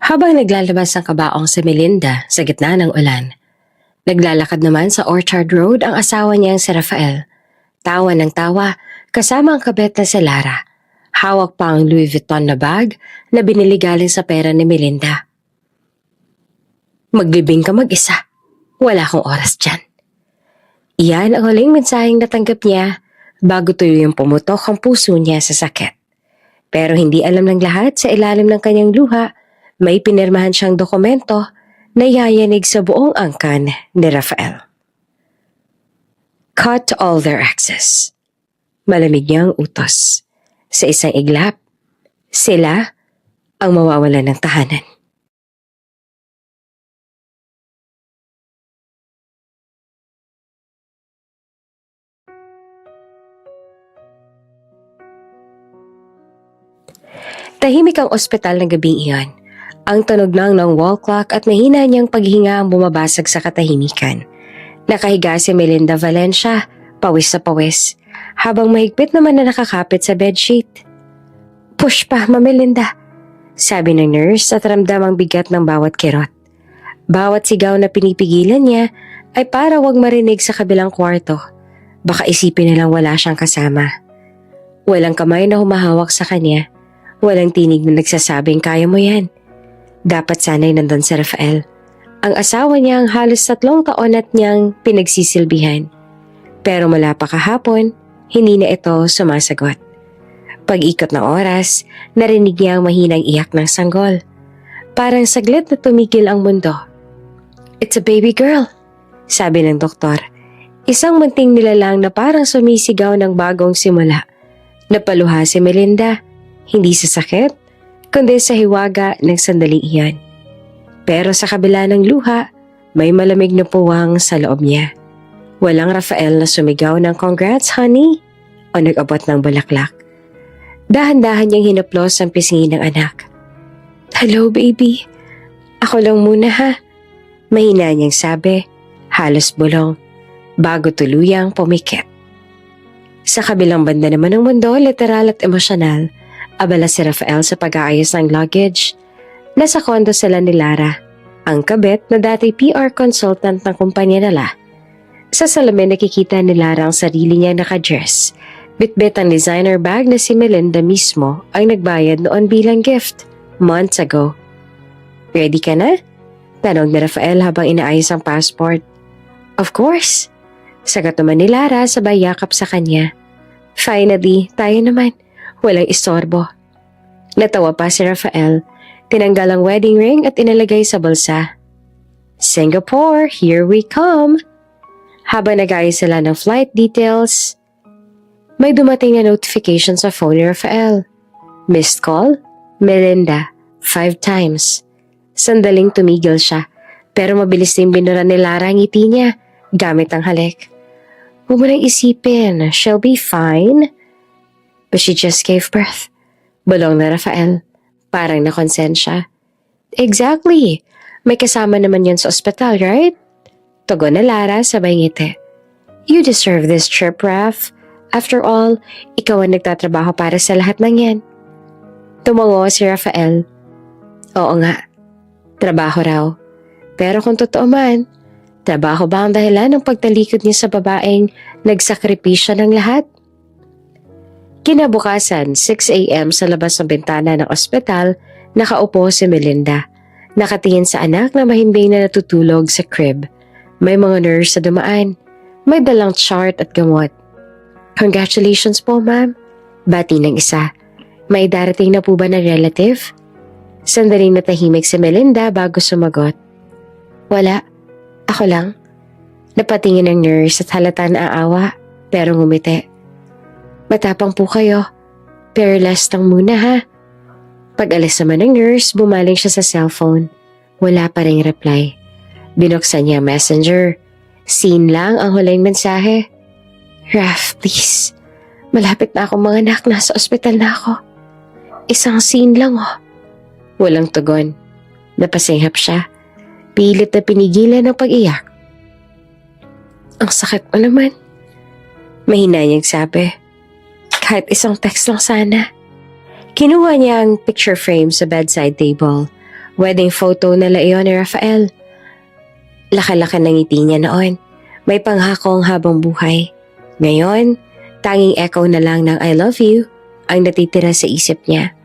Habang naglalabas ang kabaong si Melinda sa gitna ng ulan, naglalakad naman sa Orchard Road ang asawa niyang si Rafael. Tawa ng tawa kasama ang kabet na si Lara. Hawak pa ang Louis Vuitton na bag na binili galing sa pera ni Melinda. Maglibing ka mag-isa. Wala akong oras dyan. Iyan ang huling mensaheng natanggap niya bago tuluyang pumutok ang puso niya sa sakit. Pero hindi alam ng lahat sa ilalim ng kanyang luha, may pinirmahan siyang dokumento na yayanig sa buong angkan ni Rafael. Cut all their access. Malamig niyang utos. Sa isang iglap, sila ang mawawalan ng tahanan. Tahimik ang ospital ng gabing iyon. Ang tunog lang ng wall clock at mahina niyang paghinga ang bumabasag sa katahimikan. Nakahiga si Melinda Valencia, pawis sa pawis, habang mahigpit naman na nakakapit sa bedsheet. "Push pa, Ma Melinda," sabi ng nurse at ramdam ang bigat ng bawat kirot. Bawat sigaw na pinipigilan niya ay para wag marinig sa kabilang kwarto. Baka isipin nilang wala siyang kasama. Walang kamay na humahawak sa kanya. Walang tinig na nagsasabing kaya mo yan. Dapat sana'y nandun si Rafael. Ang asawa niya ang halos 3 taon at niyang pinagsisilbihan. Pero mula pa kahapon, hindi na ito sumasagot. Pag-ikot ng oras, narinig niya ang mahinang iyak ng sanggol. Parang saglit na tumigil ang mundo. "It's a baby girl," sabi ng doktor. Isang munting nilalang na parang sumisigaw ng bagong simula. Napaluha si Melinda. Hindi sa sakit, kundi sa hiwaga ng sandaling iyon. Pero sa kabila ng luha, may malamig na puwang sa loob niya. Walang Rafael na sumigaw ng "Congrats, honey!" o nag-abot ng bulaklak. Dahan-dahan niyang hinaplos ang pisngi ng anak. "Hello, baby. Ako lang muna ha," mahina niyang sabi, halos bulong, bago tuluyang pumikit. Sa kabilang banda naman ng mundo, literal at emosyonal, abala si Rafael sa pag-aayos ng luggage. Nasa kondo sila ni Lara, ang kabet na dati PR consultant ng kumpanya nila. Sa salamin nakikita ni Lara ang sarili niya naka-dress. Bitbit ang designer bag na si Melinda mismo ang nagbayad noon bilang gift, months ago. "Ready ka na?" tanong ni Rafael habang inaayos ang passport. "Of course," sagot naman ni Lara sabay yakap sa kanya. "Finally, tayo naman. Walang istorbo." Natawa pa si Rafael. Tinanggal ang wedding ring at inalagay sa bulsa. "Singapore, here we come." Habang nag-ayos sila ng flight details, may dumating na notification sa phone ni Rafael. Missed call, Melinda, 5 times. Sandaling tumigil siya, pero mabilis din binura ni Lara ang ngiti niya gamit ang halik. "Huwag mo nang isipin, she'll be fine." "But she just gave birth," bulong na Rafael. Parang nakonsensya. "Exactly. May kasama naman yan sa ospital, right?" Tugon na Lara sabay ngiti. "You deserve this trip, Raf. After all, ikaw ang nagtatrabaho para sa lahat ng yan." Tumango si Rafael. Oo nga, trabaho raw. Pero kung totoo man, trabaho ba ang dahilan ng pagtalikod niya sa babaeng nagsakripisyo ng lahat? Kinabukasan, 6 a.m. sa labas ng bintana ng ospital, nakaupo si Melinda. Nakatingin sa anak na mahimbing na natutulog sa crib. May mga nurse sa dumaan. May dalang chart at gamot. "Congratulations po, ma'am." Bati ng isa. "May darating na po ba na relative?" Sandaling natahimik si Melinda bago sumagot. "Wala. Ako lang." Napatingin ng nurse at halata na aawa, pero ngumiti. "Matapang po kayo. Pero last lang muna ha." Pag-alis naman ng nurse, bumaling siya sa cellphone. Wala pa ring reply. Binuksan niya messenger. Scene lang ang huling mensahe. "Raf, please. Malapit na ako mga anak. Nasa ospital na ako." Isang scene lang oh. Walang tugon. Napasinghap siya. Pilit na pinigilan ang pag-iyak. "Ang sakit mo naman." Mahina niyang sabi. "Kahit isang text lang sana." Kinuha niya ang picture frame sa bedside table. Wedding photo na iyon ni Rafael. Laki-laki ng ngiti niya noon. May panghakong habang buhay. Ngayon, tanging echo na lang ng I love you ang natitira sa isip niya.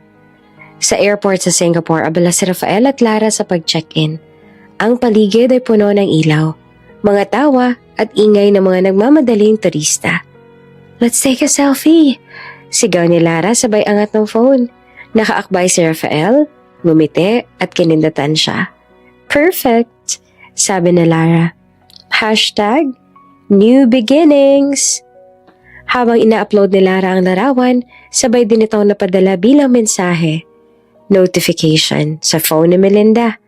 Sa airport sa Singapore, abala si Rafael at Lara sa pag-check-in. Ang paligid ay puno ng ilaw, mga tawa at ingay ng mga nagmamadaling turista. Let's take a selfie! Sigaw ni Lara sabay angat ng phone. Nakaakbay si Rafael, ngumiti at kinindatan siya. Perfect! Sabi ni Lara. Hashtag New Beginnings! Habang ina-upload ni Lara ang larawan, sabay din itong napadala bilang mensahe. Notification sa phone ni Melinda.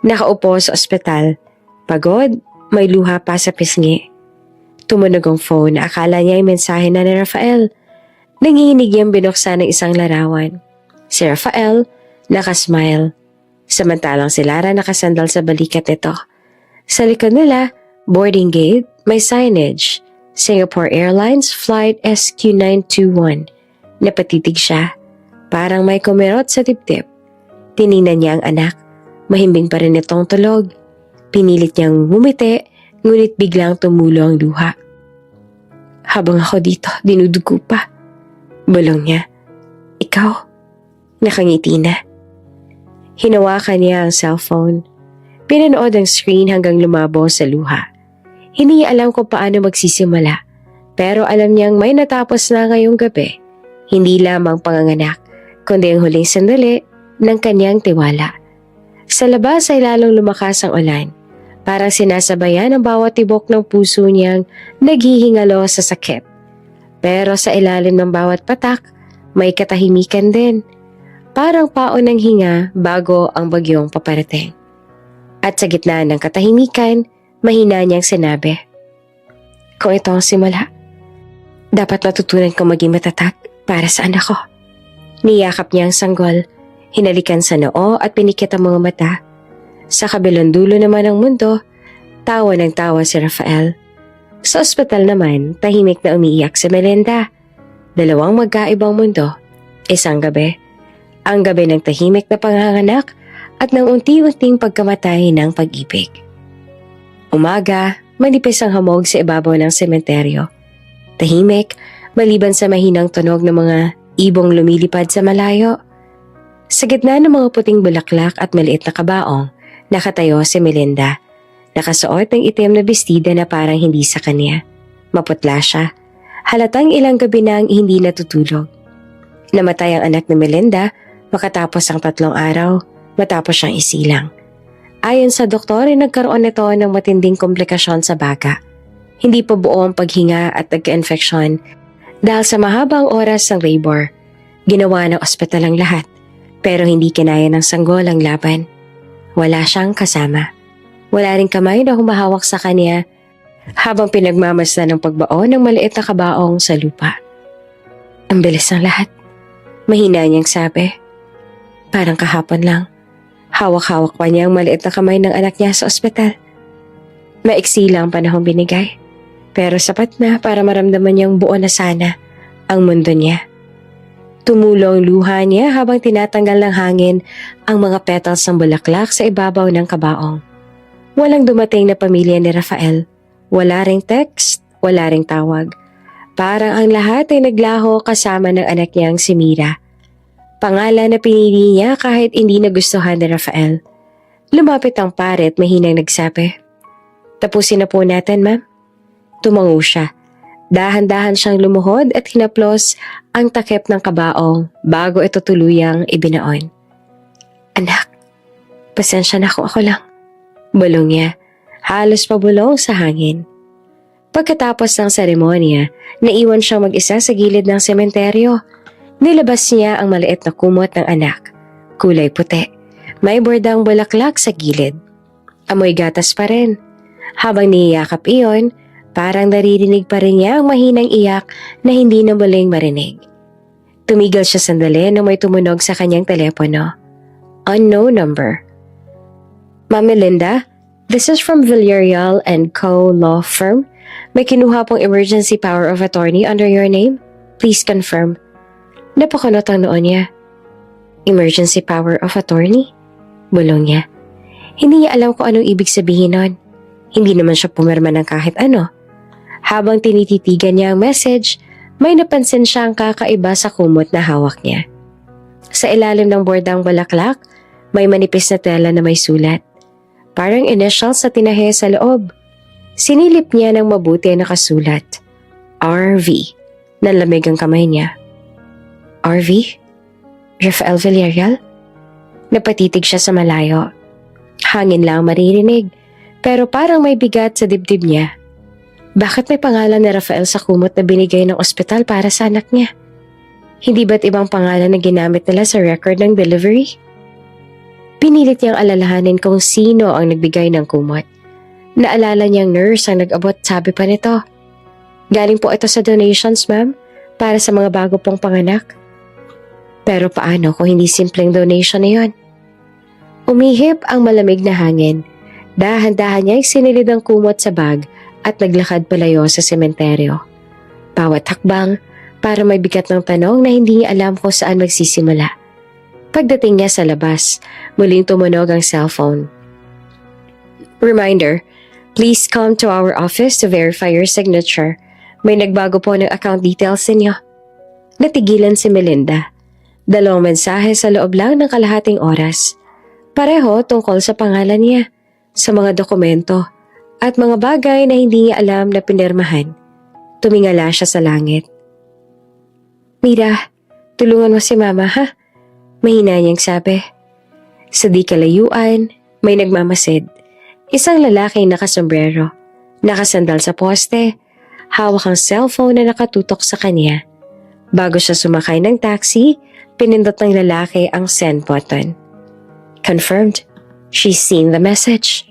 Nakaupo sa ospital. Pagod, may luha pa sa pisngi. Tumunog ang phone na akala niya ay mensahe na ni Rafael. Nangihinig niyang binuksan ng isang larawan. Si Rafael, nakasmile. Samantalang si Lara nakasandal sa balikat nito. Sa likod nila, boarding gate, may signage. Singapore Airlines Flight SQ921. Napatitig siya. Parang may kumirot sa tip-tip. Tiningnan niya ang anak. Mahimbing pa rin itong tulog. Pinilit niyang ngumiti, ngunit biglang tumulo ang luha. Habang ako dito, dinudugo pa. Bulong niya. Ikaw? Nakangiti na. Hinawakan niya ang cellphone. Pinanood ang screen hanggang lumabo sa luha. Hindi niya alam kung paano magsisimula. Pero alam niyang may natapos na ngayong gabi. Hindi lamang panganganak, kundi ang huling sandali ng kanyang tiwala. Sa labas ay lalong lumakas ang ulan. Parang sinasabayan ang bawat tibok ng puso niyang naghihingalo sa sakit. Pero sa ilalim ng bawat patak, may katahimikan din. Parang paon ng hinga bago ang bagyong paparating. At sa gitna ng katahimikan, mahina niyang sinabi, kung ito ang simula, dapat matutunan kong maging matatag para sa anak ko. Niyakap niya ang sanggol, hinalikan sa noo at pinikit ang mga mata. Sa kabilang dulo naman ng mundo, tawa ng tawa si Rafael. Sa ospital naman, tahimik na umiiyak si Melinda. Dalawang magkaibang mundo, isang gabi. Ang gabi ng tahimik na panganganak at ng unti-unting pagkamatay ng pag-ibig. Umaga, manipis ang hamog sa ibabaw ng sementeryo. Tahimik, maliban sa mahinang tunog ng mga ibong lumilipad sa malayo. Sa gitna ng mga puting bulaklak at maliit na kabaong, nakatayo si Melinda. Nakasuot ng itim na bestida na parang hindi sa kanya. Maputla siya. Halatang ilang gabi nang hindi natutulog. Namatay ang anak ni Melinda makatapos ang 3 araw matapos siyang isilang. Ayon sa doktor, nagkaroon nito ng matinding komplikasyon sa baga. Hindi pa buo ang paghinga at nagka-infeksyon dahil sa mahabang oras ng labor. Ginawa ng ospital ang lahat pero hindi kinaya ng sanggol ang laban. Wala siyang kasama. Wala ring kamay na humahawak sa kanya habang pinagmamasdan ng pagbaon ng maliit na kabaong sa lupa. Ang bilis ng lahat. Mahina niyang sabi. Parang kahapon lang. Hawak-hawak pa niya ang maliit na kamay ng anak niya sa ospital. Maiksi lang ang panahong binigay. Pero sapat na para maramdaman niyang buo na sana ang mundo niya. Tumulo ang luha niya habang tinatanggal ng hangin ang mga petals ng bulaklak sa ibabaw ng kabaong. Walang dumating na pamilya ni Rafael. Wala ring text, wala ring tawag. Parang ang lahat ay naglaho kasama ng anak niyang si Mira. Pangalan na pinili niya kahit hindi nagustuhan ni Rafael. Lumapit ang pare at mahinang nagsabi, "Tapusin na po natin, ma'am." Tumango siya. Dahan-dahan siyang lumuhod at hinaplos ang takip ng kabaong bago ito tuluyang ibinaon. "Anak, pasensya na kung ako lang." Bulong niya, halos pabulong sa hangin. Pagkatapos ng seremonya, naiwan siyang mag-isa sa gilid ng sementeryo. Nilabas niya ang maliit na kumot ng anak. Kulay puti. May bordang bulaklak sa gilid. Amoy gatas pa rin. Habang niyayakap iyon, parang naririnig pa rin niya ang mahinang iyak na hindi na muling marinig. Tumigil siya sandali nang may tumunog sa kanyang telepono. Unknown number. Ma'am Melinda, this is from Villarreal & Co. Law Firm. May kinuha pong emergency power of attorney under your name. Please confirm. Napakunot ang noon niya. Emergency power of attorney? Bulong niya. Hindi niya alam kung anong ibig sabihin nun. Hindi naman siya pumirma ng kahit ano. Habang tinititigan niya ang message, may napansin siyang kakaiba sa kumot na hawak niya. Sa ilalim ng bordang balaklak, may manipis na tela na may sulat. Parang initials sa tinahe sa loob. Sinilip niya ng mabuti na nakasulat. RV. Nanlamig ang kamay niya. RV? Rafael Villarreal? Napatitig siya sa malayo. Hangin lang maririnig, pero parang may bigat sa dibdib niya. Bakit may pangalan ni Rafael sa kumot na binigay ng ospital para sa anak niya? Hindi ba't ibang pangalan na ginamit nila sa record ng delivery? Pinilit niyang alalahanin kung sino ang nagbigay ng kumot. Naalala niyang nurse ang nag-abot, sabi pa nito. Galing po ito sa donations, ma'am, para sa mga bago pong panganak. Pero paano kung hindi simpleng donation na yun? Umihip ang malamig na hangin. Dahan-dahan niya sinilid ang kumot sa bag at naglakad palayo sa sementeryo. Bawat hakbang, para may bigat ng tanong na hindi niya alam kung saan magsisimula. Pagdating niya sa labas, muling tumunog ang cellphone. Reminder, please come to our office to verify your signature. May nagbago po ng account details ninyo. Natigilan si Melinda. 2 mensahe sa loob lang ng kalahating oras. Pareho tungkol sa pangalan niya, sa mga dokumento, at mga bagay na hindi niya alam na pinirmahan. Tumingala siya sa langit. Mira, tulungan mo si Mama ha? Mahina niyang sabi. Sa di kalayuan, may nagmamasid. Isang lalaking nakasombrero, nakasandal sa poste, hawak ang cellphone na nakatutok sa kanya. Bago siya sumakay ng taxi, pinindot ng lalaki ang send button. Confirmed. She's seen the message.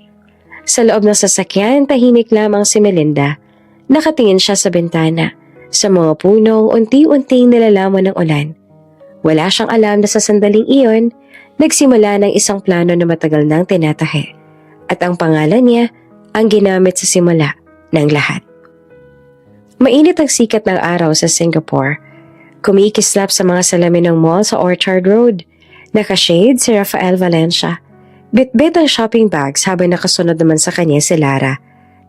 Sa loob ng sasakyan, tahimik lamang si Melinda. Nakatingin siya sa bintana. Sa mga punong unti-unting nilalamon ng ulan. Wala siyang alam na sa sandaling iyon, nagsimula ng isang plano na matagal nang tinatahe. At ang pangalan niya ang ginamit sa simula ng lahat. Mainit ang sikat ng araw sa Singapore. Kumikislap sa mga salamin ng mall sa Orchard Road. Nakashade si Rafael Valencia. Bit-bit ang shopping bags habang nakasunod naman sa kanya si Lara.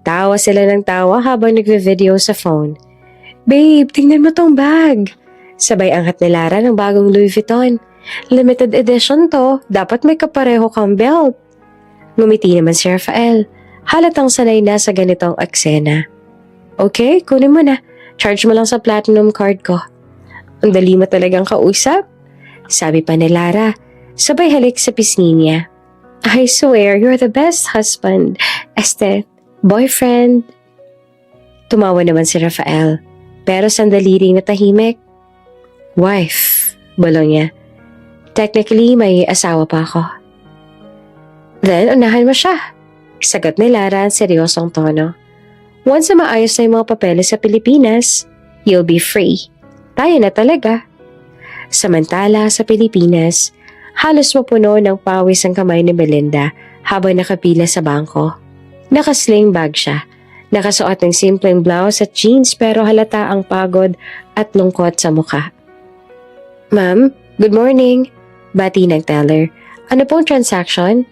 Tawa sila ng tawa habang nagve-video sa phone. Babe, tingnan mo tong bag. Sabay angat ni Lara ng bagong Louis Vuitton. Limited edition to, dapat may kapareho kang belt. Ngumiti naman si Rafael. Halatang sanay na sa ganitong eksena. Okay, kunin mo na. Charge mo lang sa platinum card ko. Ang dali mo talagang kausap. Sabi pa ni Lara. Sabay halik sa pisngi niya. I swear, you're the best husband. Boyfriend. Tumawa naman si Rafael. Pero sandali ring natahimik. Wife, bulong niya. Technically, may asawa pa ako. Then, unahan mo siya. Sagot ni Lara ang seryosong tono. Once na maayos na yung mga papeles sa Pilipinas, you'll be free. Tayo na talaga. Samantala sa Pilipinas, halos mapuno ng pawis ang kamay ni Melinda habang nakapila sa bangko. Nakasling bag siya. Nakasuot ng simpleng blouse at jeans pero halata ang pagod at lungkot sa mukha. Ma'am, good morning. Bati ng teller. Ano pong transaction?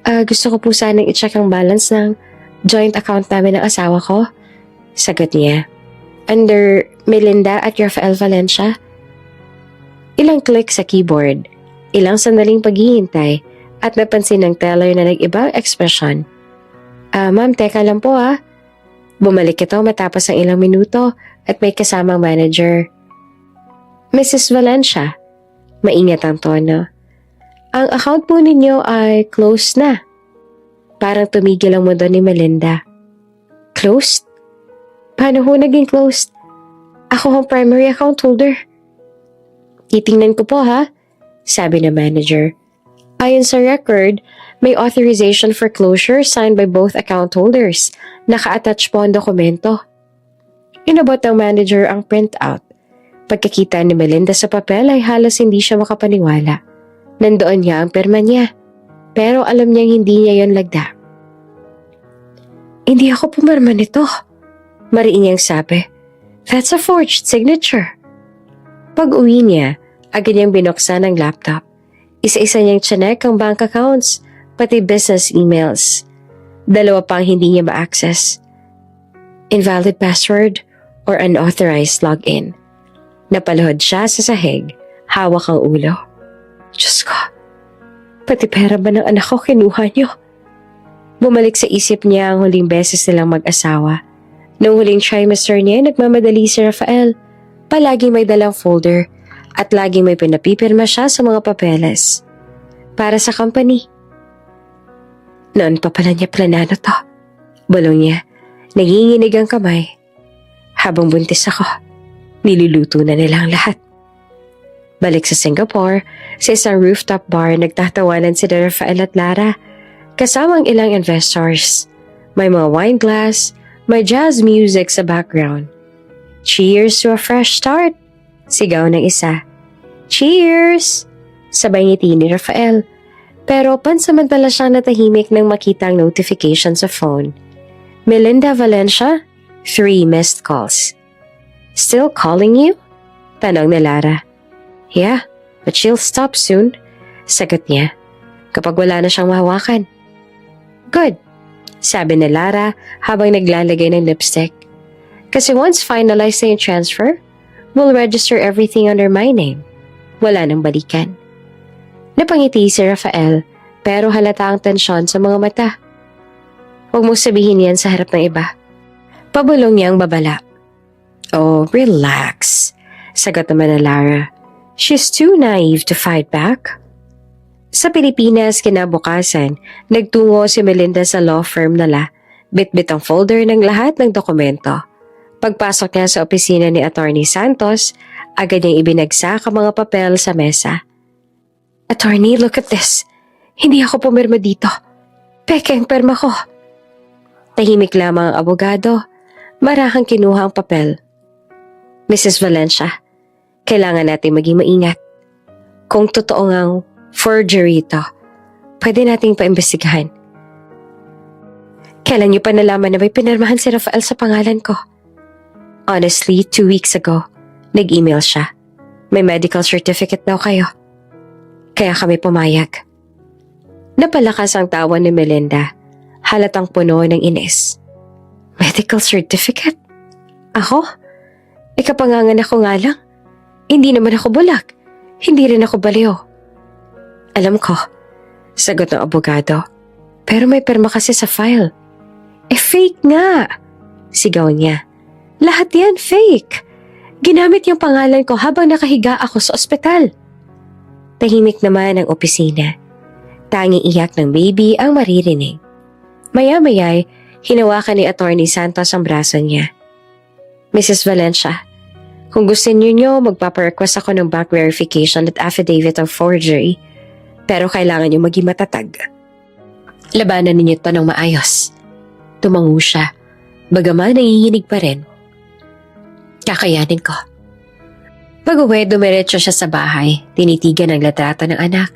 Gusto ko po sanang i-check ang balance ng joint account namin ng asawa ko. Sagot niya. Under Melinda at Rafael Valencia. Ilang click sa keyboard. Ilang sandaling paghihintay at napansin ng teller na nag-ibang ekspresyon. Ma'am, teka lang po ah. Bumalik ito matapos ang ilang minuto at may kasamang manager. Mrs. Valencia, maingat ang tono. Ang account po ninyo ay closed na. Parang tumigil ang mundo ni Melinda. Closed? Paano ho naging closed? Ako ang primary account holder. Titingnan ko po ha, sabi ng manager. Ayon sa record, may authorization for closure signed by both account holders. Naka-attach po ang dokumento. Inabot ng manager ang printout. Pagkakita ni Melinda sa papel ay halos hindi siya makapaniwala. Nandoon niya ang pirma niya. Pero alam niyang hindi niya yon lagda. Hindi ako pumirma nito. Mariin niyang sabi. That's a forged signature. Pag uwi niya, agad niyang binuksan ang laptop. Isa-isa niyang chinek ang bank accounts, pati business emails. 2 pang hindi niya ma-access. Invalid password or unauthorized login. Napaluhod siya sa sahig, hawak ang ulo. Diyos ko, pati pera ba ng anak ko kinuha niyo? Bumalik sa isip niya ang huling beses nilang mag-asawa. Noong huling trimester niya, nagmamadali si Rafael. Palaging may dalang folder at laging may pinapipirma siya sa mga papeles. Para sa company. Noon pa pala niya planano to. Bulong niya, naginginig ang kamay. Habang buntis ako, niluluto na nila ang lahat. Balik sa Singapore, sa isang rooftop bar nagtatawanan si Rafael at Lara, kasamang ilang investors. May mga wine glass, may jazz music sa background. Cheers to a fresh start! Sigaw ng isa. Cheers! Sabay ngiti ni Rafael. Pero pansamantala siyang natahimik nang makita ang notification sa phone. Melinda Valencia, 3 missed calls. Still calling you? Tanong ni Lara. Yeah, but she'll stop soon. Sagot niya. Kapag wala na siyang mahawakan. Good, sabi ni Lara habang naglalagay ng lipstick. Kasi once finalized na yung transfer, we'll register everything under my name. Wala nang balikan. Napangiti si Rafael pero halata ang tensyon sa mga mata. Huwag mong sabihin yan sa harap ng iba. Pabulong niyang babala. Oh, relax. Sagot naman ni Lara. She's too naive to fight back. Sa Pilipinas, kinabukasan, nagtungo si Melinda sa law firm nila. Bit-bit ang folder ng lahat ng dokumento. Pagpasok niya sa opisina ni Attorney Santos, agad niyang ibinagsak ang mga papel sa mesa. Attorney, look at this. Hindi ako pumirma dito. Peke ang perma ko. Tahimik lamang ang abogado. Marahang kinuha ang papel. Mrs. Valencia, kailangan natin maging maingat. Kung totoo ngang forgery ito, pwede nating paimbestigahan. Kailan niyo pa nalaman na may pinirmahan si Rafael sa pangalan ko? Honestly, 2 weeks ago, nag-email siya. May medical certificate daw kayo. Kaya kami pumayag. Napalakas ang tawa ni Melinda. Halatang puno ng inis. Medical certificate? Ako? Ikapanganganak ko nga lang. Hindi naman ako bulag. Hindi rin ako baliw. Alam ko, sagot ng abogado. Pero may perma kasi sa file. Fake nga! Sigaw niya. Lahat yan fake. Ginamit yung pangalan ko habang nakahiga ako sa ospital. Tahimik naman ang opisina. Tanging iyak ng baby ang maririnig. Maya-maya'y hinawakan ni Attorney Santos ang braso niya. Mrs. Valencia, kung gusto niyo magpaparequest ako ng bank verification at affidavit of forgery, pero kailangan niyo maging matatag. Labanan ninyo ito ng maayos. Tumango siya, bagaman nanginginig pa rin. Kakayanin ko. Pag-uwi, dumiretso siya sa bahay, tinitigan ang litrato ng anak.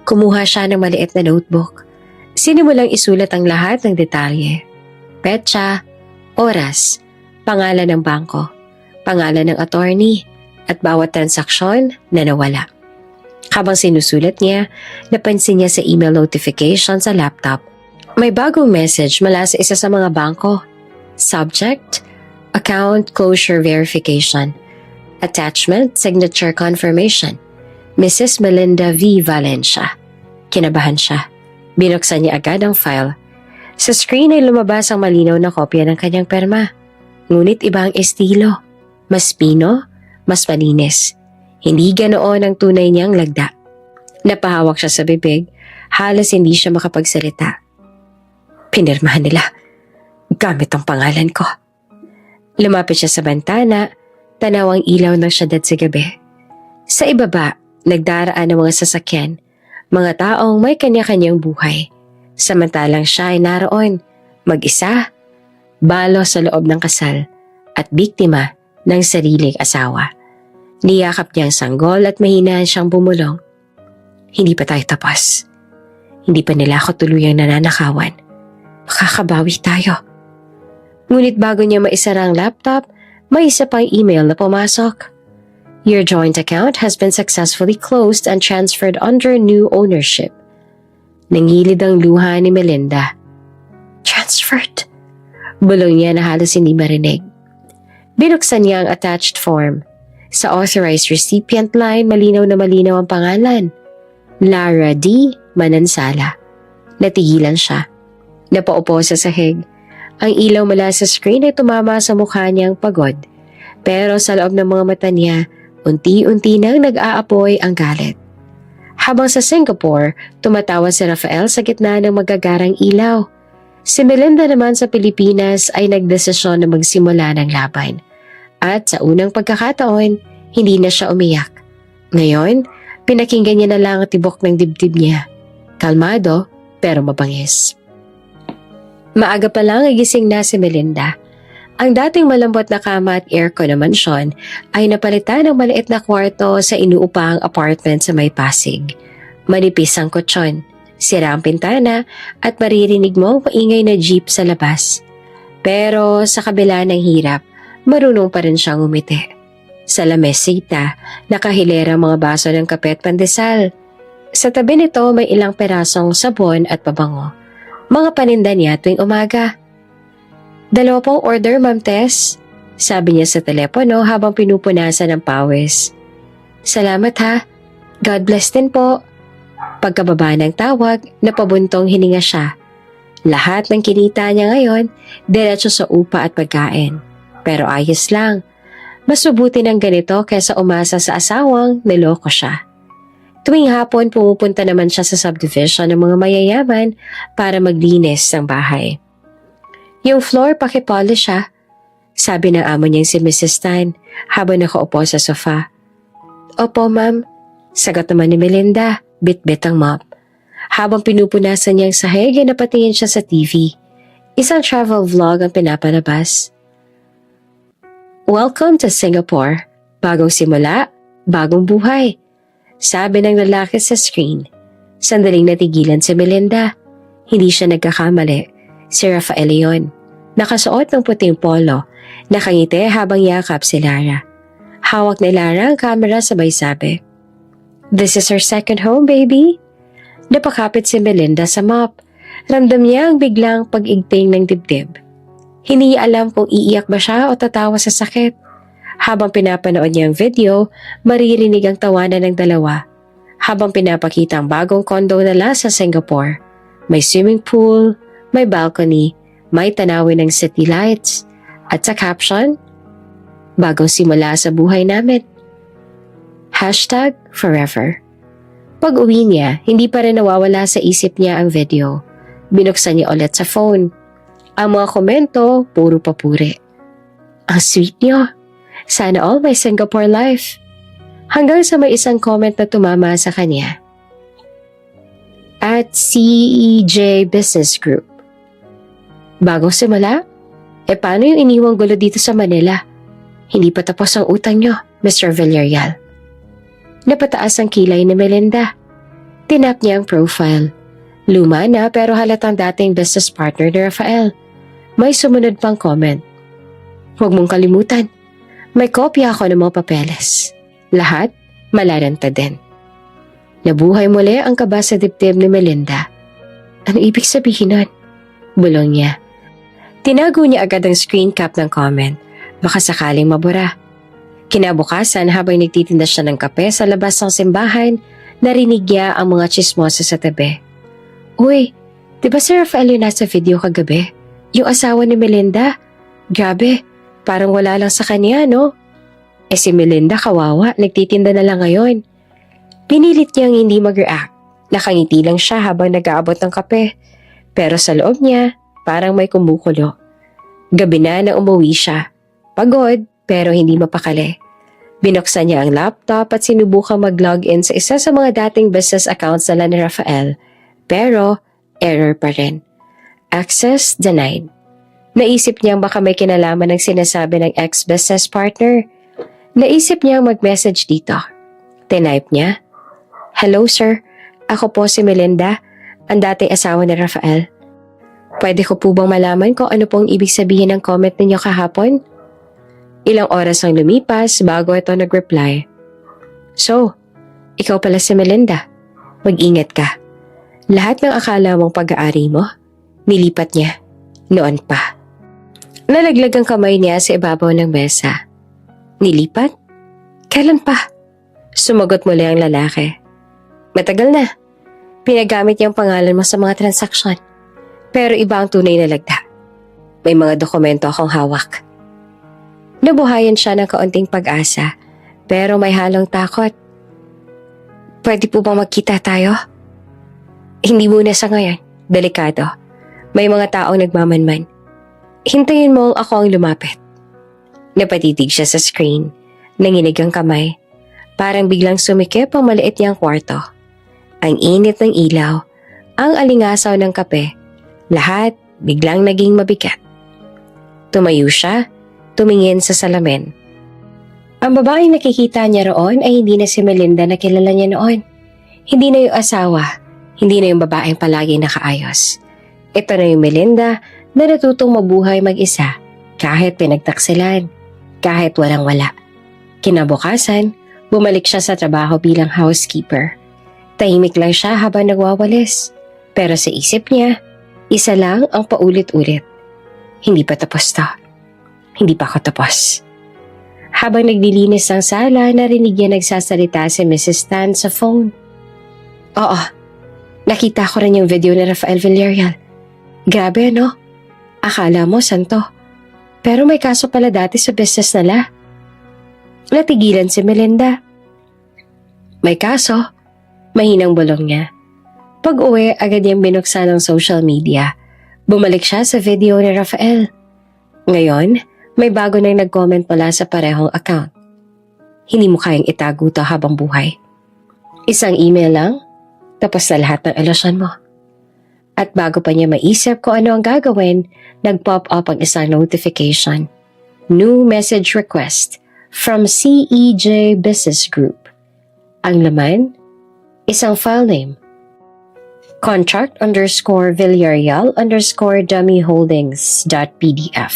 Kumuha siya ng maliit na notebook. Sinimulang isulat ang lahat ng detalye. Petsa, oras, pangalan ng bangko, pangalan ng attorney, at bawat transaksyon na nawala. Habang sinusulat niya, napansin niya sa email notification sa laptop. May bagong message mula sa isa sa mga bangko. Subject, account closure verification. Attachment, signature confirmation. Mrs. Melinda V. Valencia. Kinabahan siya. Binuksan niya agad ang file. Sa screen ay lumabas ang malinaw na kopya ng kanyang perma. Ngunit iba ang estilo. Mas pino, mas malinis. Hindi ganoon ang tunay niyang lagda. Napahawak siya sa bibig. Halos hindi siya makapagsalita. Pinirmahan nila. Gamit ang pangalan ko. Lumapit siya sa bantana. Tanaw ang ilaw ng syudad sa gabi. Sa ibaba, nagdaraan ng mga sasakyan, mga taong may kanya-kanyang buhay. Samantalang siya ay naroon, mag-isa, balo sa loob ng kasal, at biktima ng sariling asawa. Niyakap niya ang sanggol at mahinaan siyang bumulong. Hindi pa tayo tapos. Hindi pa nila ako tuluyang nananakawan. Makakabawi tayo. Ngunit bago niya maisara ang laptop, may isa pang email na pumasok. Your joint account has been successfully closed and transferred under new ownership. Nangilid ang luha ni Melinda. Transferred? Bulong niya na halos hindi marinig. Binuksan niya ang attached form. Sa authorized recipient line, malinaw na malinaw ang pangalan. Lara D. Manansala. Natigilan siya. Napaupo sa sahig. Ang ilaw mula sa screen ay tumama sa mukha niyang pagod. Pero sa loob ng mga mata niya, unti-unti nang nag-aapoy ang galit. Habang sa Singapore, tumatawa si Rafael sa gitna ng magagarang ilaw. Si Melinda naman sa Pilipinas ay nagdesisyon na magsimula ng laban. At sa unang pagkakataon, hindi na siya umiyak. Ngayon, pinakinggan niya na lang ang tibok ng dibdib niya. Kalmado, pero mabangis. Maaga pa lang ay gising na si Melinda. Ang dating malambot na kama at aircon na mansyon ay napalitan ng maliit na kwarto sa inuupahang apartment sa may Pasig. Manipis ang kutsyon, sira ang pintana at maririnig mo ang maingay na jeep sa labas. Pero sa kabila ng hirap, marunong pa rin siyang umiti. Sa lamesita, nakahilera mga baso ng kape at pandesal. Sa tabi nito may ilang perasong sabon at pabango. Mga paninda niya tuwing umaga. 2 pong order, Ma'am Tess, sabi niya sa telepono habang pinupunasan ng pawis. Salamat ha. God bless din po. Pagkababa ng tawag, napabuntong hininga siya. Lahat ng kinita niya ngayon, diretso sa upa at pagkain. Pero ayos lang. Mas mabuti ng ganito kaysa umasa sa asawang niloko siya. Tuwing hapon pumupunta naman siya sa subdivision ng mga mayayaman para maglinis ng bahay. Yung floor pakipolish siya, sabi ng amo niyang si Mrs. Tan habang nakaupo sa sofa. Opo ma'am, sagot naman ni Melinda, bit-bit ang mop. Habang pinupunasan niyang sahig ay napatingin siya sa TV. Isang travel vlog ang pinapalabas. Welcome to Singapore. Bagong simula, bagong buhay. Sabi ng lalaki sa screen. Sandaling natigilan si Melinda. Hindi siya nagkakamali. Si Rafael yun. Nakasuot ng puting polo. Nakangiti habang yakap si Lara. Hawak ni Lara ang camera sabay sabi. This is her second home, baby. Napakapit si Melinda sa mop. Ramdam niya ang biglang pag-igting ng dibdib. Hindi niya alam kung iiyak ba siya o tatawa sa sakit. Habang pinapanood niya ang video, maririnig ang tawanan ng dalawa. Habang pinapakita ang bagong condo nila sa Singapore. May swimming pool, may balcony, may tanawin ng city lights. At sa caption, bagong simula sa buhay namin. #forever. Pag uwi niya, hindi pa rin nawawala sa isip niya ang video. Binuksan niya ulit sa phone. Ang mga komento, puro papuri. Ang sweet niyo. Sana all may Singapore life. Hanggang sa may isang comment na tumama sa kanya. At CEJ Business Group. Bagong simula? Paano yung iniwang gulo dito sa Manila? Hindi pa tapos ang utang niyo, Mr. Villarreal. Napataas ang kilay ni Melinda. Tinap niya ang profile. Luma na pero halatang dating business partner ni Rafael. May sumunod pang comment. Huwag mong kalimutan. May kopya ako ng mga papeles. Lahat, malaranta din. Nabuhay muli ang kaba sa dibdib ni Melinda. Ano ibig sabihin nun? Bulong niya. Tinago niya agad ang screen cap ng comment. Baka sakaling mabura. Kinabukasan habang nagtitinda siya ng kape sa labas ng simbahan, narinig niya ang mga chismosa sa tabi. Uy, di ba si Rafael yung nasa video kagabi? Yung asawa ni Melinda? Grabe, parang wala lang sa kanya, no? Si Melinda kawawa, nagtitinda na lang ngayon. Pinilit niyang hindi mag-react. Nakangiti lang siya habang nag-aabot ng kape. Pero sa loob niya, parang may kumukulo. Gabi na nang umuwi siya. Pagod, pero hindi mapakali. Binuksan niya ang laptop at sinubukang mag-login sa isa sa mga dating business accounts nila ni Rafael. Pero, error pa rin. Access denied. Naisip niyang baka may kinalaman ng sinasabi ng ex-business partner. Naisip niyang mag-message dito. Tinype niya. Hello sir, ako po si Melinda, ang dating asawa ni Rafael. Pwede ko po bang malaman kung ano pong ibig sabihin ng comment ninyo kahapon? Ilang oras ang lumipas bago ito nag-reply. So, ikaw pala si Melinda. Mag-ingat ka. Lahat ng akala mong pag-aari mo, nilipat niya. Noon pa. Nalaglag ang kamay niya sa ibabaw ng mesa. Nilipat? Kailan pa? Sumagot muli ang lalaki. Matagal na. Pinagamit niyang pangalan mo sa mga transaksyon. Pero iba ang tunay na lagda. May mga dokumento akong hawak. Nabuhayan siya ng kaunting pag-asa, pero may halong takot. Pwede po bang magkita tayo? Hindi muna sa ngayon. Delikado. May mga taong nagmamanman. Hintayin mo ako ang lumapit. Napatitig siya sa screen. Nanginig ang kamay. Parang biglang sumikip ang maliit niyang kwarto. Ang init ng ilaw, ang alingasaw ng kape, lahat biglang naging mabigat. Tumayo siya, tumingin sa salamin. Ang babaeng nakikita niya roon ay hindi na si Melinda na kilala niya noon. Hindi na yung asawa, hindi na yung babaeng palagi nakaayos. Ito na yung Melinda na natutong mabuhay mag-isa kahit pinagtaksilan, kahit walang-wala. Kinabukasan, bumalik siya sa trabaho bilang housekeeper. Tahimik lang siya habang nagwawalis. Pero sa isip niya, isa lang ang paulit-ulit. Hindi pa tapos to. Hindi pa ako tapos. Habang naglilinis ng sala, narinig niya nagsasalita si Mrs. Tan sa phone. Oo, nakita ko rin yung video ni Rafael Villarreal. Grabe, no? Akala mo, santo. Pero may kaso pala dati sa business nila. Natigilan si Melinda. May kaso? Mahinang bulong niya. Pag-uwi, agad niyang binuksan ang social media. Bumalik siya sa video ni Rafael. Ngayon, may bago nang nag-comment mula sa parehong account. Hindi mo kayang itago to habang buhay. Isang email lang, tapos na lahat ng ilusyon mo. At bago pa niya maisip kung ano ang gagawin, nag-pop up ang isang notification. New message request from CEJ Business Group. Ang laman, isang file name. Contract_Villarreal_dummy_holdings.pdf.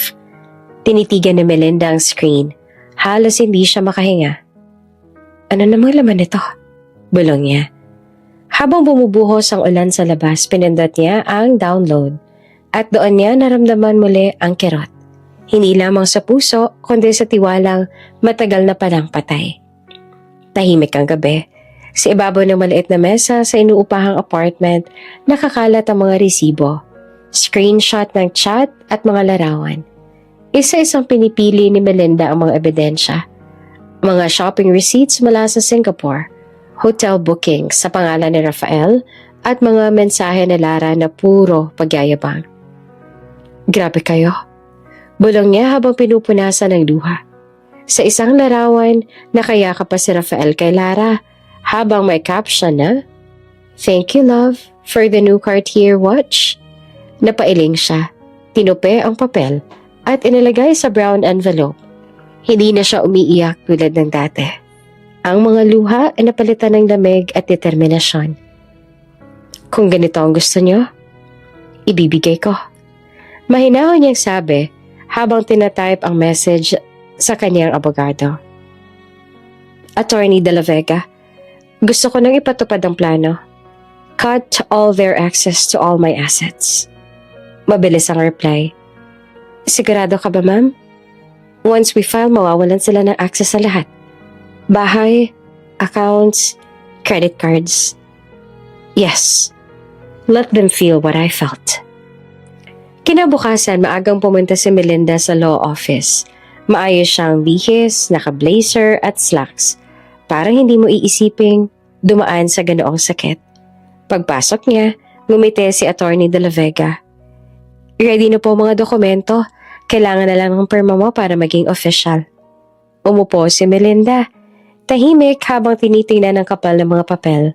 Tinitigan ni Melinda ang screen. Halos hindi siya makahinga. Ano namang laman nito? Bulong niya. Habang bumubuhos ang ulan sa labas, pinindot niya ang download. At doon niya naramdaman muli ang kirot. Hindi lamang sa puso, kundi sa tiwalang matagal na palang patay. Tahimik ang gabi. Sa ibabaw ng maliit na mesa sa inuupahang apartment, nakakalat ang mga resibo, screenshot ng chat at mga larawan. Isa-isang pinipili ni Melinda ang mga ebidensya. Mga shopping receipts mula sa Singapore, hotel bookings sa pangalan ni Rafael at mga mensahe na Lara na puro pagyayabang. Grabe kayo. Bulong niya habang pinupunasan ng luha. Sa isang larawan, nakayakap pa si Rafael kay Lara habang may caption na, "Thank you, love, for the new Cartier watch." Napailing siya, tinupi ang papel at inilagay sa brown envelope. Hindi na siya umiiyak tulad ng dati. Ang mga luha ay napalitan ng lamig at determinasyon. Kung ganito ang gusto niyo, ibibigay ko. Mahinahon niyang sabi habang tinatype ang message sa kanyang abogado. Attorney De La Vega, gusto ko nang ipatupad ang plano. Cut all their access to all my assets. Mabilis ang reply. Sigurado ka ba, ma'am? Once we file, mawawalan sila ng access sa lahat. Bahay, accounts, credit cards. Yes. Let them feel what I felt. Kinabukasan, maagang pumunta si Melinda sa law office. Maayos siyang bihis, naka-blazer at slacks. Parang hindi mo iisiping dumaan sa ganoong sakit. Pagpasok niya, ngumiti si Attorney De La Vega. Ready na po mga dokumento. Kailangan na lang ng perma mo para maging official. Umupo si Melinda. Tahimik habang tinitingnan ang kapal ng mga papel.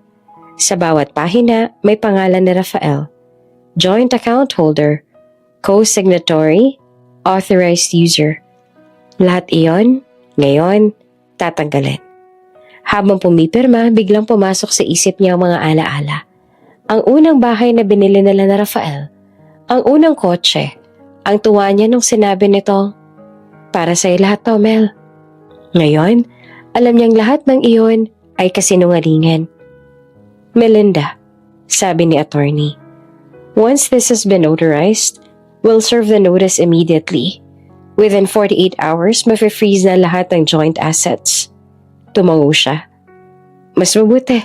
Sa bawat pahina, may pangalan ni Rafael. Joint account holder, co-signatory, authorized user. Lahat iyon, ngayon, tatanggalin. Habang pumipirma, biglang pumasok sa isip niya ang mga alaala. Ang unang bahay na binili nila na Rafael, ang unang kotse, ang tuwa niya nung sinabi nito, para sa'yo lahat to, Mel. Ngayon, alam niyang lahat ng iyon ay kasinungalingan. Melinda, sabi ni attorney, once this has been notarized, we'll serve the notice immediately. Within 48 hours, mafe-freeze na lahat ng joint assets. Tumango siya. Mas mabuti.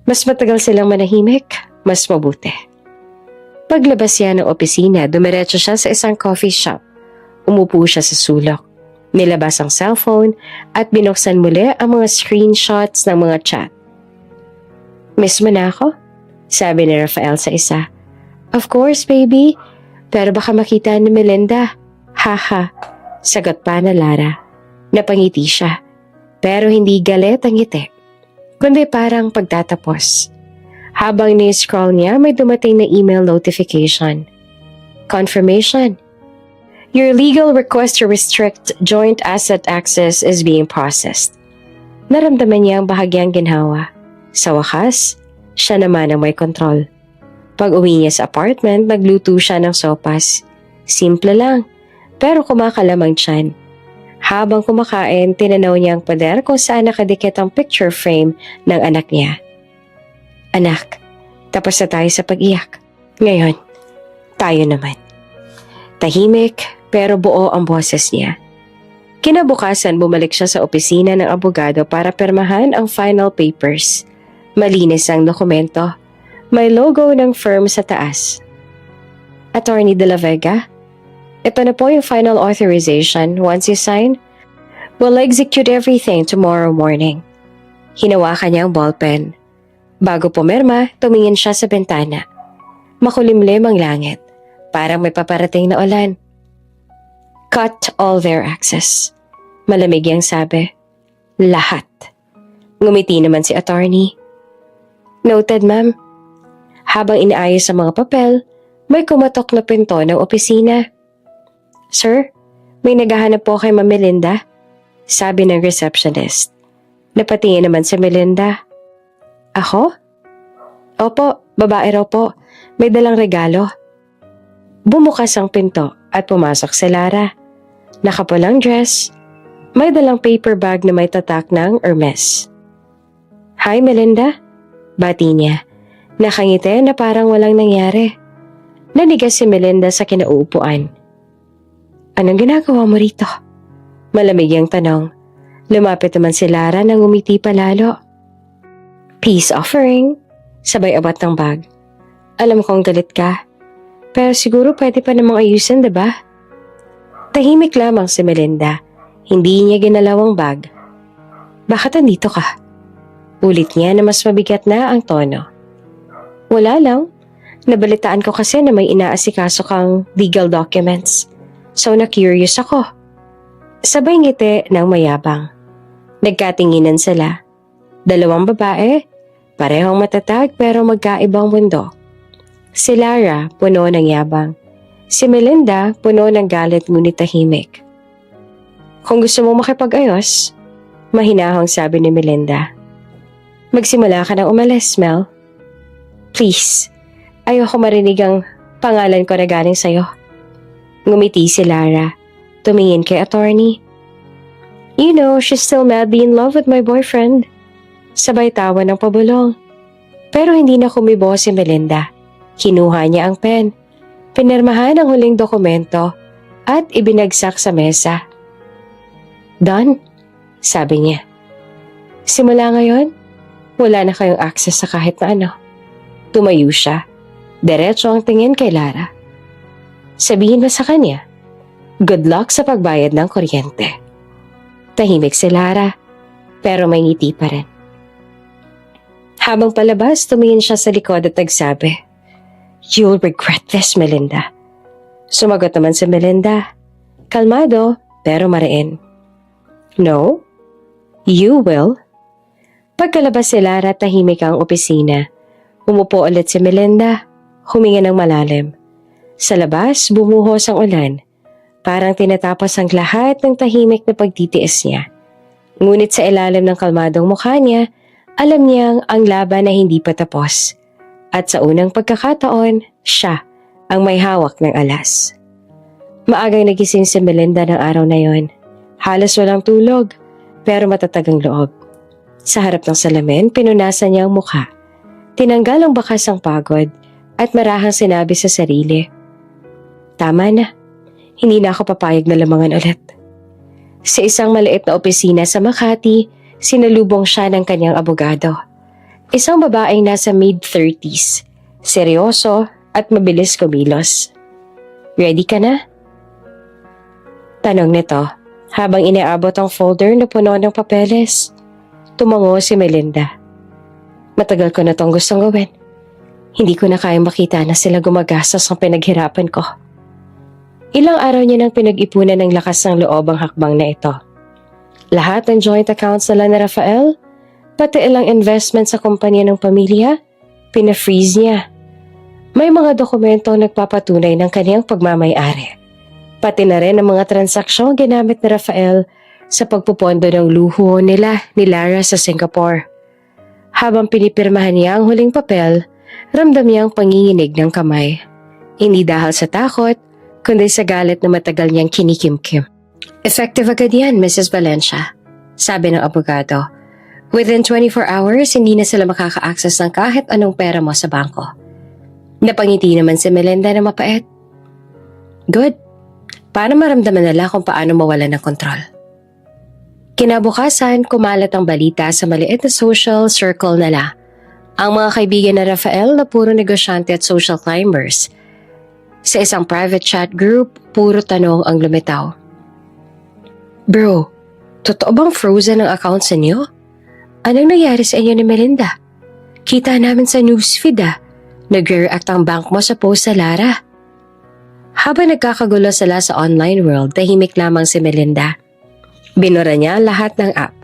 Mas matagal silang manahimik, mas mabuti. Paglabas niya ng opisina, dumiretso siya sa isang coffee shop. Umupo siya sa sulok. Nilabas ang cellphone at binuksan muli ang mga screenshots ng mga chat. Miss mo na ako? Sabi ni Rafael sa isa. Of course, baby. Pero baka makita ni Melinda. Haha, sagot pa na Lara. Napangiti siya. Pero hindi galit ang ngiti, kundi parang pagtatapos. Habang ni-scroll niya, may dumating na email notification. Confirmation. Your legal request to restrict joint asset access is being processed. Naramdaman niya ang bahagyang ginhawa. Sa wakas, siya naman ang may kontrol. Pag-uwi niya sa apartment, nagluto siya ng sopas. Simple lang, pero kumakalamang tiyan. Habang kumakain, tinanaw niya ang pader kung saan nakadikit ang picture frame ng anak niya. Anak, tapos na tayo sa pag-iyak. Ngayon, tayo naman. Tahimik, pero buo ang boses niya. Kinabukasan, bumalik siya sa opisina ng abogado para pirmahan ang final papers. Malinis ang dokumento. May logo ng firm sa taas. Attorney De La Vega, ito na po yung final authorization. Once you sign, we'll execute everything tomorrow morning. Hinawakan niya ang ballpen. Bago pumirma, tumingin siya sa bintana. Makulimlim ang langit. Parang may paparating na ulan. Cut all their access. Malamig yang sabi. Lahat. Ngumiti naman si attorney. Noted, ma'am. Habang inaayos ang mga papel, may kumatok na pinto ng opisina. Sir, may naghahanap po kay Ma'am Melinda, sabi ng receptionist. Napatingin naman si Melinda. Ako? Opo, babae raw po. May dalang regalo. Bumukas ang pinto at pumasok si Lara. Nakapulang dress. May dalang paper bag na may tatak ng Hermes. Hi Melinda, bati niya. Nakangiti na parang walang nangyari. Nanigas si Melinda sa kinauupuan. Anong ginagawa mo rito? Malamig ang tanong. Lumapit naman si Lara nang umiti palalo. Peace offering, sabay abot ng bag. Alam kong galit ka, pero siguro pwede pa namang ayusin, diba? Tahimik lamang si Melinda. Hindi niya ginalaw ang bag. Bakit andito ka? Ulit niya na mas mabigat na ang tono. Wala lang. Nabalitaan ko kasi na may inaasikaso kang legal documents. So na-curious ako. Sabay ngiti ng mayabang. Nagkatinginan sila. Dalawang babae, parehong matatag pero magkaibang mundo. Si Lara, puno ng yabang. Si Melinda, puno ng galit ngunit tahimik. Kung gusto mo makipag-ayos, mahinahong sabi ni Melinda. Magsimula ka na umalis, Mel. Please, ayoko marinig ang pangalan ko na galing sa'yo. Ngumiti si Lara, tumingin kay attorney. You know, she's still madly in love with my boyfriend. Sabay tawa ng pabulong. Pero hindi na kumibo si Melinda. Kinuha niya ang pen. Pinirmahan ang huling dokumento at ibinagsak sa mesa. Done, sabi niya. Simula ngayon, wala na kayong access sa kahit na ano. Tumayo siya. Diretso ang tingin kay Lara. Sabihin mo sa kanya, good luck sa pagbayad ng kuryente. Tahimik si Lara, pero may ngiti pa rin. Habang palabas, tumingin siya sa likod at nagsabi, You'll regret this, Melinda. Sumagot naman si Melinda. Kalmado, pero mariin. No, you will. Pagkalabas si Lara, tahimik ang opisina. Umupo ulit si Melinda, huminga ng malalim. Sa labas, bumuhos ang ulan. Parang tinatapos ang lahat ng tahimik na pagtitiis niya. Ngunit sa ilalim ng kalmadong mukha niya, alam niyang ang laban na hindi pa tapos. At sa unang pagkakataon, siya ang may hawak ng alas. Maagang nagising si Melinda ng araw na yon. Halos walang tulog, pero matatag ang loob. Sa harap ng salamin, pinunasan niya ang mukha. Tinanggal ang bakas ng pagod at marahang sinabi sa sarili, "Tama na, hindi na ako papayag na lamangan ulit." Sa isang maliit na opisina sa Makati, sinalubong siya ng kanyang abogado. Isang babaeng nasa mid-30s, seryoso at mabilis kumilos. "Ready ka na?" Tanong nito habang inaabot ang folder na puno ng papeles. Tumango si Melinda. "Matagal ko na tong gustong gawin. Hindi ko na kayang makita na sila gumagastos ng pinaghirapan ko." Ilang araw niya nang pinag-ipunan ng lakas ng loob ang hakbang na ito. Lahat ng joint accounts nila ni Rafael, pati ilang investment sa kumpanya ng pamilya, pina-freeze niya. May mga dokumentong nagpapatunay ng kaniyang pagmamay-ari. Pati na rin ang mga transaksyong ginamit ni Rafael sa pagpupondo ng luho nila ni Lara sa Singapore. Habang pinipirmahan niya ang huling papel, ramdam niya ang panginginig ng kamay. Hindi dahil sa takot, kundi sa galit na matagal niyang kinikimkim. "Effective agad yan, Mrs. Valencia," sabi ng abogado. "Within 24 hours, hindi na sila makaka-access ng kahit anong pera mo sa bangko." Napangiti naman si Melinda na mapait. "Good. Para maramdaman nila kung paano mawalan ng kontrol." Kinabukasan, kumalat ang balita sa maliit na social circle nila. Ang mga kaibigan na Rafael na puro negosyante at social climbers. Sa isang private chat group, puro tanong ang lumitaw. "Bro, totoo bang frozen ang account sa inyo? Anong nangyari sa inyo ni Melinda? Kita namin sa newsfeed Nag-react ang bank mo sa post sa Lara." Habang nagkakagulo sila sa online world, tahimik lamang si Melinda. Binura niya lahat ng app,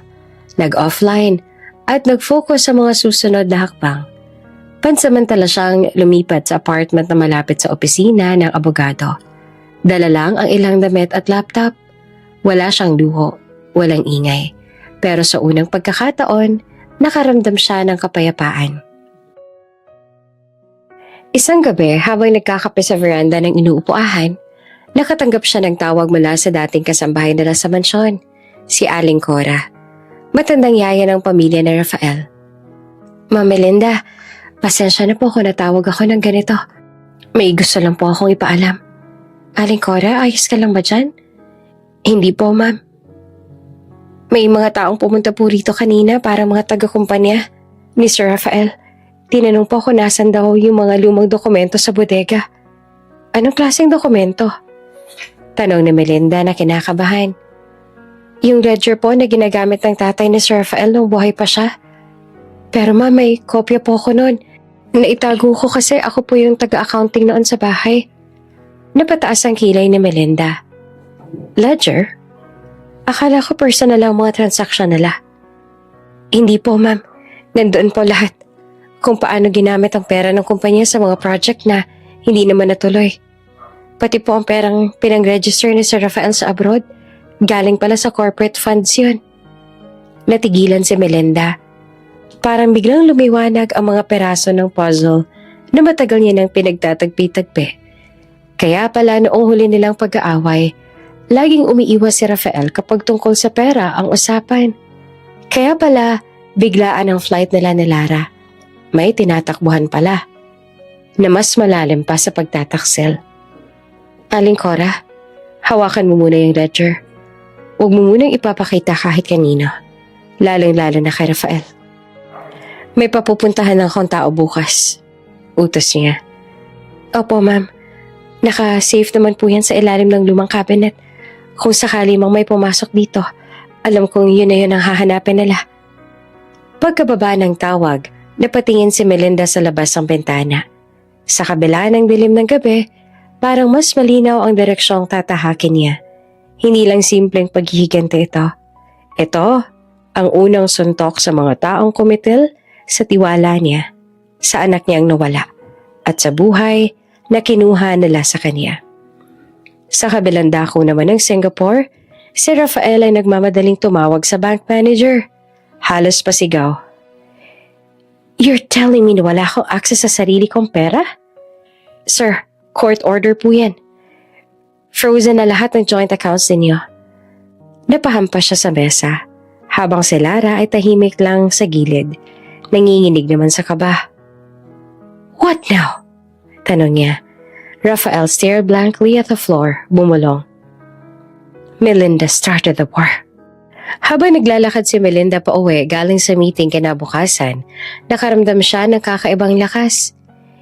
nag-offline, at nag-focus sa mga susunod na hakbang. Pansamantala siyang lumipat sa apartment na malapit sa opisina ng abogado. Dala lang ang ilang damit at laptop. Wala siyang luho, walang ingay. Pero sa unang pagkakataon, nakaramdam siya ng kapayapaan. Isang gabi, habang nagkakape sa veranda ng inuupuahan, nakatanggap siya ng tawag mula sa dating kasambahay nila sa mansyon, si Aling Cora. Matandang yaya ng pamilya ni Rafael. "Ma'am Melinda, pasensya na po kung natawag ako ng ganito. May gusto lang po akong ipaalam." "Aling Cora, ayos ka lang ba dyan?" "Hindi po, ma'am. May mga taong pumunta po rito kanina para mga taga-kumpanya ni Sir Rafael. Tinanong po kung nasan daw yung mga lumang dokumento sa bodega." "Anong klaseng dokumento?" tanong ni Melinda na kinakabahan. "Yung ledger po na ginagamit ng tatay ni Sir Rafael nung buhay pa siya. Pero ma'am, may kopya po ko nun. Naitago ko kasi ako po yung taga-accounting noon sa bahay." Napataas ang kilay ni Melinda. "Ledger? Akala ko personal lang mga transaksyon nila." "Hindi po ma'am, nandoon po lahat. Kung paano ginamit ang pera ng kumpanya sa mga project na hindi naman natuloy. Pati po ang perang pinang-register ni Sir Rafael sa abroad, galing pala sa corporate funds yun." Natigilan si Melinda. Parang biglang lumiwanag ang mga peraso ng puzzle na matagal niya nang pinagtatagpi-tagpi. Kaya pala noong huli nilang pag-aaway, laging umiiwas si Rafael kapag tungkol sa pera ang usapan. Kaya pala biglaan ang flight nila ni Lara. May tinatakbuhan pala na mas malalim pa sa pagtataksil. "Aling Cora, hawakan mo muna yung ledger. Huwag mo munang ipapakita kahit kanino, lalong-lalo na kay Rafael. May papupuntahan ng akong tao bukas," utos niya. "Opo ma'am, naka-safe naman po yan sa ilalim ng lumang cabinet. Kung sakali mang may pumasok dito, alam kong yun na yun ang hahanapin nila." Pagkababa ng tawag, napatingin si Melinda sa labas ng bintana. Sa kabila ng dilim ng gabi, parang mas malinaw ang direksyong tatahakin niya. Hindi lang simpleng paghihiganti ito. Ito ang unang suntok sa mga taong kumitil sa tiwala niya, sa anak niyang nawala, at sa buhay na kinuha nila sa kanya. Sa kabilang dako naman ng Singapore, si Rafael ay nagmamadaling tumawag sa bank manager. Halos pasigaw. "You're telling me na wala akong access sa sarili kong pera?" "Sir, court order po yan. Frozen na lahat ng joint accounts ninyo." Napahampas siya sa mesa habang si Lara ay tahimik lang sa gilid, nanginginig naman sa kaba. "What now?" tanong niya. Rafael stared blankly at the floor, bumulong. "Melinda started the war." Habang naglalakad si Melinda pa uwi galing sa meeting kinabukasan, nakaramdam siya ng kakaibang lakas.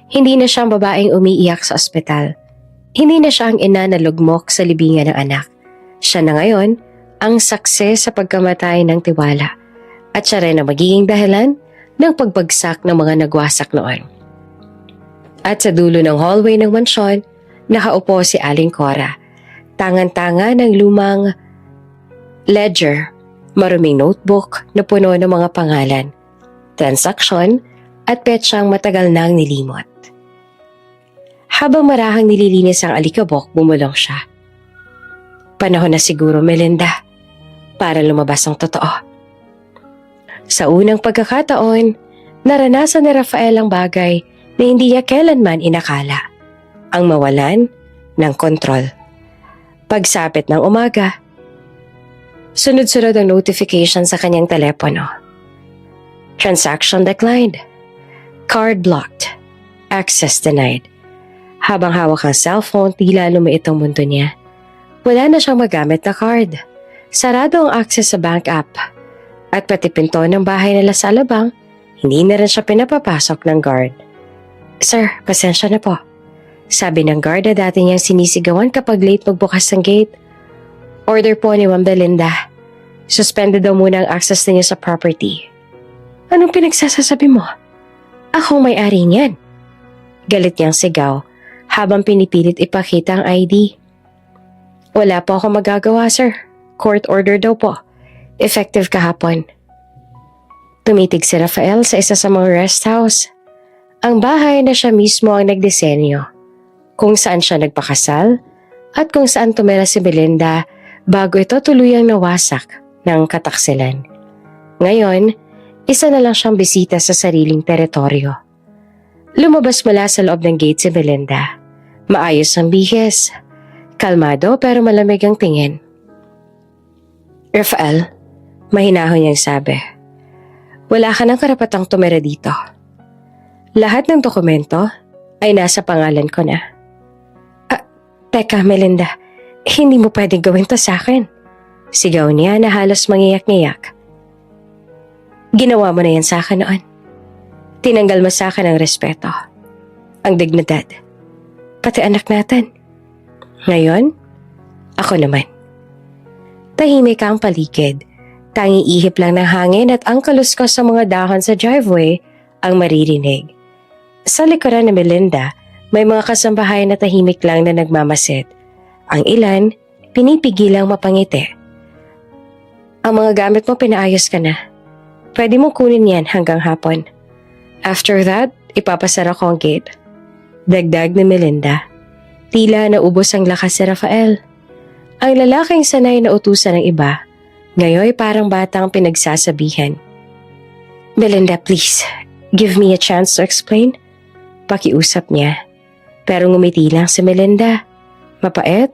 Hindi na siyang babaeng umiiyak sa ospital. Hindi na siya ang ina na lugmok sa libingan ng anak. Siya na ngayon ang saksi sa pagkamatay ng tiwala. At siya rin ang magiging dahilan ng pagbagsak ng mga nagwasak noon. At sa dulo ng hallway ng mansyon, nakaupo si Aling Cora. Tangan-tanga ng lumang ledger, maruming notebook na puno ng mga pangalan, transaksyon at petsang matagal nang nilimot. Habang marahang nililinis ang alikabok, bumulong siya. "Panahon na siguro, Melinda, para lumabas ang totoo." Sa unang pagkakataon, naranasan ni Rafael ang bagay na hindi niya kailanman inakala, ang mawalan ng kontrol. Pagsapit ng umaga, sunod-sunod ang notification sa kanyang telepono. Transaction declined. Card blocked. Access denied. Habang hawak ang cellphone, tila lumiit ang mundo niya. Wala na siyang magamit na card. Sarado ang access sa bank app. At pati pinto ng bahay nila sa alabang, hindi na rin siya pinapapasok ng guard. "Sir, pasensya na po," sabi ng guard na dati niyang sinisigawan kapag late magbukas ng gate. "Order po ni Ma'am Belinda. Suspended daw muna ang access niya sa property." "Anong pinagsasasabi mo? Akong may-ari niyan." Galit niyang sigaw habang pinipilit ipakita ang ID. "Wala po ako magagawa, sir. Court order daw po. Effective kahapon." Tumitig si Rafael sa isa sa mga rest house. Ang bahay na siya mismo ang nagdisenyo, kung saan siya nagpakasal at kung saan tumira si Melinda bago ito tuluyang nawasak ng kataksilan. Ngayon, isa na lang siyang bisita sa sariling teritoryo. Lumabas mula sa loob ng gate si Melinda. Maayos ang bihis. Kalmado pero malamig ang tingin. "Rafael," mahinahon niyang sabi, "wala ka ng karapatang tumira dito. Lahat ng dokumento ay nasa pangalan ko na." Teka, Melinda, hindi mo pwedeng gawin to sa akin." Sigaw niya na halos mangiyak-ngiyak. "Ginawa mo na yan sa akin noon. Tinanggal mo sa akin ang respeto, ang dignidad, pati anak natin. Ngayon, ako naman." Tahimik ang paligid. Tanging ihip lang ng hangin at ang kaluskos sa mga dahon sa driveway ang maririnig. Sa likuran ni Melinda, may mga kasambahay na tahimik lang na nagmamasid. Ang ilan, pinipigilang mapangiti. "Ang mga gamit mo pinaayos ka na. Pwede mong kunin yan hanggang hapon. After that, ipapasara ko ang gate." Dagdag ni Melinda. Tila naubos ang lakas si Rafael. Ang lalaking sanay na utusan ng iba, ngayon parang batang pinagsasabihan. "Melinda, please, give me a chance to explain." Pakiusap niya. Pero ngumiti lang si Melinda. Mapait,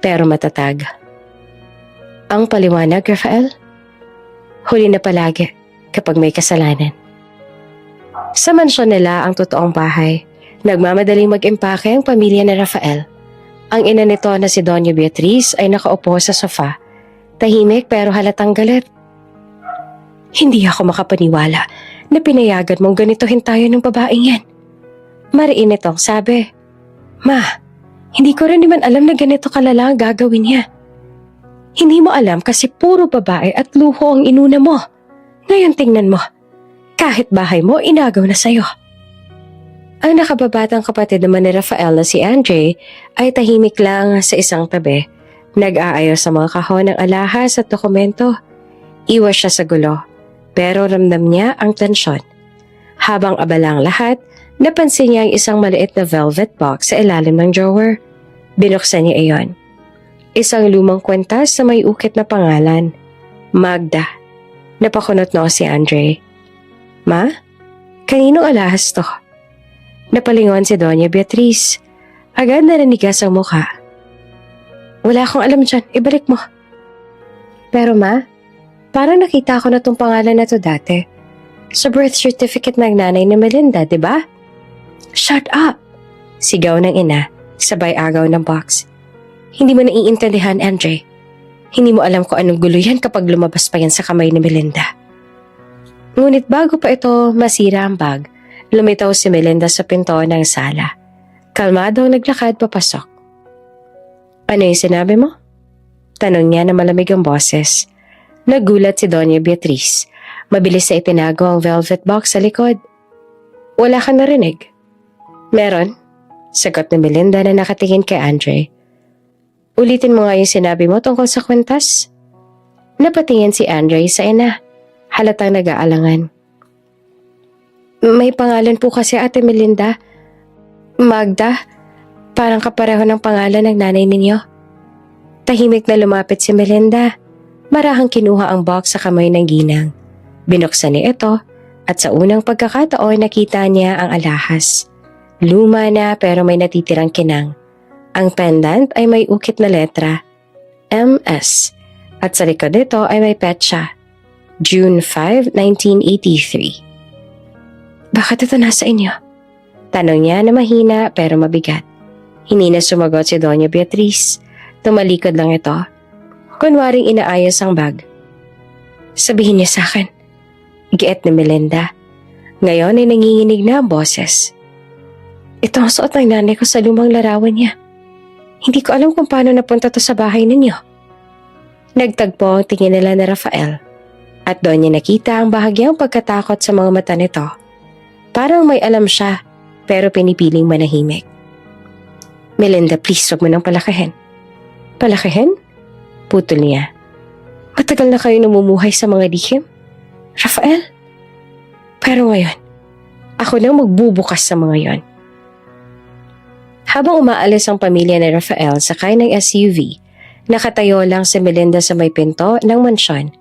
pero matatag. "Ang paliwanag, Rafael? Huli na palagi kapag may kasalanan." Sa mansyon nila ang totoong bahay, nagmamadaling mag-impake ang pamilya ni Rafael. Ang ina nito na si Doña Beatriz ay nakaupo sa sofa, tahimik pero halatang galit. "Hindi ako makapaniwala na pinayagan mong ganitohin tayo ng babaeng yan." Mariin itong sabi. "Ma, hindi ko rin naman alam na ganito kalala ang gagawin niya." "Hindi mo alam kasi puro babae at luho ang inuna mo. Ngayon tingnan mo, kahit bahay mo inagaw na sa'yo." Ang nakababatang kapatid naman ni Rafael na si Andre ay tahimik lang sa isang tabi. Nag-aayos sa mga kahon ng alahas at dokumento. Iwas siya sa gulo, pero ramdam niya ang tensyon. Habang abala ang lahat, napansin niya ang isang maliit na velvet box sa ilalim ng drawer. Binuksan niya iyon. Isang lumang kwentas na may ukit na pangalan, Magda. Napakunot no si Andre. "Ma, kaninong alahas to?" Napalingon si Doña Beatriz. Agad narinigas ang mukha. "Wala akong alam dyan, ibalik mo." "Pero ma, Parang nakita ko na tong pangalan na to dati. Sa birth certificate ng nanay ni Melinda, di ba? Shut up! Sigaw ng ina, sabay agaw ng box. Hindi mo naiintindihan, Andre. Hindi mo alam kung anong gulo yan kapag lumabas pa yan sa kamay ni Melinda. Ngunit bago pa ito masira ang bag, lumitaw si Melinda sa pinto ng sala. Kalmadong naglakad papasok. Ano yung sinabi mo? Tanong niya na malamig ang boses. Nagulat si Doña Beatriz. Mabilis na itinago ang velvet box sa likod. Wala kang narinig? Meron, sagot ni Melinda na nakatingin kay Andre. Ulitin mo nga yung sinabi mo tungkol sa kwintas. Napatingin si Andre sa ina. Halatang nag-aalangan. May pangalan po kasi Ate Melinda. Magda, parang kapareho ng pangalan ng nanay ninyo. Tahimik na lumapit si Melinda. Marahang kinuha ang box sa kamay ng ginang. Binuksan niya ito at sa unang pagkakataon nakita niya ang alahas. Luma na pero may natitirang kinang. Ang pendant ay may ukit na letra, MS, at sa likod nito ay may petsa, June 5, 1983. Bakit ito nasa inyo? Tanong niya na mahina pero mabigat. Hindi na sumagot si Doña Beatriz. Tumalikod lang ito. Kunwaring inaayos ang bag. Sabihin niya sa akin. Giit ni Melinda. Ngayon ay nanginginig na ang boses. Ito ang suot ng nanay ko sa lumang larawan niya. Hindi ko alam kung paano napunta to sa bahay ninyo. Nagtagpo ang tingin nila ni Rafael. At doon niya nakita ang bahagyang pagkatakot sa mga mata nito. Parang may alam siya, pero pinipiling manahimik. Melinda, please wag mo nang palakihin. Palakihin? Putol niya. Matagal na kayo namumuhay sa mga lihim? Rafael? Pero ngayon, ako nang magbubukas sa mga yon. Habang umaalis ang pamilya ni Rafael sakay ng SUV, nakatayo lang si Melinda sa may pinto ng mansyon.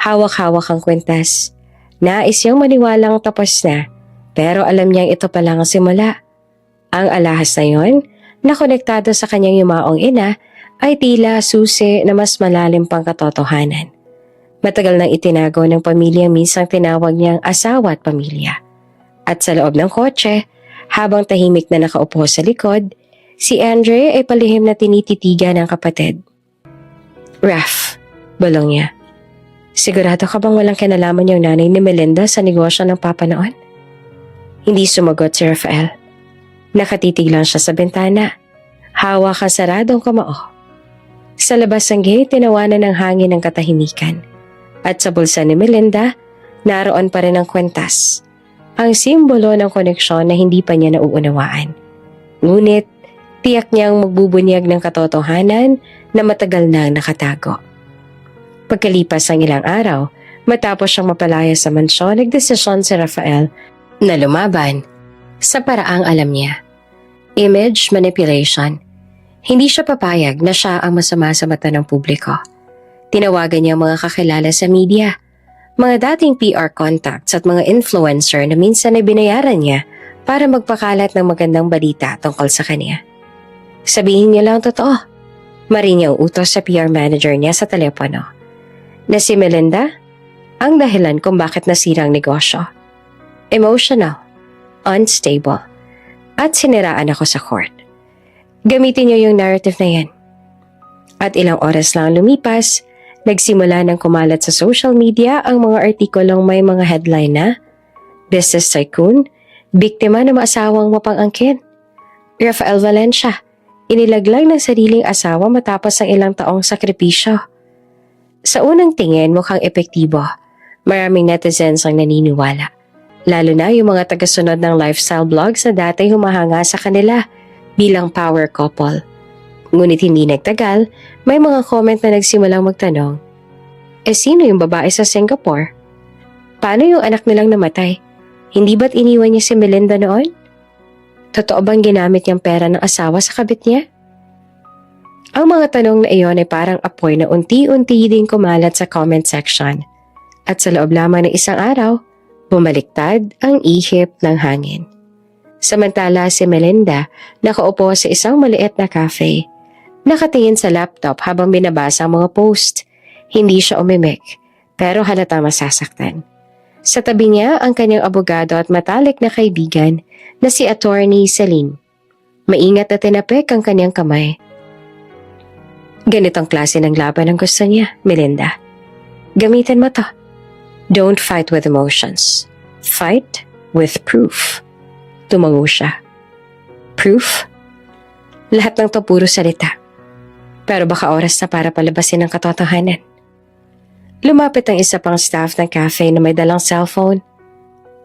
Hawak-hawak ang kwintas. Nais niyang maniwalang tapos na, pero alam niyang ito pa lang ang simula. Ang alahas na yon, na konektado sa kanyang yumaong ina, ay tila susi na mas malalim pang katotohanan. Matagal nang itinago ng pamilya minsang tinawag niyang asawa at pamilya. At sa loob ng kotse, habang tahimik na nakaupo sa likod, si Andre ay palihim na tinititigan ng kapatid. Raf, bulong niya. Sigurado ka bang walang kinalaman yung nanay ni Melinda sa negosyo ng papa noon? Hindi sumagot si Rafael. Nakatitig lang siya sa bintana. Hawak ang saradong kamao. Sa labas ng gate, tinawanan ng hangin ng katahimikan. At sa bulsa ni Melinda, naroon pa rin ang kwentas. Ang simbolo ng koneksyon na hindi pa niya nauunawaan. Ngunit, tiyak niyang magbubunyag ng katotohanan na matagal na nakatago. Pagkalipas ng ilang araw, matapos siyang mapalaya sa mansyon, nagdesisyon si Rafael na lumaban sa paraang alam niya. Image manipulation. Hindi siya papayag na siya ang masama sa mata ng publiko. Tinawagan niya ang mga kakilala sa media, mga dating PR contacts at mga influencer na minsan ay binayaran niya para magpakalat ng magandang balita tungkol sa kanya. Sabihin niya lang totoo. Marin niya ang utos sa PR manager niya sa telepono na si Melinda ang dahilan kung bakit nasira ang negosyo. Emotional, unstable, at siniraan ako sa court. Gamitin niyo yung narrative na yan. At ilang oras lang lumipas, nagsimula ng kumalat sa social media ang mga artikulong may mga headline na Business Tycoon, biktima ng asawang mapang-angkin. Rafael Valencia, inilaglag ng sariling asawa matapos ang ilang taong sakripisyo. Sa unang tingin mukhang epektibo. Maraming netizens ang naniniwala. Lalo na yung mga tagasunod ng lifestyle blogs na dati humahanga sa kanila bilang power couple. Ngunit hindi nagtagal, may mga comment na nagsimulang magtanong, sino yung babae sa Singapore? Paano yung anak nilang namatay? Hindi ba't iniwan niya si Melinda noon? Totoo bang ginamit niyang pera ng asawa sa kabit niya? Ang mga tanong na iyon ay parang apoy na unti-unti din kumalat sa comment section. At sa loob lamang ng isang araw, bumaliktad ang ihip ng hangin. Samantala si Melinda nakaupo sa isang maliit na cafe. Nakatingin sa laptop habang binabasa ang mga post. Hindi siya umimik, pero halatang masasaktan. Sa tabi niya ang kanyang abogado at matalik na kaibigan na si Attorney Celine. Maingat at tinapik ang kanyang kamay. Ganitong klase ng laban ang gusto niya, Melinda. Gamitin mo to. Don't fight with emotions. Fight with proof. Tumango siya. Proof? Lahat ng to puro salita. Pero baka oras na para palabasin ang katotohanan. Lumapit ang isa pang staff ng cafe na may dalang cellphone.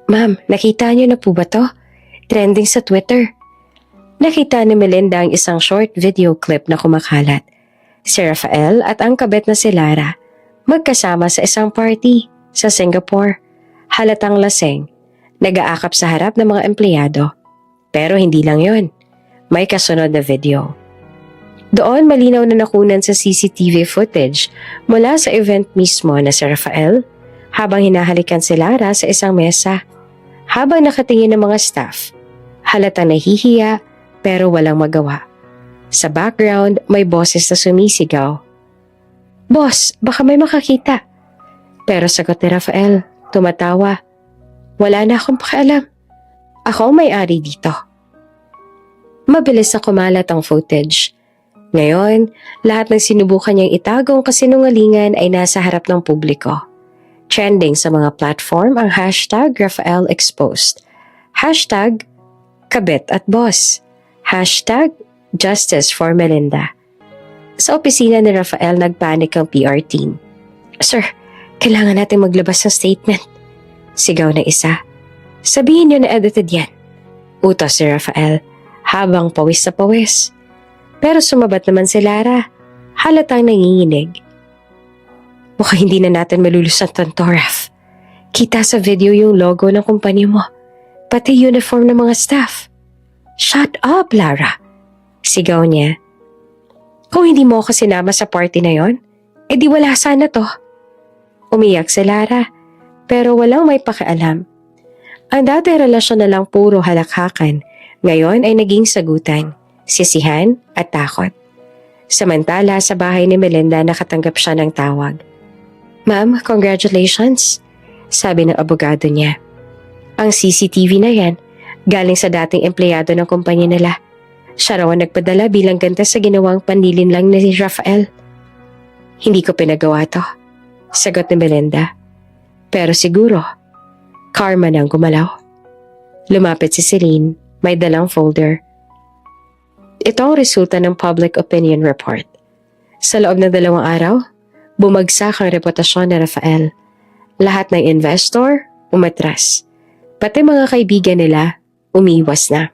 Ma'am, nakita niyo na po ba to? Trending sa Twitter. Nakita ni Melinda ang isang short video clip na kumakalat. Si Rafael at ang kabet na si Lara magkasama sa isang party sa Singapore. Halatang laseng, nag-aakap sa harap ng mga empleyado. Pero hindi lang yon, may kasunod na video. Doon malinaw na nakunan sa CCTV footage mula sa event mismo na si Rafael habang hinahalikan si Lara sa isang mesa. Habang nakatingin ng mga staff, halatang nahihiya pero walang magawa. Sa background, may boses na sumisigaw. Boss, baka may makakita. Pero sagot ni Rafael, tumatawa. Wala na akong pakialam. Ako ang may-ari dito. Mabilis na kumalat ang footage. Ngayon, lahat ng sinubukan niyang itagong kasinungalingan ay nasa harap ng publiko. Trending sa mga platform ang hashtag Rafael Exposed. Hashtag Kabit at Boss. Hashtag Justice for Melinda. Sa opisina ni Rafael, nagpanik ang PR team. Sir, kailangan natin maglabas ng statement. Sigaw na isa. Sabihin niyo na edited yan. Utos si Rafael habang pawis sa pawis. Pero sumabat naman si Lara. Halatang nanginginig. Mukhang hindi na natin malulusan to, Raf. Kita sa video yung logo ng kumpanya mo. Pati uniform ng mga staff. Shut up, Lara. Sigaw niya. Kung hindi mo ako sinama sa party na yon, edi wala sana to. Umiyak si Lara, pero walang may pakialam. Ang dati relasyon na lang puro halakhakan, ngayon ay naging sagutan, sisihan at takot. Samantala sa bahay ni Melinda nakatanggap siya ng tawag. Ma'am, congratulations, sabi ng abogado niya. Ang CCTV na yan, galing sa dating empleyado ng kumpanya nila. Siya raw ang nagpadala bilang ganta sa ginawang panlilin lang ni Rafael. Hindi ko pinagawa to, sagot ni Melinda. Pero siguro, karma nang gumalaw. Lumapit si Celine, may dalang folder. Ito ang resulta ng public opinion report. Sa loob ng 2 araw, bumagsak ang reputasyon ni Rafael. Lahat ng investor, umatras. Pati mga kaibigan nila, umiwas na.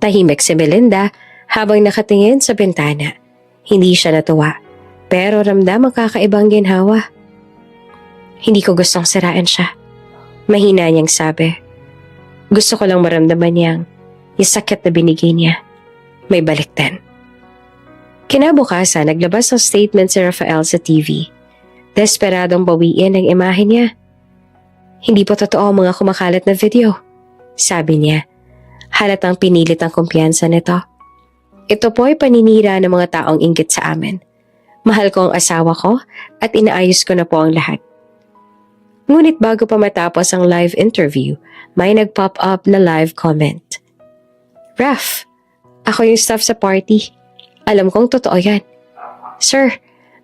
Tahimik si Melinda habang nakatingin sa bintana. Hindi siya natuwa, pero ramdam ang kakaibang ginhawa. Hindi ko gustong sirain siya. Mahina niyang sabi. Gusto ko lang maramdaman niyang yung sakit na binigay niya. May baliktan. Kinabukasan, naglabas ng statement si Rafael sa TV. Desperadong bawiin ang imahe niya. Hindi po totoo ang mga kumakalat na video, sabi niya. Halatang pinilit ang kumpiyansa nito. Ito po ay paninira ng mga taong inggit sa amin. Mahal ko ang asawa ko at inaayos ko na po ang lahat. Ngunit bago pa matapos ang live interview, may nag-pop up na live comment. Raf, ako yung staff sa party. Alam kong totoo yan. Sir,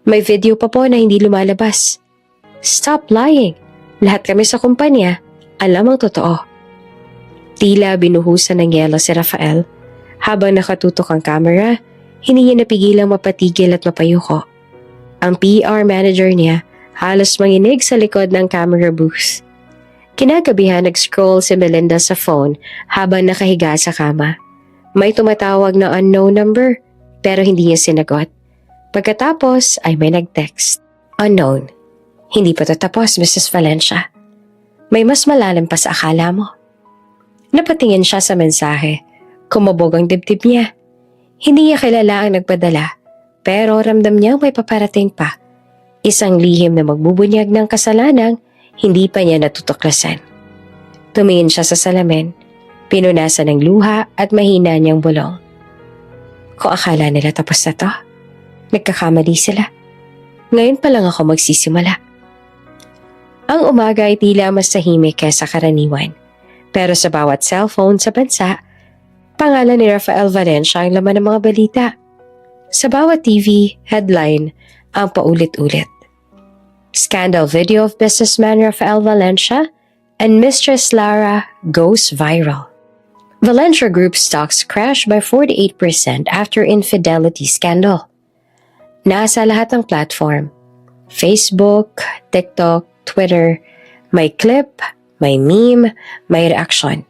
may video pa po na hindi lumalabas. Stop lying. Lahat kami sa kumpanya, alam ang totoo. Tila binuhusan ng yelo si Rafael. Habang nakatutok ang camera, hindi niya napigilang mapatigil at mapayuko. Ang PR manager niya halos manginig sa likod ng camera booth. Kinagabihan nag-scroll si Melinda sa phone habang nakahiga sa kama. May tumatawag na unknown number pero hindi niya sinagot. Pagkatapos ay may nag-text. Unknown. Hindi pa tatapos, Mrs. Valencia. May mas malalim pa sa akala mo. Napatingin siya sa mensahe. Kumabog ang dibdib niya. Hindi niya kilala ang nagpadala, pero ramdam niyang may paparating pa. Isang lihim na magbubunyag ng kasalanang hindi pa niya natutuklasan. Tumingin siya sa salamin, pinunasan ng luha at mahina niyang bulong. Kung akala nila tapos na to, nagkakamali sila. Ngayon pa lang ako magsisimula. Ang umaga ay tila mas tahimik kaysa karaniwan. Pero sa bawat cellphone sa bansa, pangalan ni Rafael Valencia ang laman ng mga balita. Sa bawat TV, headline ang paulit-ulit. Scandal video of businessman Rafael Valencia and Mistress Lara goes viral. Valencia Group stocks crashed by 48% after infidelity scandal. Nasa lahat ng platform, Facebook, TikTok, Twitter, may clip, may meme, may reaction.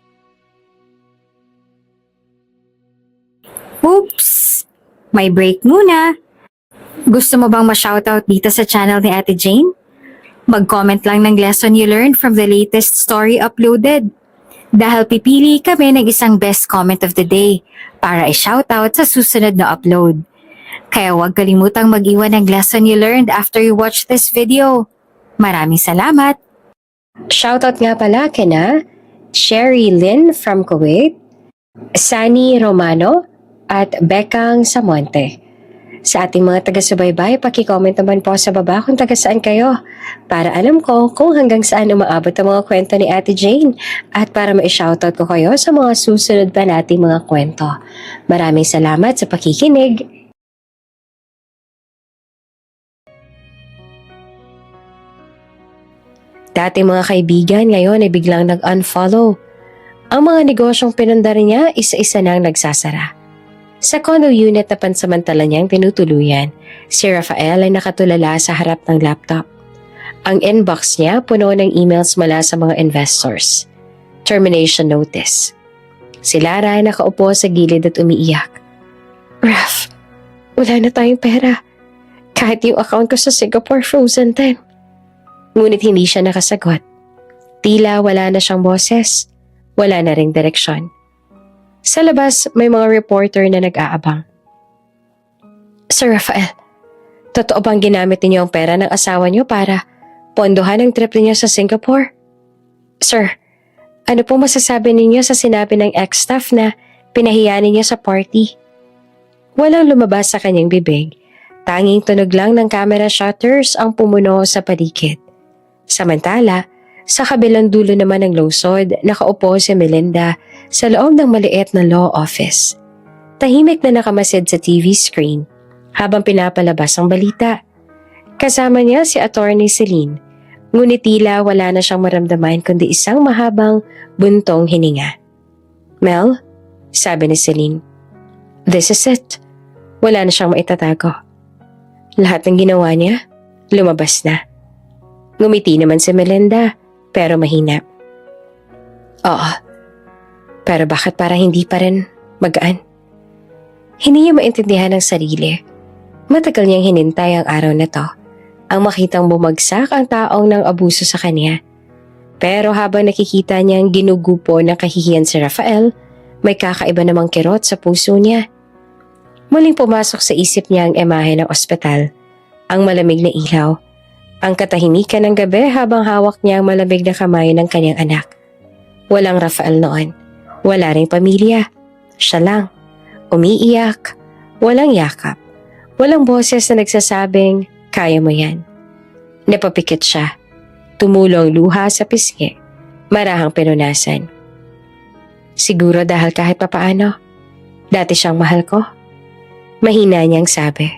Oops! May break muna. Gusto mo bang ma-shoutout dito sa channel ni Ate Jane? Mag-comment lang ng lesson you learned from the latest story uploaded. Dahil pipili kami ng isang best comment of the day para i-shoutout sa susunod na upload. Kaya huwag kalimutang mag-iwan ng lesson you learned after you watch this video. Maraming salamat! Shoutout nga pala kina Sherry Lynn from Kuwait, Sani Romano, at Bekang Samonte. Sa ating mga taga-subaybay, paki-comment naman po sa baba kung taga saan kayo para alam ko kung hanggang saan umaabot ang mga kwento ni Ate Jane at para ma-shoutout ko kayo sa mga susunod pa nating mga kwento. Maraming salamat sa pakikinig! Dati mga kaibigan ngayon ay biglang nag-unfollow. Ang mga negosyong pinundar niya isa-isa nang nagsasara. Sa condo unit na pansamantala niyang tinutuluyan, si Rafael ay nakatulala sa harap ng laptop. Ang inbox niya puno ng emails mula sa mga investors. Termination notice. Si Lara ay nakaupo sa gilid at umiiyak. Raf, wala na tayong pera. Kahit yung account ko sa Singapore frozen din. Ngunit hindi siya nakasagot. Tila wala na siyang boses. Wala na ring direksyon. Sa labas, may mga reporter na nag-aabang. Sir Rafael, totoo bang ginamit ninyo ang pera ng asawa niyo para pondohan ang trip niyo sa Singapore? Sir, ano po masasabi ninyo sa sinabi ng ex-staff na pinahiya ninyo sa party? Walang lumabas sa kanyang bibig. Tanging tunog lang ng camera shutters ang pumuno sa paligid. Samantala, sa kabilang dulo naman ng lungsod, nakaupo si Melinda sa loob ng maliit na law office. Tahimik na nakamasid sa TV screen habang pinapalabas ang balita. Kasama niya si Attorney Celine, ngunit tila wala na siyang maramdaman kundi isang mahabang buntong hininga. Mel, sabi ni Celine, this is it. Wala na siyang maitatago. Lahat ng ginawa niya, lumabas na. Ngumiti naman si Melinda, pero mahina. Oo, pero bakit para hindi pa rin magaan? Hindi niya maintindihan ang sarili. Matagal niyang hinintay ang araw na to, ang makitang bumagsak ang taong nang abuso sa kanya. Pero habang nakikita niyang ginugupo ng kahihiyan si Rafael, may kakaiba namang kirot sa puso niya. Muling pumasok sa isip niya ang imahe ng ospital, ang malamig na ilaw, ang katahimikan ng gabi habang hawak niya ang malamig na kamay ng kanyang anak. Walang Rafael noon. Wala ring pamilya. Siya lang. Umiiyak. Walang yakap. Walang boses na nagsasabing, kaya mo yan. Napapikit siya. Tumulong luha sa pisngi. Marahang pinunasan. Siguro dahil kahit papaano, dati siyang mahal ko. Mahina niyang sabi.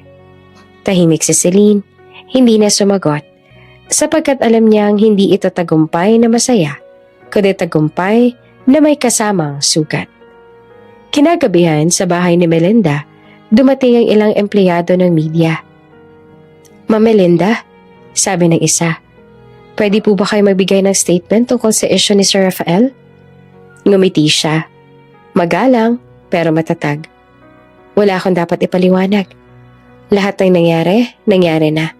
Tahimik si Celine. Hindi na sumagot. Sapagkat alam niyang hindi ito tagumpay na masaya, kundi tagumpay na may kasamang sugat. Kinagabihan sa bahay ni Melinda, dumating ang ilang empleyado ng media. Ma'am Melinda, sabi ng isa, pwede po ba kayo magbigay ng statement tungkol sa issue ni Sir Rafael? Ngumiti siya. Magalang, pero matatag. Wala akong dapat ipaliwanag. Lahat ng nangyari na.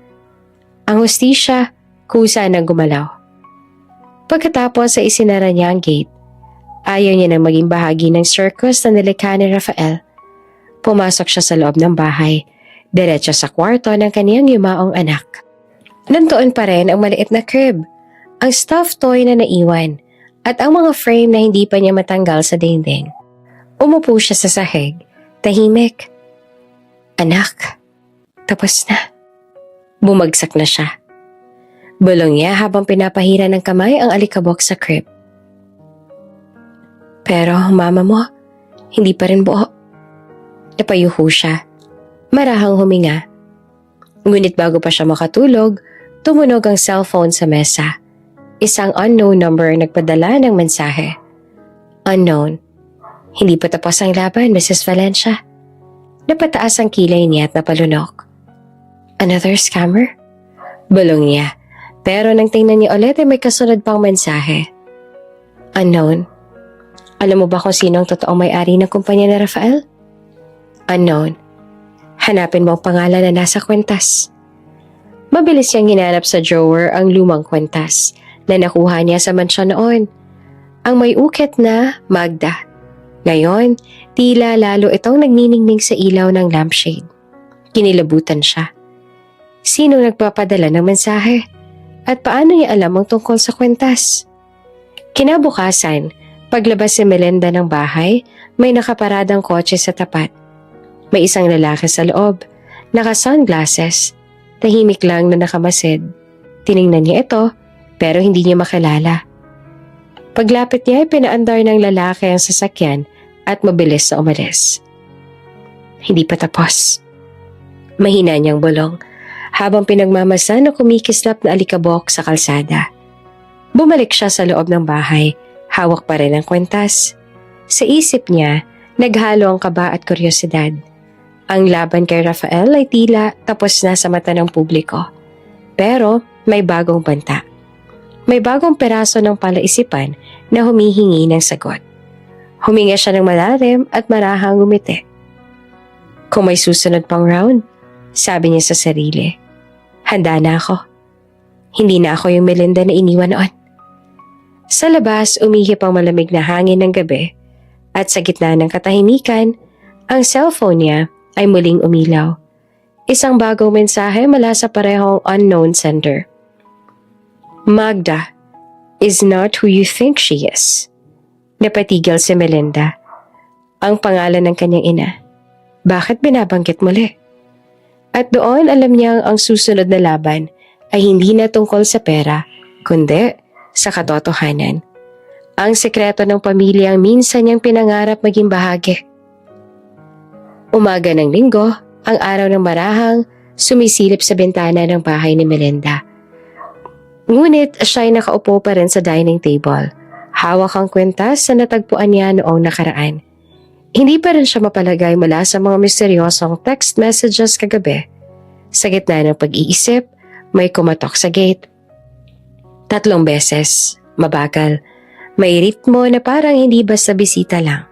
Ang hustisya, kusa nang gumalaw. Pagkatapos ay isinara niya ang gate. Ayaw niya nang maging bahagi ng circus na nilikha ni Rafael. Pumasok siya sa loob ng bahay, diretso sa kwarto ng kaniyang yumaong anak. Nandoon pa rin ang maliit na crib, ang stuffed toy na naiwan, at ang mga frame na hindi pa niya matanggal sa dingding. Umupo siya sa sahig, tahimik. Anak, tapos na. Bumagsak na siya. Bulong niya habang pinapahira ng kamay ang alikabok sa crib. Pero mama mo, hindi pa rin buo. Napayuho siya. Marahang huminga. Ngunit bago pa siya makatulog, tumunog ang cellphone sa mesa. Isang unknown number nagpadala ng mensahe. Unknown. Hindi pa tapos ang laban, Mrs. Valencia. Napataas ang kilay niya at napalunok. Another scammer? Bulong niya. Pero nang tingnan niya ulit ay may kasunod pang mensahe. Unknown. Alam mo ba kung sino ang totoong may-ari ng kumpanya ni Rafael? Unknown. Hanapin mo ang pangalan na nasa kwentas. Mabilis niyang hinanap sa drawer ang lumang kwentas na nakuha niya sa mansyon noon. Ang may ukit na Magda. Ngayon, tila lalo itong nagniningning sa ilaw ng lampshade. Kinilabutan siya. Sino nagpapadala ng mensahe? At paano niya alam ang tungkol sa kwentas? Kinabukasan, paglabas si Melinda ng bahay, may nakaparadang kotse sa tapat. May isang lalaki sa loob, naka-sunglasses, tahimik lang na nakamasid. Tiningnan niya ito, pero hindi niya makilala. Paglapit niya ay pinaandar ng lalaki ang sasakyan at mabilis na umalis. Hindi pa tapos. Mahina niyang bulong habang pinagmamasan na kumikislap na alikabok sa kalsada. Bumalik siya sa loob ng bahay, hawak pa rin ang kwentas. Sa isip niya, naghalo ang kaba at kuryosidad. Ang laban kay Rafael ay tila tapos na sa mata ng publiko. Pero may bagong banta. May bagong peraso ng palaisipan na humihingi ng sagot. Huminga siya ng malalim at marahang ngumiti. Kung may susunod pang round, sabi niya sa sarili, handa na ako. Hindi na ako yung Melinda na iniwan noon. Sa labas, umihip ang malamig na hangin ng gabi at sa gitna ng katahimikan, ang cellphone niya ay muling umilaw. Isang bagong mensahe mula sa parehong unknown sender. Magda is not who you think she is. Napatigil si Melinda. Ang pangalan ng kanyang ina. Bakit binabanggit muli? At doon alam niyang ang susunod na laban ay hindi na tungkol sa pera, kundi sa katotohanan. Ang sekreto ng pamilyang minsan niyang pinangarap maging bahagi. Umaga ng linggo, ang araw ng marahang, sumisilip sa bintana ng bahay ni Melinda. Ngunit siya ay nakaupo pa rin sa dining table. Hawak ang kwentas sa natagpuan niya noong nakaraan. Hindi pa rin siya mapalagay mula sa mga misteryosong text messages kagabi. Sa gitna ng pag-iisip, may kumatok sa gate. 3 beses, mabagal. May ritmo na parang hindi basta bisita lang.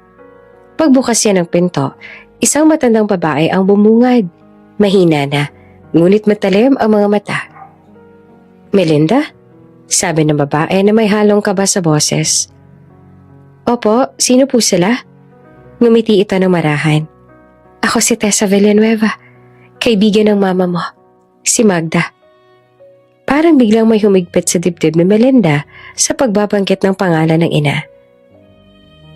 Pagbukas niya ng pinto, isang matandang babae ang bumungad. Mahina na, ngunit matalim ang mga mata. Melinda? Sabi ng babae na may halong kaba sa boses. Opo, sino po sila? Ngumiti ito ng marahan. Ako si Tessa Villanueva, kaibigan ng mama mo, si Magda. Parang biglang may humigpit sa dibdib ni Melinda sa pagbabanggit ng pangalan ng ina.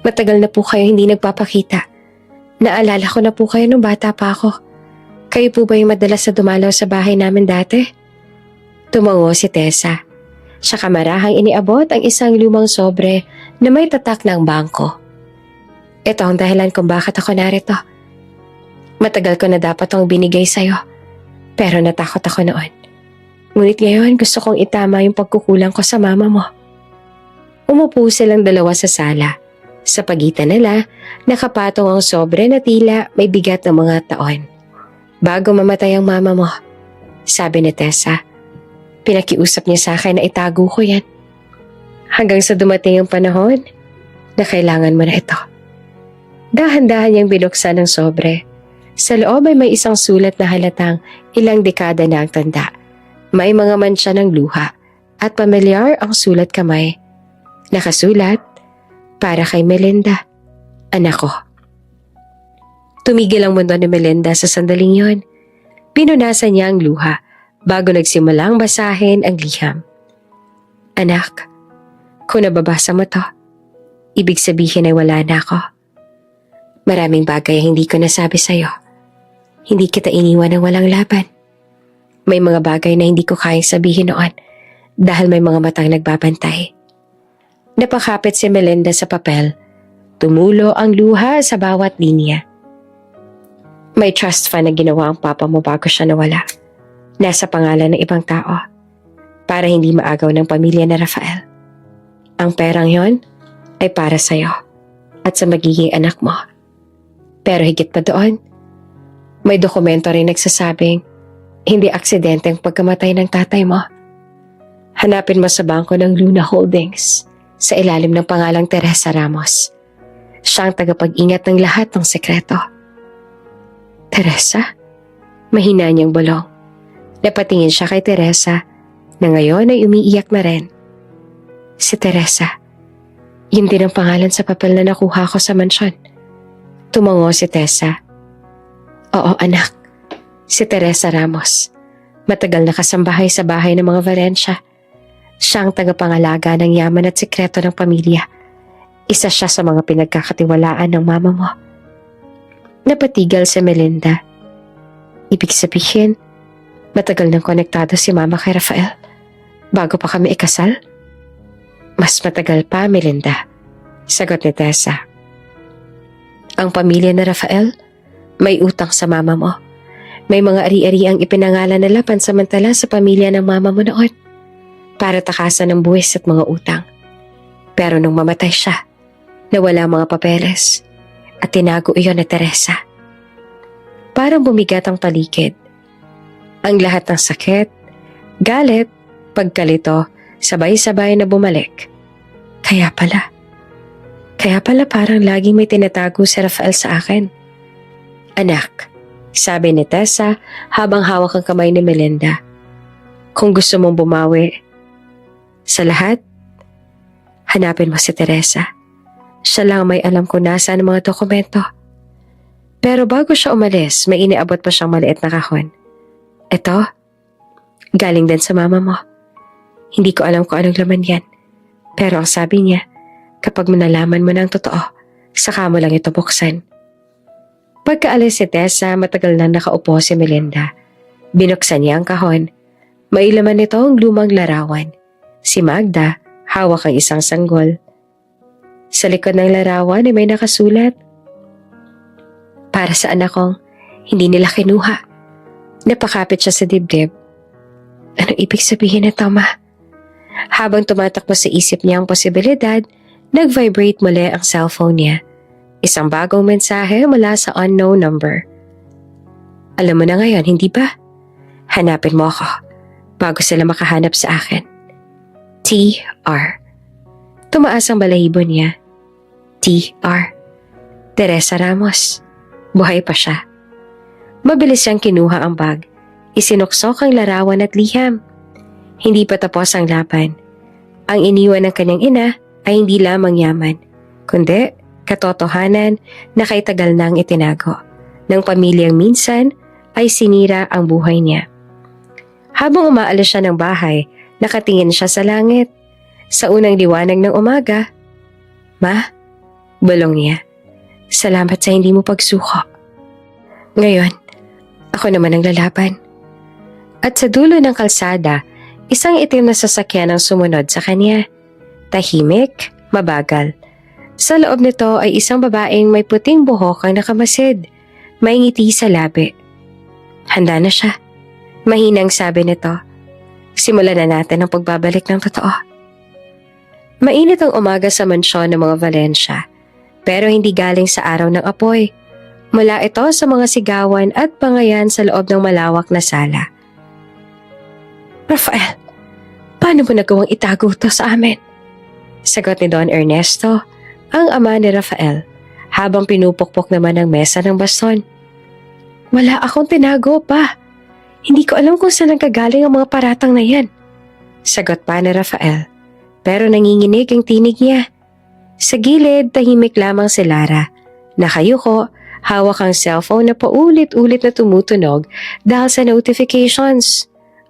Matagal na po kayo hindi nagpapakita. Naalala ko na po kayo nung bata pa ako. Kayo po ba yung madalas na dumalaw sa bahay namin dati? Tumango si Tessa. Siya kamarahang iniabot ang isang lumang sobre na may tatak ng bangko. Ito ang dahilan kung bakit ako narito. Matagal ko na dapat itong binigay sa'yo, pero natakot ako noon. Ngunit ngayon gusto kong itama yung pagkukulang ko sa mama mo. Umupo silang dalawa sa sala. Sa pagitan nila, nakapatong ang sobre na tila may bigat ng mga taon. Bago mamatay ang mama mo, sabi ni Tessa. Pinakiusap niya sa akin na itago ko yan. Hanggang sa dumating ang panahon na kailangan mo na ito. Dahan-dahan niyang binuksan ang sobre. Sa loob ay may isang sulat na halatang ilang dekada na ang tanda. May mga mantsa ng luha at pamilyar ang sulat kamay. Nakasulat, para kay Melinda, anak ko. Tumigil ang mundo ni Melinda sa sandaling yon. Pinunasan niya ang luha bago nagsimulang basahin ang liham. Anak, kung nababasa mo to, ibig sabihin ay wala na ako. Maraming bagay ang hindi ko nasabi sa'yo. Hindi kita iniwan ng walang laban. May mga bagay na hindi ko kayang sabihin noon dahil may mga matang nagbabantay. Napakapit si Melinda sa papel. Tumulo ang luha sa bawat linya. May trust fund na ginawa ang papa mo bago siya nawala. Nasa pangalan ng ibang tao. Para hindi maagaw ng pamilya na Rafael. Ang perang yon ay para sa'yo at sa magiging anak mo. Pero higit pa doon, may dokumento rin nagsasabing hindi aksidente ang pagkamatay ng tatay mo. Hanapin mo sa bangko ng Luna Holdings sa ilalim ng pangalang Teresa Ramos. Siya ang tagapag-ingat ng lahat ng sekreto. Teresa? Mahina niyang bulong. Napatingin siya kay Teresa na ngayon ay umiiyak na rin. Si Teresa. Yun din ang pangalan sa papel na nakuha ko sa mansyon. Tumango si Tessa. Oo anak, si Teresa Ramos. Matagal na kasambahay sa bahay ng mga Valencia. Siya ang tagapangalaga ng yaman at sikreto ng pamilya. Isa siya sa mga pinagkakatiwalaan ng mama mo. Napatigal si Melinda. Ibig sabihin, matagal nang konektado si mama kay Rafael. Bago pa kami ikasal? Mas matagal pa, Melinda. Sagot ni Tessa. Ang pamilya na Rafael, may utang sa mama mo. May mga ari-ari ang ipinangalan nila pansamantala sa pamilya ng mama mo noon. Para takasan ng buwis at mga utang. Pero nung mamatay siya, nawala ang mga papeles at tinago iyon ni Teresa. Parang bumigat ang paligid. Ang lahat ng sakit, galit, pagkalito, sabay-sabay na bumalik. Kaya pala parang laging may tinatago si Rafael sa akin. Anak, sabi ni Tessa habang hawak ang kamay ni Melinda. Kung gusto mong bumawi sa lahat, hanapin mo si Teresa. Siya lang may alam kung nasaan ang mga dokumento. Pero bago siya umalis, may iniabot pa siyang maliit na kahon. Ito, galing din sa mama mo. Hindi ko alam kung anong laman yan. Pero ang sabi niya, kapag nalaman mo ng totoo, saka mo lang ito buksan. Pagkaalis si Tessa, matagal na nakaupo si Melinda. Binuksan niya ang kahon. May laman nito ang lumang larawan. Si Magda, hawak ang isang sanggol. Sa likod ng larawan ay may nakasulat. Para sa anak kong hindi nila kinuha. Napakapit siya sa dibdib. Anong ibig sabihin nito, Ma? Habang tumatakbo sa isip niya ang posibilidad, nag-vibrate muli ang cellphone niya. Isang bagong mensahe mula sa unknown number. Alam mo na ngayon, hindi ba? Hanapin mo ako bago sila makahanap sa akin. T.R. Tumaas ang balahibo niya. T.R. Teresa Ramos. Buhay pa siya. Mabilis siyang kinuha ang bag. Isinuksok ang larawan at liham. Hindi pa tapos ang laban. Ang iniwan ng kanyang ina ay hindi lamang yaman, kundi katotohanan na kay tagal nang itinago ng pamilyang minsan ay sinira ang buhay niya. Habang umaalis siya ng bahay, nakatingin siya sa langit. Sa unang liwanag ng umaga, Ma, bulong niya, salamat sa hindi mo pagsuko. Ngayon, ako naman ang lalaban. At sa dulo ng kalsada, isang itim na sasakyan ang sumunod sa kanya. Tahimik, mabagal. Sa loob nito ay isang babaeng may puting buhok ang nakamasid, may ngiti sa labi. Handa na siya. Mahinang sabi nito. Simulan na natin ang pagbabalik ng totoo. Mainit ang umaga sa mansyon ng mga Valencia, pero hindi galing sa araw ng apoy. Mula ito sa mga sigawan at pangayan sa loob ng malawak na sala. Rafael, paano mo nagawang itago ito sa amin? Sagot ni Don Ernesto, ang ama ni Rafael, habang pinupukpok naman ang mesa ng baston. Wala akong tinago pa. Hindi ko alam kung saan nagkagaling ang mga paratang na yan. Sagot pa ni Rafael, pero nanginginig ang tinig niya. Sa gilid, tahimik lamang si Lara. Nakayuko, hawak ang cellphone na paulit-ulit na tumutunog dahil sa notifications.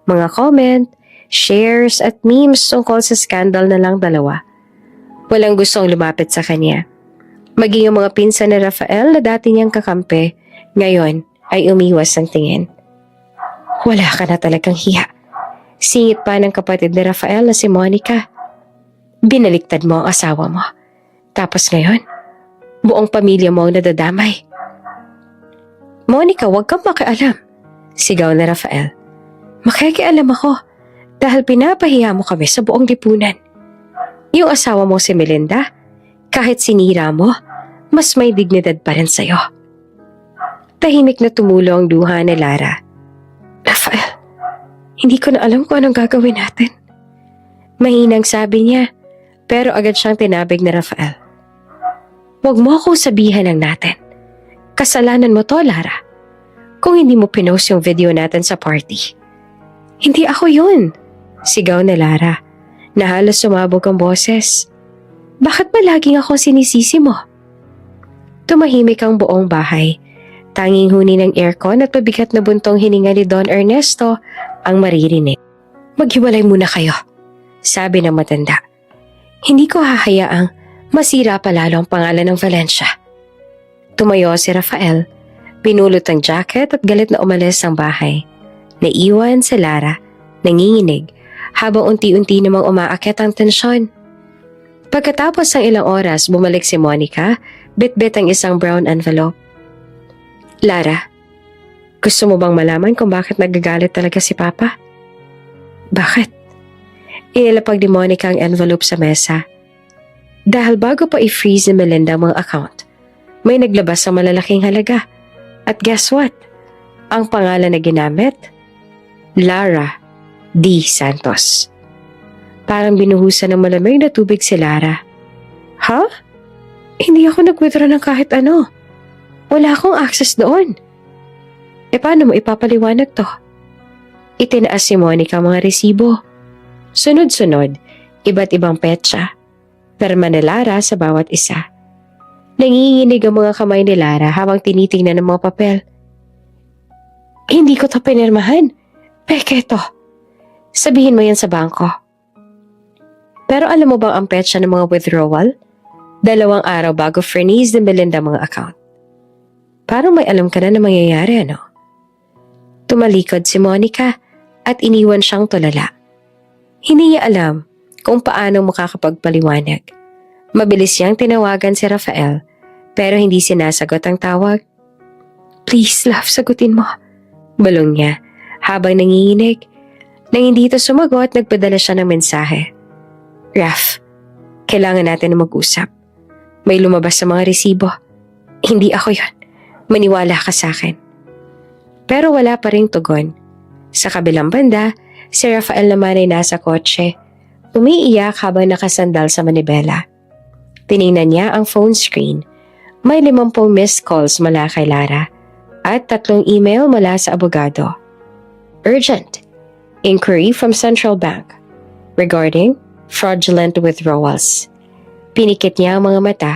Mga comment, shares at memes tungkol sa scandal na lang dalawa. Walang gustong lumapit sa kanya. Maging ang mga pinsan ni Rafael na dati niyang kakampi, ngayon ay umiwas ng tingin. Wala ka na talagang hiya. Singit pa ng kapatid ni Rafael na si Monica. Binaliktad mo ang asawa mo. Tapos ngayon, buong pamilya mo ang nadadamay. Monica, huwag kang makialam. Sigaw na Rafael. Makikialam ako dahil pinapahiya mo kami sa buong lipunan. Yung asawa mo si Melinda, kahit sinira mo, mas may dignidad pa rin sa'yo. Tahimik na tumulo ang luha ni Lara. Rafael, hindi ko na alam kung anong gagawin natin. Mahinang sabi niya, pero agad siyang tinabig ni Rafael. Huwag mo akong sabihan ng natin. Kasalanan mo to, Lara. Kung hindi mo pinost yung video natin sa party. Hindi ako yun, sigaw ni Lara, na halos sumabog ang boses. Bakit ba laging ako sinisisi mo? Tumahimik ang buong bahay. Tanging huni ng aircon at pabigat na buntong hininga ni Don Ernesto ang maririnig. Maghiwalay muna kayo, sabi ng matanda. Hindi ko hahayaang masira pa lalo ang pangalan ng Valencia. Tumayo si Rafael, pinulot ang jacket at galit na umalis ang bahay. Naiwan si Lara, nanginginig, habang unti-unti namang umaakyat ang tensyon. Pagkatapos ng ilang oras, bumalik si Monica, bit-bit ang isang brown envelope. Lara, gusto mo bang malaman kung bakit nagagalit talaga si Papa? Bakit? Inilapag ni Monica ang envelope sa mesa. Dahil bago pa i-freeze ni Melinda ang mga account, may naglabas ng malalaking halaga. At guess what? Ang pangalan na ginamit? Lara D. Santos. Parang binuhusan ng malamig na tubig si Lara. Ha? Hindi ako nag-withdraw ng kahit ano. Wala akong access doon. E paano mo ipapaliwanag to? Itinaas si Monica ang mga resibo. Sunod-sunod, iba't ibang petsa. Perma ni Lara sa bawat isa. Nanginginig ang mga kamay ni Lara habang tinitingnan ng mga papel. Hindi ko to pinirmahan. Peke to. Sabihin mo yan sa bangko. Pero alam mo bang ang petsa ng mga withdrawal? 2 araw bago freeze ni Melinda mga account. Parang may alam ka na mangyayari, ano? Tumalikod si Monica at iniwan siyang tulala. Hindi niya alam kung paano makakapagpaliwanag. Mabilis niyang tinawagan si Rafael pero hindi sinasagot ang tawag. Please, love, sagutin mo. Balong niya habang nanginginig. Nang hindi ito sumagot, nagpadala siya ng mensahe. Raf, kailangan natin na mag-usap. May lumabas sa mga resibo. Hindi ako yon. Maniwala ka sa akin. Pero wala pa ring tugon. Sa kabilang banda, si Rafael naman ay nasa kotse. Umiiyak habang nakasandal sa manibela. Tiningnan niya ang phone screen. May 50 missed calls mula kay Lara at 3 email mula sa abogado. Urgent. Inquiry from Central Bank regarding fraudulent withdrawals. Pinikit niya ang mga mata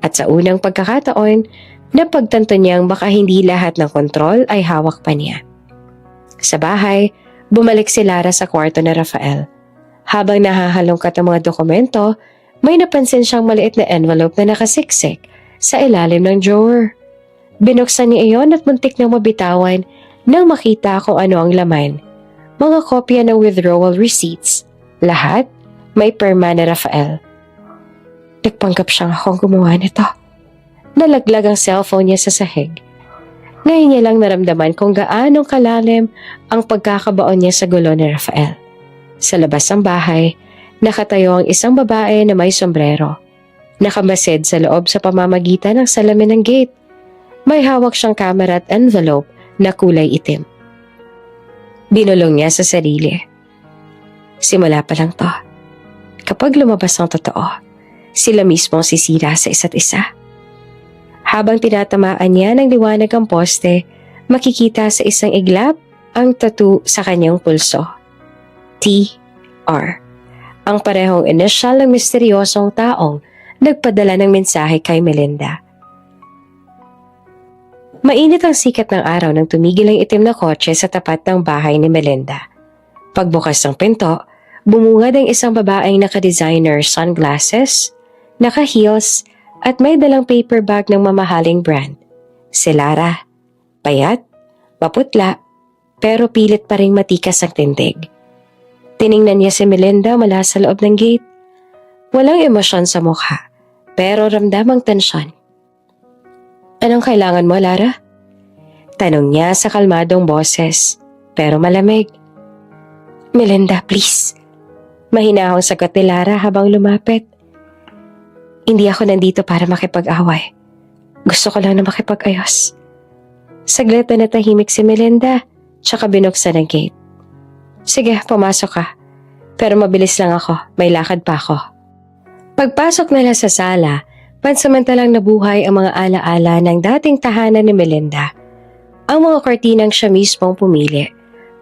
at sa unang pagkakataon, napagtanto niyang baka hindi lahat ng kontrol ay hawak pa niya. Sa bahay, bumalik si Lara sa kwarto ni Rafael. Habang nahahalongkat ang mga dokumento, may napansin siyang maliit na envelope na nakasiksik sa ilalim ng drawer. Binuksan niya iyon at muntik nang mabitawan nang makita kung ano ang laman. Mga kopya ng withdrawal receipts. Lahat may perma ni Rafael. Nagpanggap siyang akong gumawa nito. Nalaglag ang cellphone niya sa sahig. Ngayon niya lang naramdaman kung gaanong kalalim ang pagkakabaon niya sa gulo ni Rafael. Sa labas ng bahay, nakatayo ang isang babae na may sombrero. Nakamasid sa loob sa pamamagitan ng salamin ng gate. May hawak siyang camera at envelope na kulay itim. Binulong niya sa sarili. Simula pa lang to. Kapag lumabas ang totoo, sila mismo ang sisira sa isa't isa. Habang tinatamaan niya ng liwanag ang poste, makikita sa isang iglap ang tattoo sa kanyang pulso. T.R. Ang parehong inisyal ng misteryosong taong nagpadala ng mensahe kay Melinda. Mainit ang sikat ng araw nang tumigil ang itim na kotse sa tapat ng bahay ni Melinda. Pagbukas ng pinto, bumungad ang isang babaeng naka-designer sunglasses, naka-heels, at may dalang paper bag ng mamahaling brand. Si Lara, payat, maputla, pero pilit pa ring matikas ang tindig. Tiningnan niya si Melinda mula sa loob ng gate. Walang emosyon sa mukha, pero ramdamang tensyon. Anong kailangan mo, Lara? Tanong niya sa kalmadong boses, pero malamig. Melinda, please. Mahinahong sagot ni Lara habang lumapit. Hindi ako nandito para makipag-away. Gusto ko lang na makipag-ayos. Saglit na natahimik si Melinda, tsaka binuksan ang gate. Sige, pumasok ka. Pero mabilis lang ako, may lakad pa ako. Pagpasok nila sa sala, pansamantalang nabuhay ang mga alaala ng dating tahanan ni Melinda. Ang mga kortinang siya mismong pumili.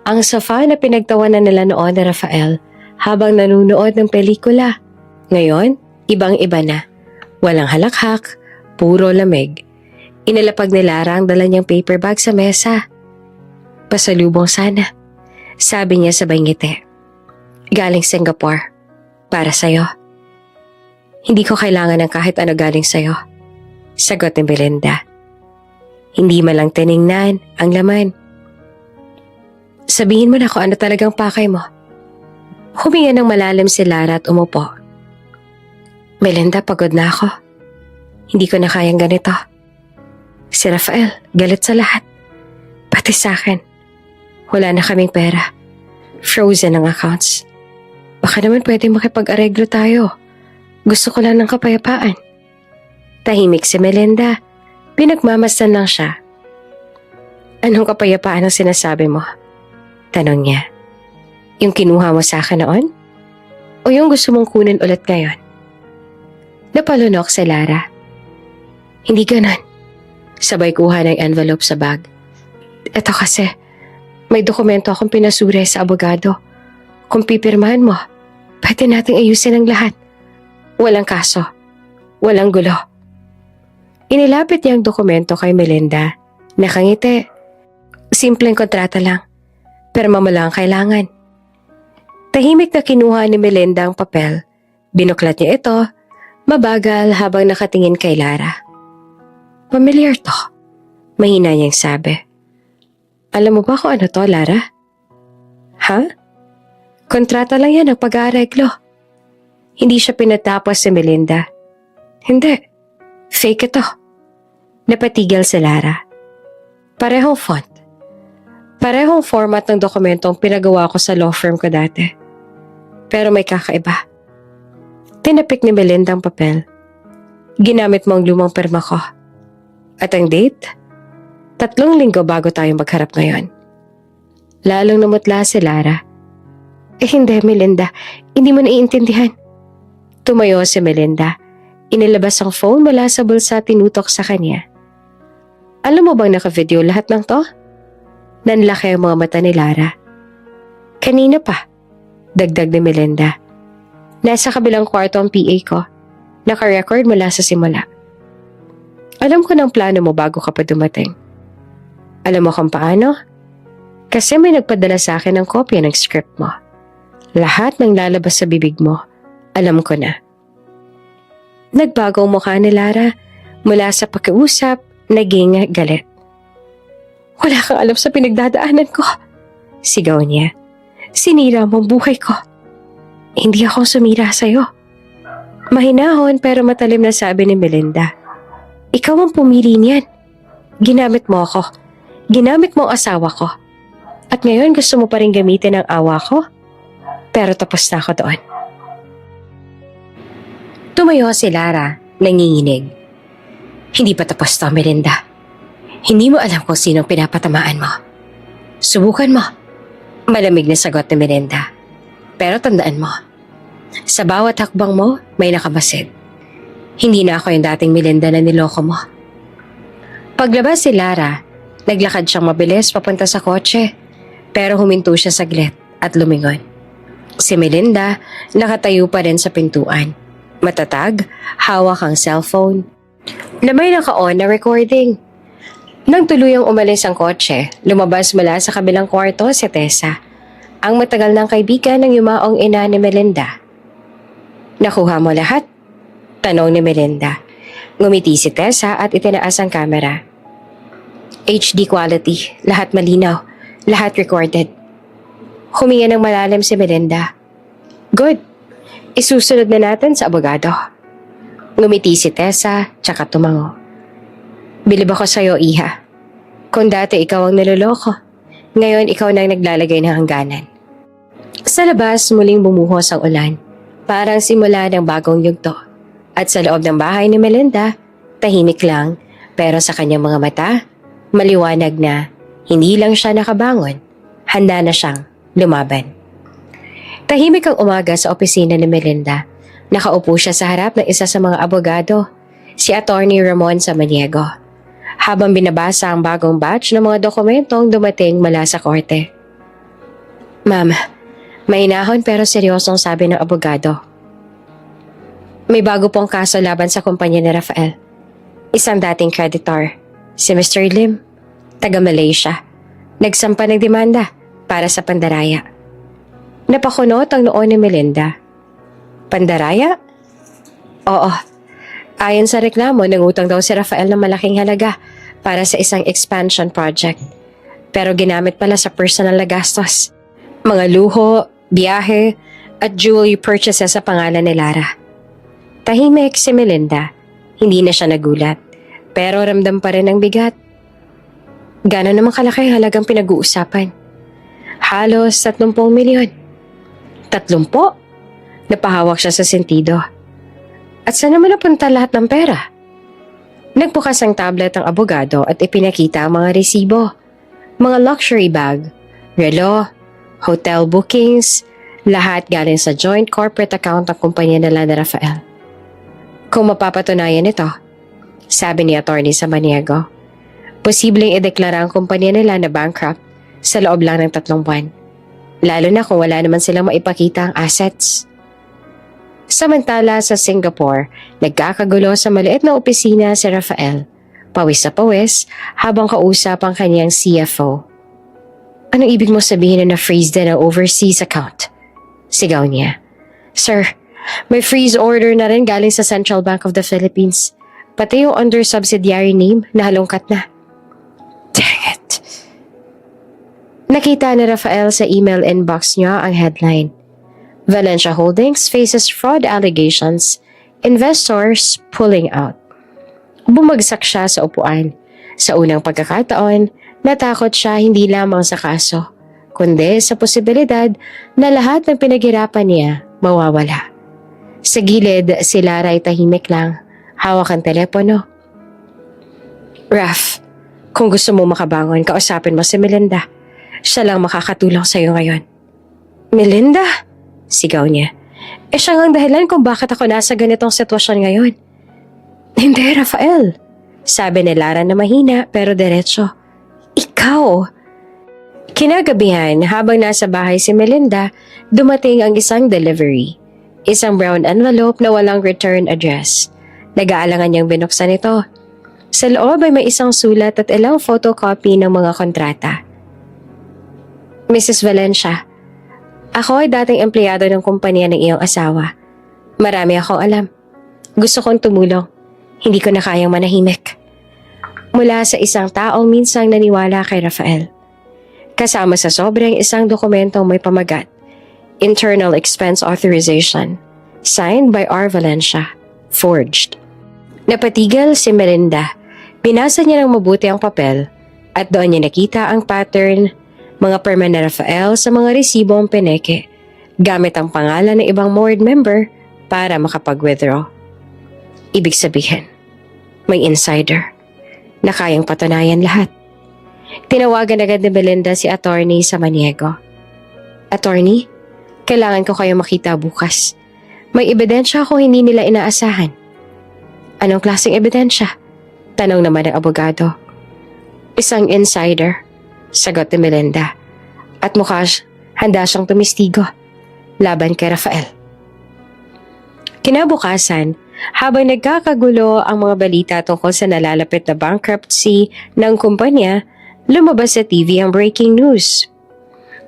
Ang sofa na pinagtawanan nila noon ni Rafael habang nanunood ng pelikula. Ngayon, ibang-iba na. Walang halakhak, puro lamig. Inilapag ni Lara ang dala niyang paper bag sa mesa. Pasalubong sana, sabi niya sabay ngiti. Galing Singapore, para sa'yo. Hindi ko kailangan ng kahit ano galing sa'yo, sagot ni Melinda. Hindi man lang tiningnan ang laman. Sabihin mo na kung ano talagang pakay mo. Huminga ng malalim si Lara at umupo. Melinda, pagod na ako. Hindi ko na kayang ganito. Si Rafael, galit sa lahat. Pati sa akin. Wala na kaming pera. Frozen ang accounts. Baka naman pwedeng makipag-areglo tayo. Gusto ko lang ng kapayapaan. Tahimik si Melinda. Pinagmamasdan lang siya. Anong kapayapaan ang sinasabi mo? Tanong niya. Yung kinuha mo sa akin noon? O yung gusto mong kunin ulit ngayon? Napalunok si Lara. Hindi ganon. Sabay kuha ng envelope sa bag. Ito kasi, may dokumento akong pinasuri sa abogado. Kung pipirmahan mo, pwede nating ayusin ang lahat. Walang kaso. Walang gulo. Inilapit niya ang dokumento kay Melinda. Nakangiti. Simpleng kontrata lang. Pero mamala ang kailangan. Tahimik na kinuha ni Melinda ang papel. Binuklat niya ito, mabagal habang nakatingin kay Lara. Familiar to. Mahina niyang sabi. Alam mo ba kung ano to, Lara? Ha? Kontrata lang yan ng pag-aareglo. Hindi siya pinatapos si Melinda. Hindi. Fake ito. Napatigil si Lara. Parehong font. Parehong format ng dokumentong pinagawa ko sa law firm ko dati. Pero may kakaiba. Tinapik ni Melinda ang papel. Ginamit mo ang lumang perma ko. At ang date? 3 linggo bago tayo magharap ngayon. Lalong namutla si Lara. Hindi, Melinda. Hindi mo naiintindihan. Tumayo si Melinda. Inilabas ang phone mula sa bulsa, tinutok sa kanya. Alam mo bang naka-video lahat ng to? Nanlaki ang mga mata ni Lara. Kanina pa, dagdag ni Melinda. Nasa kabilang kwarto ang PA ko. Naka-record mula sa simula. Alam ko ng plano mo bago ka pa dumating. Alam mo kung paano? Kasi may nagpadala sa akin ng kopya ng script mo. Lahat ng lalabas sa bibig mo, alam ko na. Nagbago ang mukha ni Lara. Mula sa pakiusap, naging galit. Wala kang alam sa pinagdadaanan ko. Sigaw niya. Sinira mo ang buhay ko. Hindi ako sumira sa'yo. Mahinahon pero matalim na sabi ni Melinda. Ikaw ang pumili niyan. Ginamit mo ako. Ginamit mo ang asawa ko. At ngayon gusto mo pa rin gamitin ang awa ko? Pero tapos na ako doon. Tumayo si Lara, nanginginig. Hindi pa tapos to, Melinda. Hindi mo alam kung sinong pinapatamaan mo. Subukan mo. Malamig na sagot ni Melinda. Pero tandaan mo, sa bawat hakbang mo, may nakabasid. Hindi na ako yung dating Melinda na niloko mo. Paglabas si Lara, naglakad siyang mabilis papunta sa kotse. Pero huminto siya saglit at lumingon. Si Melinda nakatayo pa rin sa pintuan. Matatag, hawak ang cellphone. Na may naka-on na recording. Nang tuluyang umalis ang kotse, lumabas mula sa kabilang kwarto si Tessa, ang matagal ng kaibigan ng yumaong ina ni Melinda. Nakuha mo lahat? Tanong ni Melinda. Ngumiti si Tessa at itinaas ang kamera. HD quality, lahat malinaw, lahat recorded. Huminga ng malalim si Melinda. Good. Isusunod na natin sa abogado. Ngumiti si Tessa, tsaka tumango. Bilib ako sa'yo, Iha. Kung dati ikaw ang niloloko, ngayon ikaw na ang naglalagay ng hangganan. Sa labas, muling bumuhos ang ulan. Parang simula ng bagong yugto. At sa loob ng bahay ni Melinda, tahimik lang, pero sa kanyang mga mata, maliwanag na hindi lang siya nakabangon, handa na siyang lumaban. Tahimik ang umaga sa opisina ni Melinda. Nakaupo siya sa harap ng isa sa mga abogado, si Attorney Ramon Samaniego, habang binabasa ang bagong batch ng mga dokumentong dumating mula sa korte. Ma'am, mainahon pero seryosong sabi ng abogado. May bago pong kaso laban sa kumpanya ni Rafael. Isang dating creditor, si Mr. Lim, taga Malaysia, nagsampa ng demanda para sa pandaraya. Napakunot ang noo ni Melinda. Pandaraya? Oo. Ayon sa reklamo, nangutang daw si Rafael ng malaking halaga para sa isang expansion project. Pero ginamit pala sa personal na gastos. Mga luho, biyahe, at jewelry purchases sa pangalan ni Lara. Tahimik si Melinda. Hindi na siya nagulat. Pero ramdam pa rin ang bigat. Gano'n naman kalaki halagang pinag-uusapan? Halos 30 milyon. 30? Napahawak siya sa sentido. At saan naman napunta lahat ng pera? Nagbukas ang tablet ang abogado at ipinakita ang mga resibo. Mga luxury bag, relo, hotel bookings, lahat galing sa joint corporate account ng kumpanya nila ni Rafael. Kung mapapatunayan ito, sabi ni Attorney Samaniego, posibleng ideklara ang kumpanya nila na bankrupt sa loob lang ng 3 buwan. Lalo na kung wala naman silang maipakita ang assets. Samantala sa Singapore, nagkakagulo sa maliit na opisina si Rafael, pawis sa pawis habang kausap ang kanyang CFO. Anong ibig mo sabihin na na-freeze din ang overseas account? Sigaw niya. Sir, may freeze order na rin galing sa Central Bank of the Philippines. Pati yung under subsidiary name na halongkat na. Dang it. Nakita ni Rafael sa email inbox niya ang headline. Valencia Holdings faces fraud allegations. Investors pulling out. Bumagsak siya sa upuan. Sa unang pagkakataon, natakot siya hindi lamang sa kaso, kundi sa posibilidad na lahat ng pinaghirapan niya mawawala. Sa gilid, si Lara ay tahimik lang, hawak ang telepono. Raf, kung gusto mo makabangon, kausapin mo si Melinda. Siya lang makakatulong sa'yo ngayon. Melinda? Sigaw niya. Siya nga ang dahilan kung bakit ako nasa ganitong sitwasyon ngayon. Hindi, Rafael. Sabi ni Lara na mahina pero diretso. Ikaw. Kinagabihan, habang nasa bahay si Melinda, dumating ang isang delivery. Isang brown envelope na walang return address. Nag-aalangan niyang binuksan ito. Sa loob ay may isang sulat at ilang photocopy ng mga kontrata. Mrs. Valencia, ako ay dating empleyado ng kumpanya ng iyong asawa. Marami akong alam. Gusto kong tumulong. Hindi ko na kayang manahimik. Mula sa isang taong minsang naniwala kay Rafael. Kasama sa sobrang isang dokumentong may pamagat. Internal Expense Authorization. Signed by R. Valencia. Forged. Napatigil si Melinda. Binasa niya ng mabuti ang papel at doon niya nakita ang pattern, mga perma ni Rafael sa mga resibong peneke, gamit ang pangalan ng ibang board member para makapag-withdraw. Ibig sabihin, may insider na kayang patunayan lahat. Tinawagan agad ni Melinda si Attorney Samaniego. Attorney, kailangan ko kayo makita bukas. May ebidensya ako hindi nila inaasahan. Anong klaseng ebidensya? Tanong naman ng abogado. Isang insider, sagot ni Melinda. At mukhang handa siyang tumistigo laban kay Rafael. Kinabukasan, habang nagkakagulo ang mga balita tungkol sa nalalapit na bankruptcy ng kumpanya, lumabas sa TV ang breaking news.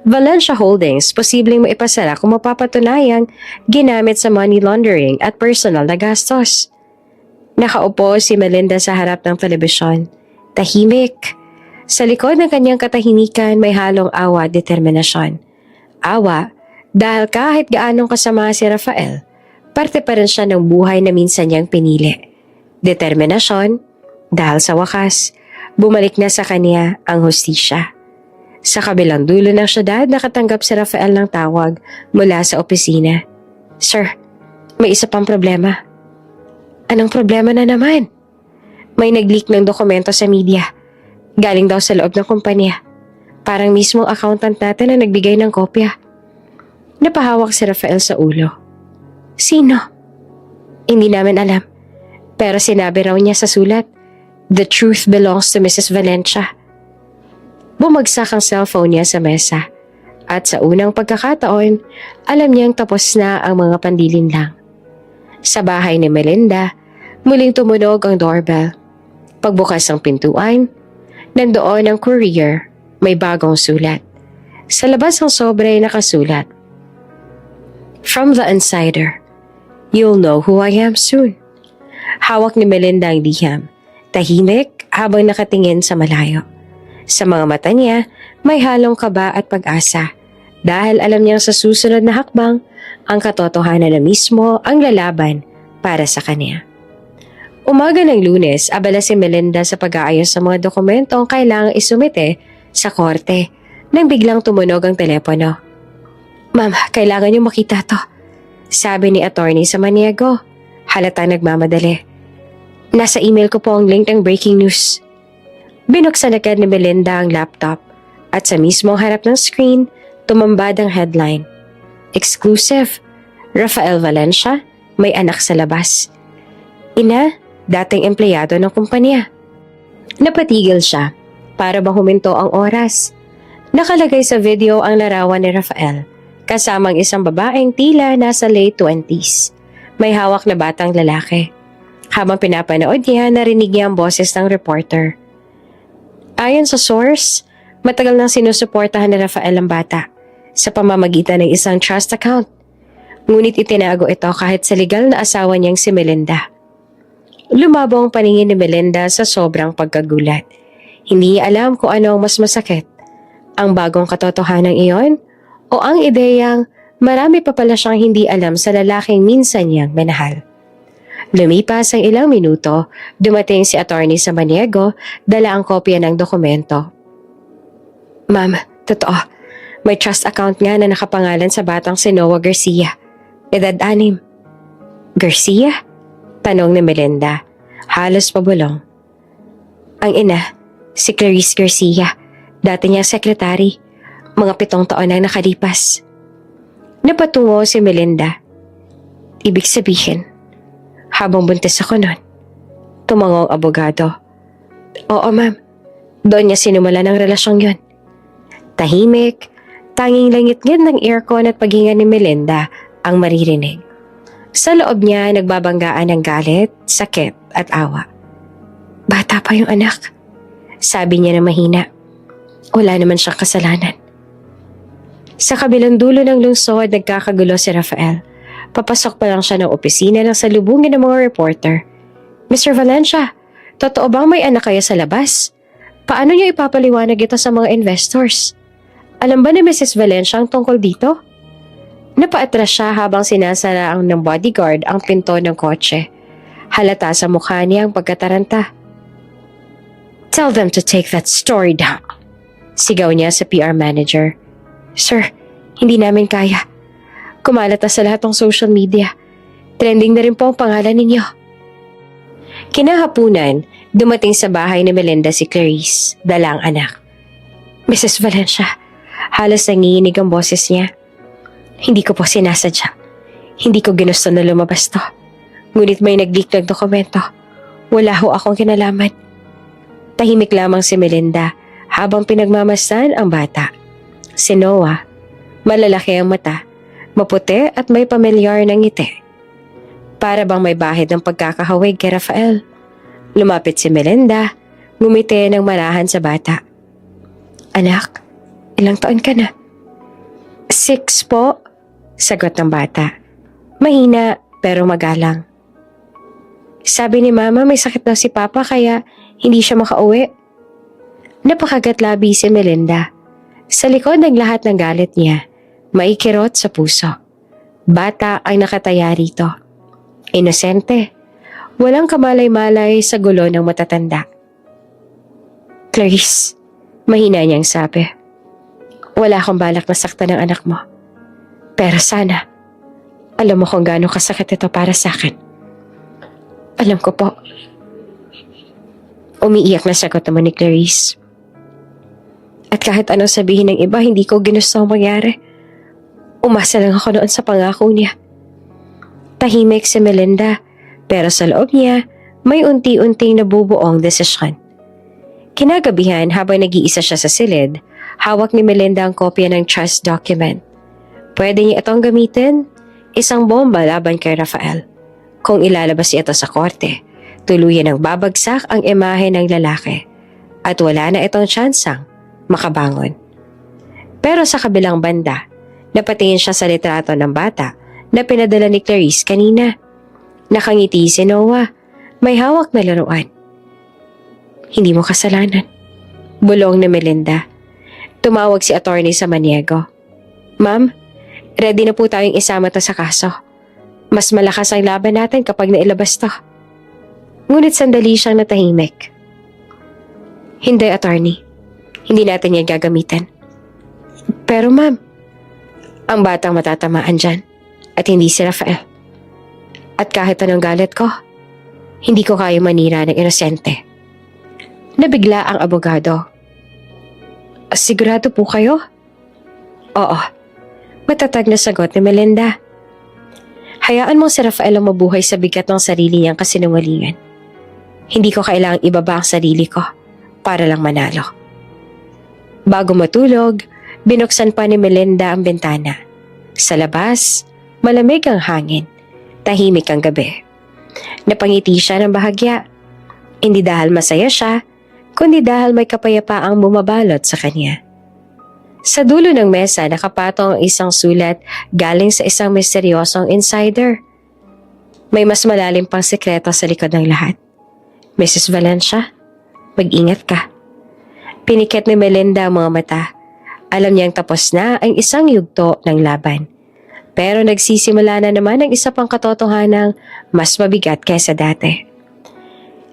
Valencia Holdings posibleng maipasara kung mapapatunayang ginamit sa money laundering at personal na gastos. Nakaupo si Melinda sa harap ng telebisyon. Tahimik. Sa likod ng kanyang katahimikan may halong awa at determinasyon. Awa, dahil kahit gaanong kasama si Rafael, parte pa rin siya ng buhay na minsan niyang pinili. Determinasyon, dahil sa wakas, bumalik na sa kanya ang hustisya. Sa kabilang dulo ng syudad, nakatanggap si Rafael ng tawag mula sa opisina. Sir, may isa pang problema. Anong problema na naman? May nag-leak ng dokumento sa media. Galing daw sa loob ng kumpanya. Parang mismong accountant natin ang nagbigay ng kopya. Napahawak si Rafael sa ulo. Sino? Hindi namin alam. Pero sinabi raw niya sa sulat, "The truth belongs to Mrs. Valencia." Bumagsak ang cellphone niya sa mesa. At sa unang pagkakataon, alam niyang tapos na ang mga pandilinlang. Sa bahay ni Melinda, muling tumunog ang doorbell. Pagbukas ng pintuan, nandoon ang courier, may bagong sulat. Sa labas ng sobre ay nakasulat, "From the insider, you'll know who I am soon." Hawak ni Melinda ang liham, tahimik habang nakatingin sa malayo. Sa mga mata niya, may halong kaba at pag-asa dahil alam niyang sa susunod na hakbang, ang katotohanan na mismo ang lalaban para sa kanya. Umaga ng Lunes, abala si Melinda sa pag-aayos sa mga dokumentong kailangang isumite sa korte nang biglang tumunog ang telepono. "Ma'am, kailangan niyo makita to," sabi ni attorney sa Maniego. Halatang nagmamadali. "Nasa email ko po ang link ng breaking news." Binuksan agad ni Melinda ang laptop at sa mismong harap ng screen, tumambad ang headline. Exclusive, Rafael Valencia, may anak sa labas. Ina, dating empleyado ng kumpanya. Napatigil siya para bang huminto ang oras. Nakalagay sa video ang larawan ni Rafael, kasamang isang babaeng tila nasa late 20s. May hawak na batang lalaki. Habang pinapanood niya, narinig niya ang boses ng reporter. Ayon sa source, matagal nang sinusuportahan ni Rafael ang bata sa pamamagitan ng isang trust account. Ngunit itinago ito kahit sa legal na asawa niyang si Melinda. Lumabo ang paningin ni Melinda sa sobrang pagkagulat. Hindi niya alam kung ano ang mas masakit, ang bagong katotohanan iyon o ang ideyang marami pa pala siyang hindi alam sa lalaking minsan niyang minahal. Lumipas ang ilang minuto, dumating si attorney sa Maniego, dala ang kopya ng dokumento. "Ma'am, totoo. May trust account nga na nakapangalan sa batang si Noah Garcia. Edad 6. "Garcia?" tanong ni Melinda. Halos pabulong. "Ang ina, si Clarice Garcia. Dati niyang sekretary. Mga 7 taon na nakalipas." Napatungo si Melinda. "Ibig sabihin, habang buntis ako nun?" Tumango ang abogado. "Oo ma'am, doon niya sinumala ng relasyong yun." Tahimik, tanging langit-ngit ng aircon at paghinga ni Melinda ang maririnig. Sa loob niya nagbabanggaan ng galit, sakit at awa. "Bata pa yung anak," sabi niya na mahina. Wala naman siyang kasalanan. Sa kabilang dulo ng lungsod, nagkakagulo si Rafael. Papasok pa lang siya ng opisina nang salubungin ng mga reporter. "Mr. Valencia, totoo bang may anak kayo sa labas? Paano niyo ipapaliwanag ito sa mga investors? Alam ba ni Mrs. Valencia ang tungkol dito?" Napaatras siya habang sinasara ng bodyguard ang pinto ng kotse. Halata sa mukha niya ang pagkataranta. "Tell them to take that story down," sigaw niya sa PR manager. "Sir, hindi namin kaya. Kumalat na sa lahat ng social media. Trending na rin po ang pangalan ninyo." Kinahapunan, dumating sa bahay ni Melinda si Clarice, dala ang anak. "Mrs. Valencia," halos nanginginig ang boses niya. "Hindi ko po sinasadya. Hindi ko ginusto na lumabas to. Ngunit may nag-leak ng dokumento. Wala ho akong kinalaman." Tahimik lamang si Melinda habang pinagmamasdan ang bata. Si Noah, malalaki ang mata, maputi at may pamilyar na ngiti. Para bang may bahid ng pagkakahawig kay Rafael. Lumapit si Melinda, ngumiti ng marahan sa bata. "Anak, ilang taon ka na?" 6 po, sagot ng bata. Mahina pero magalang. "Sabi ni Mama may sakit daw si Papa kaya hindi siya makauwi." Napakagat labi si Melinda. Sa likod ng lahat ng galit niya, Maikirot sa puso. Bata ang nakataya rito. Inosente. Walang kamalay-malay sa gulo ng matatanda. Clarice, mahina niyang sabi. Wala akong balak na saktan ng anak mo. Pero sana, alam mo kung gaano kasakit ito para sa akin. Alam ko po. Umiiyak na sagot naman ni Clarice. At kahit anong sabihin ng iba, hindi ko ginusto ang mangyari. Umasa lang ako noon sa pangako niya. Tahimik si Melinda, pero sa loob niya, may unti-unting nabubuong desisyon. Kinagabihan habang nag-iisa siya sa silid, hawak ni Melinda ang kopya ng trust document. Pwede niya itong gamitin, isang bomba laban kay Rafael. Kung ilalabas niya ito sa korte, tuluyan ang babagsak ang imahe ng lalaki at wala na itong tsansang makabangon. Pero sa kabilang banda, napatingin siya sa litrato ng bata na pinadala ni Clarice kanina. Nakangiti si Noah, may hawak na laruan. Hindi mo kasalanan. Bulong ni Melinda. Tumawag si attorney Samaniego. Ma'am, ready na po tayong isama to sa kaso. Mas malakas ang laban natin kapag nailabas to. Ngunit sandali siyang natahimik. Hindi, attorney. Hindi natin yan gagamitin. Pero ma'am, ang batang matatamaan dyan at hindi si Rafael. At kahit anong galit ko, hindi ko kaya manira ng inosente. Nabigla ang abogado. Sigurado po kayo? Oo. Matatag na sagot ni Melinda. Hayaan mo si Rafael ang mabuhay sa bigat ng sarili niyang kasinungalingan. Hindi ko kailangang ibaba ang sarili ko para lang manalo. Bago matulog, binuksan pa ni Melinda ang bintana. Sa labas, malamig ang hangin. Tahimik ang gabi. Napangiti siya ng bahagya. Hindi dahil masaya siya, kundi dahil may kapayapaang bumabalot sa kanya. Sa dulo ng mesa nakapatong ang isang sulat galing sa isang misteryosong insider. May mas malalim pang sekreto sa likod ng lahat. Mrs. Valencia, mag-ingat ka. Pinikit ni Melinda ang mga mata. Alam niyang tapos na ang isang yugto ng laban. Pero nagsisimula na naman ang isa pang katotohanang mas mabigat kaysa dati.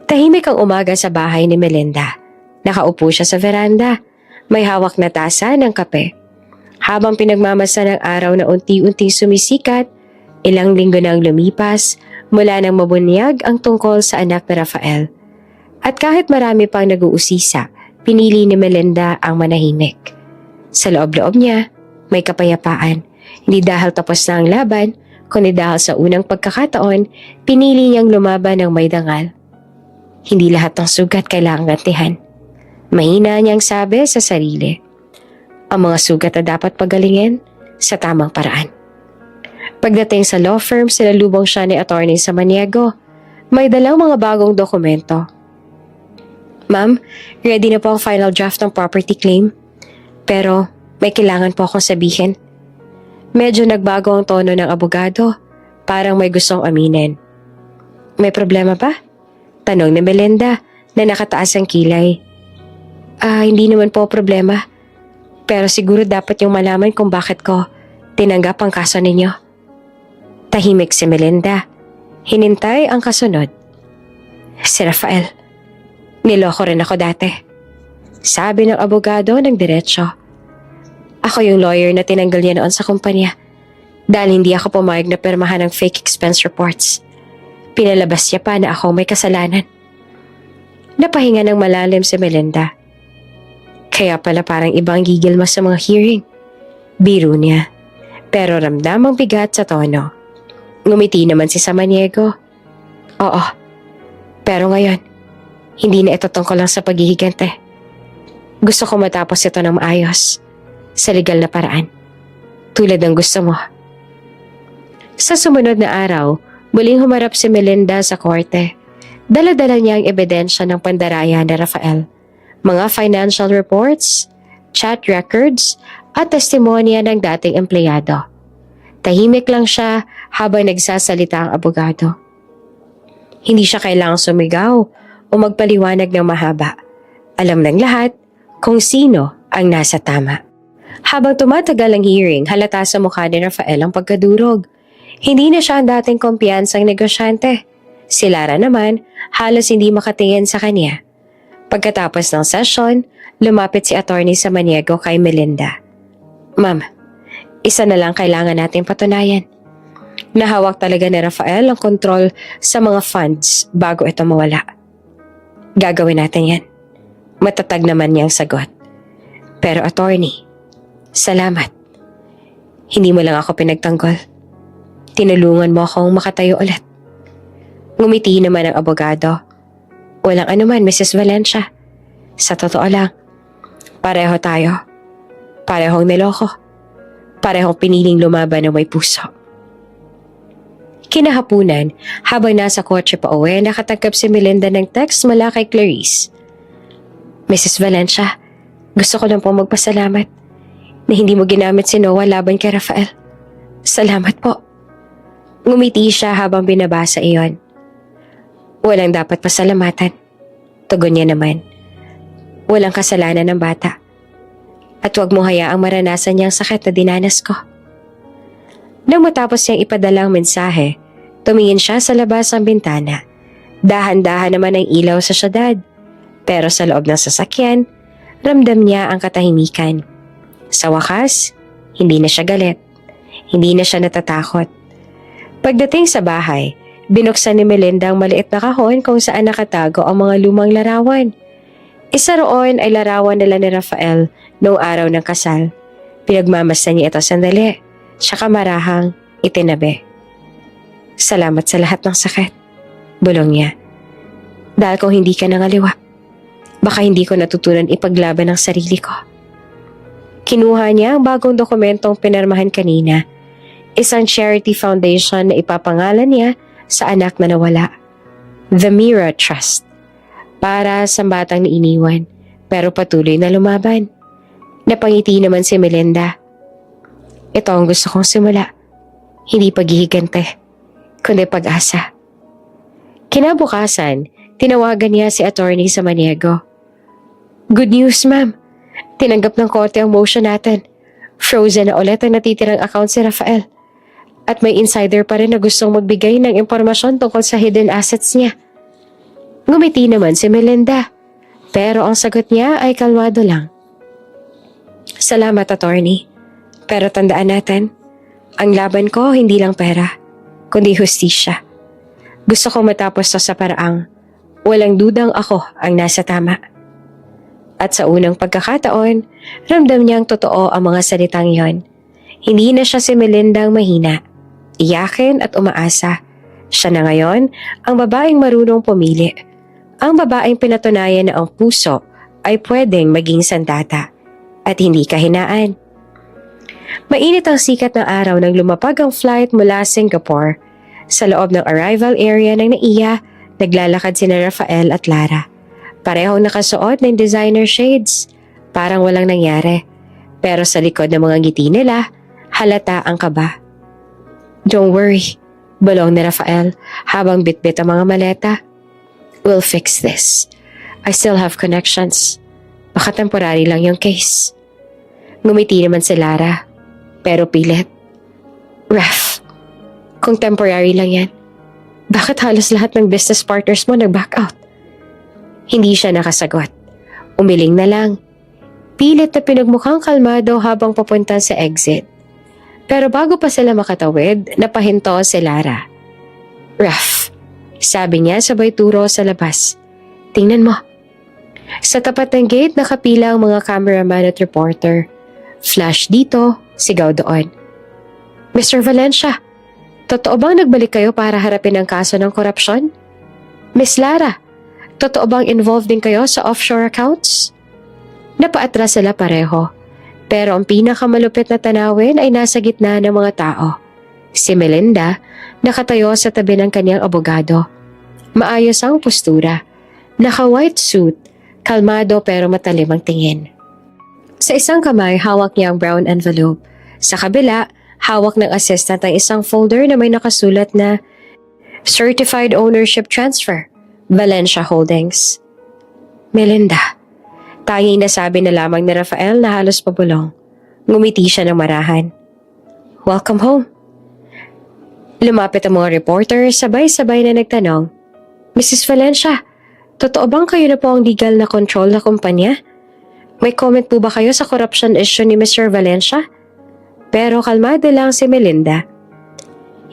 Tahimik ang umaga sa bahay ni Melinda. Nakaupo siya sa veranda. May hawak na tasa ng kape. Habang pinagmamasa ng araw na unti-unting sumisikat, ilang linggo nang lumipas mula nang mabunyag ang tungkol sa anak ni Rafael. At kahit marami pang nag-uusisa, pinili ni Melinda ang manahimik. Sa loob-loob niya, may kapayapaan. Hindi dahil tapos na ang laban, kundi dahil sa unang pagkakataon, pinili niyang lumaban ng may dangal. Hindi lahat ng sugat kailangang gantihan. Mahina niyang sabi sa sarili. Ang mga sugat na dapat pagalingin sa tamang paraan. Pagdating sa law firm, sinalubong siya ni Attorney Samaniego. May dalang mga bagong dokumento. Ma'am, ready na po ang final draft ng property claim. Pero may kailangan po akong sabihin. Medyo nagbago ang tono ng abogado. Parang may gustong aminin. May problema ba? Tanong ni Melinda na nakataas ang kilay. Hindi naman po problema. Pero siguro dapat yung malaman kung bakit ko tinanggap ang kaso ninyo. Tahimik si Melinda. Hinintay ang kasunod. Si Rafael. Niloko rin ako dati. Sabi ng abogado ng diretsyo. Ako yung lawyer na tinanggal niya noon sa kumpanya dahil hindi ako pumayag na pirmahan ng fake expense reports. Pinalabas niya pa na ako may kasalanan. Napahinga ng malalim si Melinda. Kaya pala parang ibang gigil mo sa mga hearing. Biro niya. Pero ramdam ang bigat sa tono. Ngumiti naman si Samaniego. Oo. Pero ngayon, hindi na ito tungkol lang sa paghihigante. Gusto ko matapos ito ng maayos. Sa legal na paraan. Tulad ng gusto mo. Sa sumunod na araw, muling humarap si Melinda sa korte. Dala-dala niya ang ebidensya ng pandaraya ni Rafael. Mga financial reports, chat records, at testimonya ng dating empleyado. Tahimik lang siya habang nagsasalita ang abogado. Hindi siya kailangang sumigaw o magpaliwanag ng mahaba. Alam ng lahat kung sino ang nasa tama. Habang tumatagal ang hearing, halata sa mukha ni Rafael ang pagkadurog. Hindi na siya ang dating kumpiyansang negosyante. Si Lara naman, halos hindi makatingin sa kanya. Pagkatapos ng session, lumapit si attorney Samaniego kay Melinda. Ma'am, isa na lang kailangan nating patunayan. Nahawak talaga ni Rafael ang kontrol sa mga funds bago ito mawala. Gagawin natin yan. Matatag naman niyang sagot. Pero attorney, salamat. Hindi mo lang ako pinagtanggol. Tinulungan mo akong makatayo ulit. Ngumiti naman ang abogado. Walang anuman, Mrs. Valencia. Sa totoo lang, pareho tayo. Parehong niloko. Parehong piniling lumaban ng may puso. Kinahapunan, habang nasa kotse pa uwi, nakatanggap si Melinda ng text mula kay Clarice. Mrs. Valencia, gusto ko lang po magpasalamat na hindi mo ginamit si Noah laban kay Rafael. Salamat po. Ngumiti siya habang binabasa iyon. Walang dapat pasalamatan. Tugon niya naman. Walang kasalanan ng bata. At huwag mo hayaang maranasan niyang sakit na dinanas ko. Nang matapos niyang ipadala ang mensahe, tumingin siya sa labas ng bintana. Dahan-dahan naman ang ilaw sa syudad. Pero sa loob ng sasakyan, ramdam niya ang katahimikan. Sa wakas, hindi na siya galit. Hindi na siya natatakot. Pagdating sa bahay, binuksan ni Melinda ang maliit na kahon kung saan nakatago ang mga lumang larawan. Isa roon ay larawan nila ni Rafael noong araw ng kasal. Pinagmamasdan niya ito sandali, tsaka marahang itinabi. Salamat sa lahat ng sakit, bulong niya. Dahil kung hindi ka nangaliwa, baka hindi ko natutunan ipaglaban ang sarili ko. Kinuha niya ang bagong dokumentong pinirmahan kanina, isang charity foundation na ipapangalan niya sa anak na nawala. The Mira Trust. Para sa batang na iniwan, pero patuloy na lumaban. Napangiti naman si Melinda. Ito ang gusto kong simula. Hindi paghihigante, kundi pag-asa. Kinabukasan, tinawagan niya si Attorney Samaniego. Good news, ma'am. Tinanggap ng korte ang motion natin. Frozen na ulit ang natitirang account si Rafael. At may insider pa rin na gustong magbigay ng impormasyon tungkol sa hidden assets niya. Ngumiti naman si Melinda. Pero ang sagot niya ay kalmado lang. Salamat, attorney. Pero tandaan natin, ang laban ko hindi lang pera, kundi hustisya. Gusto ko matapos to sa paraang walang dudang ako ang nasa tama. At sa unang pagkakataon, ramdam niyang totoo ang mga salitang yon. Hindi na siya si Melinda ang mahina, iyakin at umaasa. Siya na ngayon ang babaeng marunong pumili. Ang babaeng pinatunayan na ang puso ay pwedeng maging sandata at hindi kahinaan. Mainit ang sikat ng araw nang lumapag ang flight mula Singapore. Sa loob ng arrival area ng NAIA, naglalakad sina Rafael at Lara. Parehong nakasuot ng designer shades. Parang walang nangyari. Pero sa likod ng mga ngiti nila, halata ang kaba. Don't worry, bulong ni Rafael habang bitbit ang mga maleta. We'll fix this. I still have connections. Baka temporary lang yung case. Ngumiti naman si Lara, pero pilit. Ref, kung temporary lang yan, bakit halos lahat ng business partners mo nag-back out? Hindi siya nakasagot. Umiling na lang. Pilit na pinagmukhang kalmado habang papunta sa exit. Pero bago pa sila makatawid, napahinto si Lara. Ref, sabi niya sabay turo sa labas. Tingnan mo. Sa tapat ng gate nakapila ang mga cameraman at reporter. Flash dito, sigaw doon. Mr. Valencia, totoo bang nagbalik kayo para harapin ang kaso ng korupsyon? Miss Lara, totoo bang involved din kayo sa offshore accounts? Napaatras sila pareho. Pero ang pinakamalupit na tanawin ay nasa gitna ng mga tao. Si Melinda, nakatayo sa tabi ng kanyang abogado. Maayos ang postura. Naka-white suit, kalmado pero matalim ang tingin. Sa isang kamay, hawak niya ang brown envelope. Sa kabila, hawak ng assistant ang isang folder na may nakasulat na Certified Ownership Transfer, Valencia Holdings. Melinda, tanging nasabi na lamang ni Rafael na halos pabulong. Ngumiti siya ng marahan. Welcome home. Lumapit ang mga reporter, sabay-sabay na nagtanong, Mrs. Valencia, totoo bang kayo na po ang legal na control na kumpanya? May comment po ba kayo sa corruption issue ni Mr. Valencia? Pero kalmado lang si Melinda.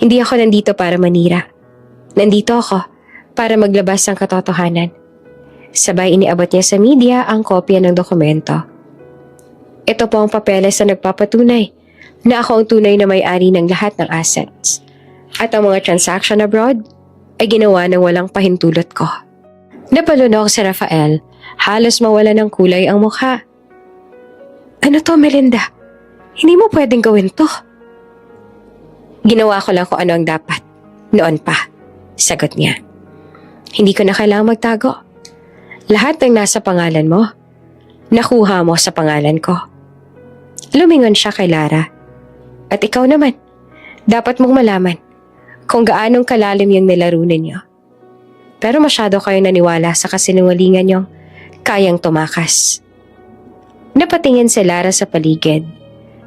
Hindi ako nandito para manira. Nandito ako para maglabas ng katotohanan. Sabay iniabot niya sa media ang kopya ng dokumento. Ito po ang papeles na nagpapatunay na ako ang tunay na may-ari ng lahat ng assets. At ang mga transaction abroad ay ginawa ng walang pahintulot ko. Napalunok si Rafael, halos mawala ng kulay ang mukha. Ano to, Melinda? Hindi mo pwedeng gawin to. Ginawa ko lang kung ano ang dapat. Noon pa, sagot niya. Hindi ko na kailangang magtago. Lahat ng nasa pangalan mo, nakuha mo sa pangalan ko. Lumingon siya kay Lara. At ikaw naman, dapat mong malaman kung gaanong kalalim yung nilaro ninyo. Pero masyado kayo naniwala sa kasinungalingan yung kayang tumakas. Napatingin si Lara sa paligid.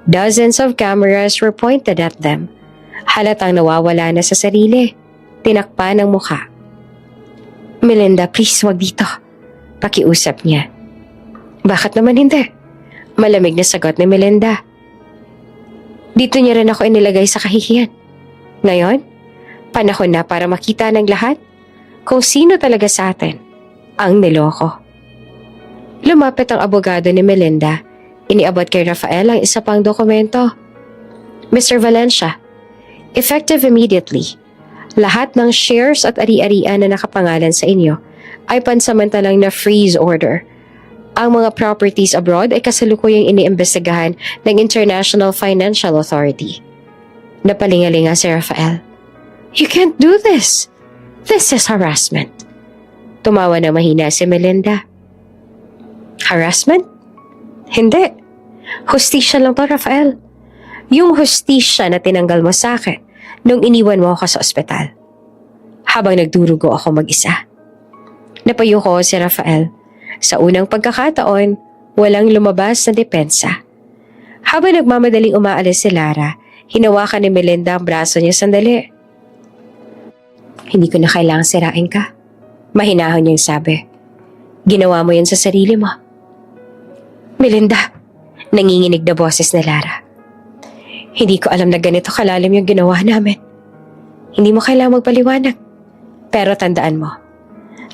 Dozens of cameras were pointed at them. Halatang nawawala na sa sarili. Tinakpan ng mukha. Melinda, please wag dito. Pakiusap niya. Bakit naman hindi? Malamig na sagot ni Melinda. Dito niya rin ako inilagay sa kahihiyan. Ngayon, panahon na para makita ng lahat kung sino talaga sa atin ang niloko. Lumapit ang abogado ni Melinda. Iniabot kay Rafael ang isa pang dokumento. Mr. Valencia, effective immediately, lahat ng shares at ari-arian na nakapangalan sa inyo ay pansamantalang na freeze order. Ang mga properties abroad ay kasalukuyang iniimbestigahan ng International Financial Authority. Napalingalinga si Rafael. You can't do this. This is harassment. Tumawa na mahina si Melinda. Harassment? Hindi. Hustisya lang to, Rafael. Yung hustisya na tinanggal mo sa akin nung iniwan mo ako sa ospital. Habang nagdurugo ako mag-isa. Napayuko si Rafael. Sa unang pagkakataon, walang lumabas na depensa. Habang nagmamadaling umaalis si Lara, hinawakan ni Melinda ang braso niya sandali. Hindi ko na kailangang sirain ka. Mahinahon niyang sabi. Ginawa mo yan sa sarili mo. Melinda, nanginginig na boses ni Lara. Hindi ko alam na ganito kalalim yung ginawa namin. Hindi mo kailangang magpaliwanag. Pero tandaan mo,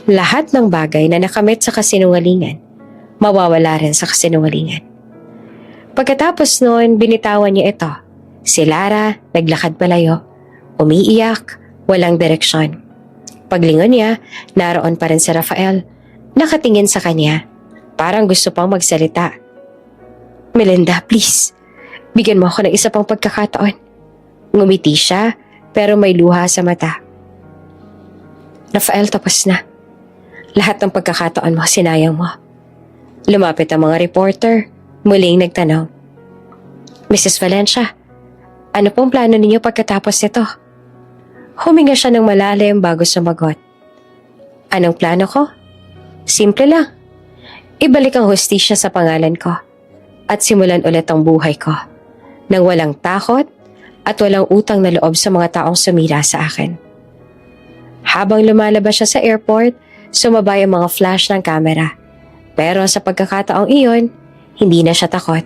lahat ng bagay na nakamit sa kasinungalingan, mawawala rin sa kasinungalingan. Pagkatapos noon, binitawan niya ito. Si Lara, naglakad palayo, umiiyak, walang direksyon. Paglingon niya, naroon pa rin si Rafael, nakatingin sa kanya, parang gusto pang magsalita. Melinda, please, bigyan mo ako ng isa pang pagkakataon. Ngumiti siya, pero may luha sa mata. Rafael, tapos na. Lahat ng pagkakataon mo, sinayang mo. Lumapit ang mga reporter, muling nagtanong. Mrs. Valencia, ano pong plano ninyo pagkatapos nito? Huminga siya ng malalim bago sumagot. Anong plano ko? Simple lang. Ibalik ang hustisya sa pangalan ko at simulan ulit ang buhay ko nang walang takot at walang utang na loob sa mga taong sumira sa akin. Habang lumalabas siya sa airport, sumabay ang mga flash ng kamera. Pero sa pagkakataong iyon, hindi na siya takot.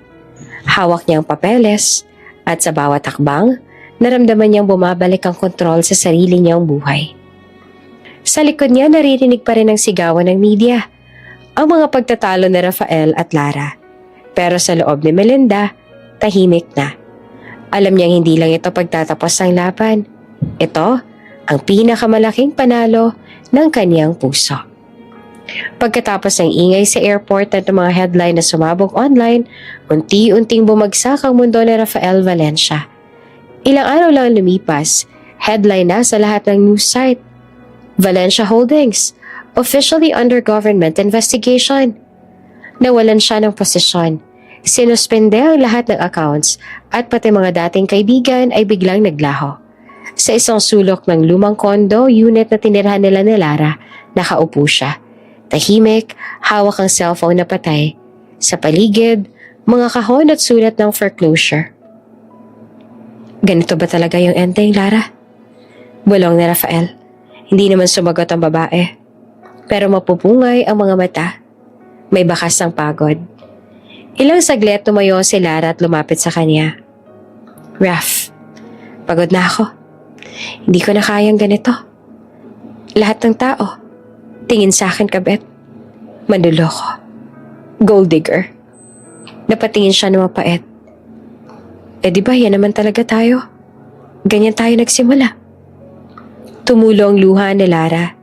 Hawak niya ang papeles at sa bawat hakbang, naramdaman niyang bumabalik ang kontrol sa sarili niyang buhay. Sa likod niya, naririnig pa rin ang sigawan ng media, ang mga pagtatalo ni Rafael at Lara. Pero sa loob ni Melinda, tahimik na. Alam niyang hindi lang ito pagtatapos ng laban. Ito ang pinakamalaking panalo ng kaniyang puso. Pagkatapos ng ingay sa airport at ng mga headline na sumabog online, unti-unting bumagsak ang mundo ni Rafael Valencia. Ilang araw lang lumipas, headline na sa lahat ng news site. Valencia Holdings, officially under government investigation. Nawalan siya ng posisyon. Sinuspende ang lahat ng accounts at pati mga dating kaibigan ay biglang naglaho. Sa isang sulok ng lumang condo unit na tinirahan nila ni Lara, nakaupo siya. Tahimik, hawak ang cellphone na patay. Sa paligid, mga kahon at sulat ng foreclosure. Ganito ba talaga yung ending, Lara? Bulong ni Rafael. Hindi naman sumagot ang babae. Pero mapupungay ang mga mata. May bakas ng pagod. Ilang saglit tumayo si Lara at lumapit sa kanya. Raf, pagod na ako. Hindi ko na kayang ganito. Lahat ng tao, tingin sa akin kabet. Manluloko. Gold digger. Napatingin siya na mapait. Eh di ba yan naman talaga tayo? Ganyan tayo nagsimula. Tumulo ang luha ni Lara.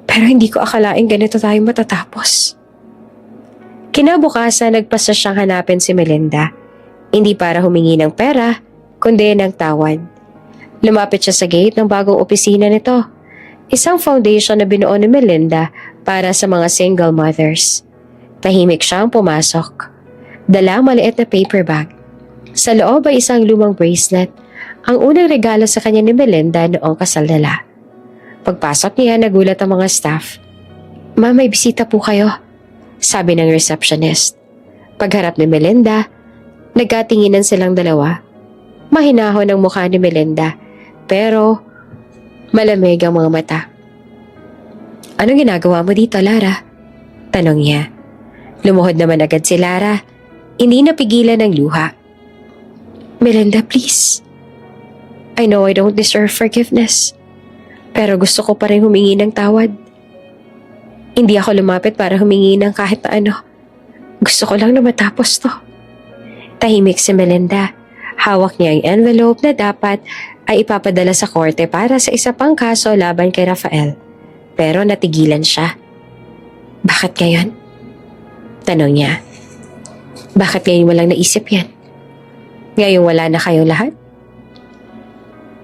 Pero hindi ko akalaing ganito tayo matatapos. Kinabukasan nagpasa siyang hanapin si Melinda. Hindi para humingi ng pera, kundi ng tawad. Lumapit siya sa gate ng bagong opisina nito. Isang foundation na binuo ni Melinda para sa mga single mothers. Tahimik siyang pumasok. Dala maliit na paper bag. Sa loob ay isang lumang bracelet, ang unang regalo sa kanya ni Melinda noong kasal nila. Pagpasok niya, nagulat ang mga staff. "Ma'am, may bisita po kayo," sabi ng receptionist. Pagharap ni Melinda, nagkatinginan silang dalawa. Mahinahon ang mukha ni Melinda, pero malamig ang mga mata. "Anong ginagawa mo dito, Lara?" tanong niya. Lumuhod naman agad si Lara. Hindi napigilan ng luha. "Melinda, please. I know I don't deserve forgiveness. Pero gusto ko pa rin humingi ng tawad. Hindi ako lumapit para humingi ng kahit na ano. Gusto ko lang na matapos to." Tahimik si Melinda. Hawak niya ang envelope na dapat ay ipapadala sa korte para sa isa pang kaso laban kay Rafael. Pero natigilan siya. "Bakit ngayon?" tanong niya. "Bakit ngayon mo lang naisip yan? Ngayong wala na kayong lahat?"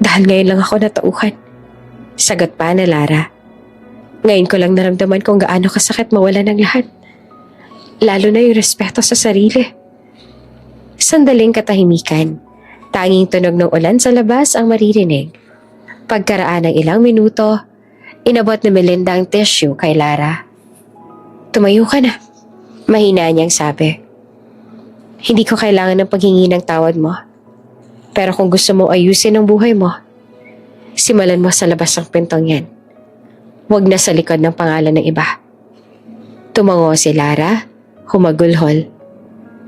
"Dahil ngayon lang ako natauhan," sagot pa na Lara. "Ngayon ko lang naramdaman kung gaano kasakit mawala ng lahat. Lalo na yung respeto sa sarili." Sandaling katahimikan. Tanging tunog ng ulan sa labas ang maririnig. Pagkaraan ng ilang minuto, inabot ni Melinda ang tissue kay Lara. "Tumayo ka na," mahina niyang sabi. "Hindi ko kailangan ng paghingi ng tawad mo. Pero kung gusto mo ayusin ang buhay mo, simulan mo sa labas ng pintong yan. Huwag na sa likod ng pangalan ng iba." Tumango si Lara, humagulhol.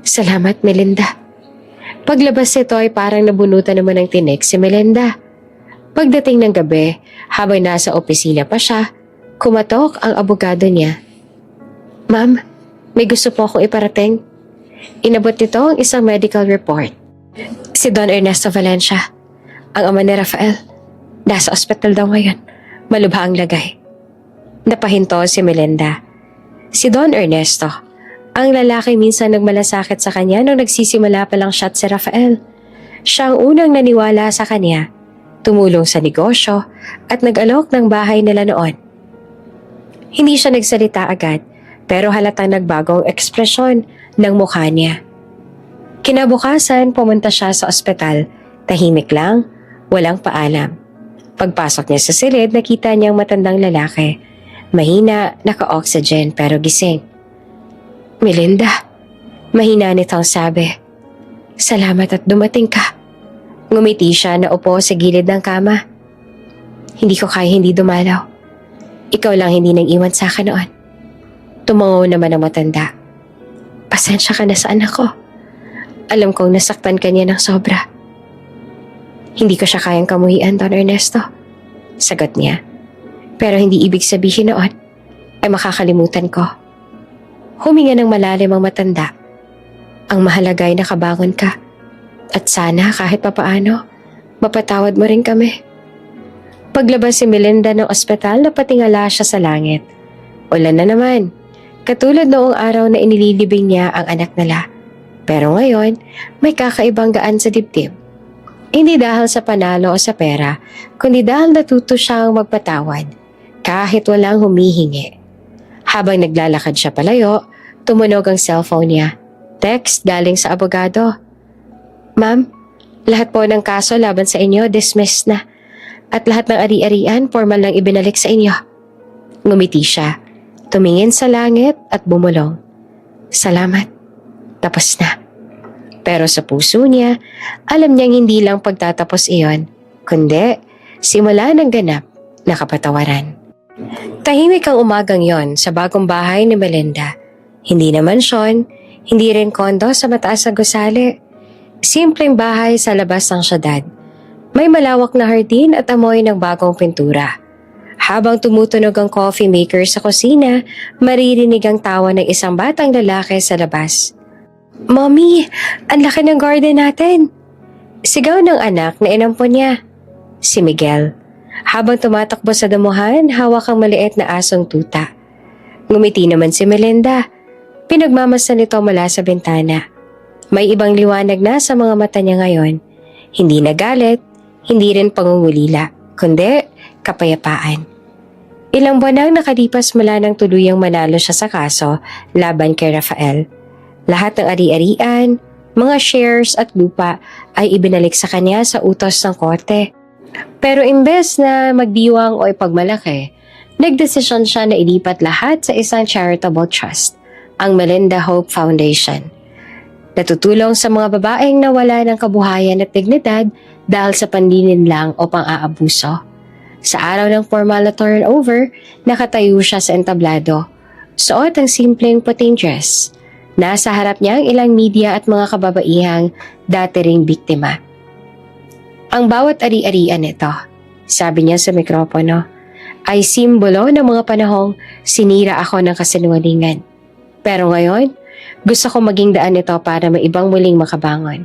"Salamat, Melinda." Paglabas nito ay parang nabunutan naman ng tinik si Melinda. Pagdating ng gabi, habang nasa opisina pa siya, kumatok ang abogado niya. "Ma'am, may gusto po akong iparating." Inabot nito ang isang medical report. Si Don Ernesto Valencia, ang ama ni Rafael, nasa ospital daw ngayon. Malubha ang lagay. Napahinto si Melinda. Si Don Ernesto, ang lalaki minsan nagmalasakit sa kanya nung nagsisimula pa lang siya at si Rafael. Siya ang unang naniwala sa kanya, tumulong sa negosyo at nag-alok ng bahay nila noon. Hindi siya nagsalita agad, pero halatang nagbago ang ekspresyon ng mukha niya. Kinabukasan, pumunta siya sa ospital. Tahimik lang, walang paalam. Pagpasok niya sa silid, nakita niyang matandang lalaki. Mahina, naka-oxygen pero gising. "Melinda," mahina nitong sabi. "Salamat at dumating ka." Ngumiti siya na upo sa gilid ng kama. "Hindi ko kaya hindi dumalaw. Ikaw lang hindi nang iwan sa akin noon." Tumango naman ang matanda. "Pasensya ka na sa anak ko. Alam kong nasaktan ka niya ng sobra." "Hindi ko siya kayang kamuhian, Don Ernesto," sagot niya. "Pero hindi ibig sabihin noon ay makakalimutan ko." Huminga ng malalim ang matanda. "Ang mahalaga ay nakabangon ka. At sana kahit papaano, mapatawad mo rin kami." Paglabas si Melinda ng ospital, napatingala siya sa langit. Ulan na naman. Katulad noong araw na inililibing niya ang anak nila. Pero ngayon, may kakaibang gaan sa dibdib. Hindi dahil sa panalo o sa pera, kundi dahil natuto siyang magpatawad kahit walang humihingi. Habang naglalakad siya palayo, tumunog ang cellphone niya. Text galing sa abogado. "Ma'am, lahat po ng kaso laban sa inyo dismissed na. At lahat ng ari-arian formal lang ibinalik sa inyo." Ngumiti siya. Tumingin sa langit at bumulong. "Salamat." Tapos na. Pero sa puso niya, alam niyang hindi lang pagtatapos iyon, kundi simula ng ganap na kapatawaran. Tahimik ang umagang yon sa bagong bahay ni Melinda. Hindi naman mansyon, hindi rin kondo sa mataas na gusali. Simpleng bahay sa labas ng syudad. May malawak na hardin at amoy ng bagong pintura. Habang tumutunog ang coffee maker sa kusina, maririnig ang tawa ng isang batang lalaki sa labas. "Mommy, ang laki ng garden natin!" Sigaw ng anak na inampon niya. Si Miguel. Habang tumatakbo sa damuhan, hawak ang maliit na asong tuta. Ngumiti naman si Melinda. Pinagmamasdan nito mula sa bintana. May ibang liwanag na sa mga mata niya ngayon. Hindi na galit, hindi rin pangungulila, kundi kapayapaan. Ilang buwan ang nakalipas mula nang tuluyang manalo siya sa kaso laban kay Rafael. Lahat ng ari-arian, mga shares at lupa ay ibinalik sa kanya sa utos ng korte. Pero imbes na magdiwang o ipagmalaki, nagdesisyon siya na ilipat lahat sa isang charitable trust, ang Melinda Hope Foundation. Natutulong sa mga babaeng nawala ng kabuhayan at dignidad dahil sa panlilinlang o pang-aabuso. Sa araw ng formal na turnover, nakatayo siya sa entablado. Suot ang simpleng puting dress. Nasa harap niya ang ilang media at mga kababaihang dati ring biktima. Ang bawat ari-arian nito, sabi niya sa mikropono, ay simbolo ng mga panahong sinira ako ng kasinungalingan. Pero ngayon, gusto ko maging daan ito para maibang muling makabangon.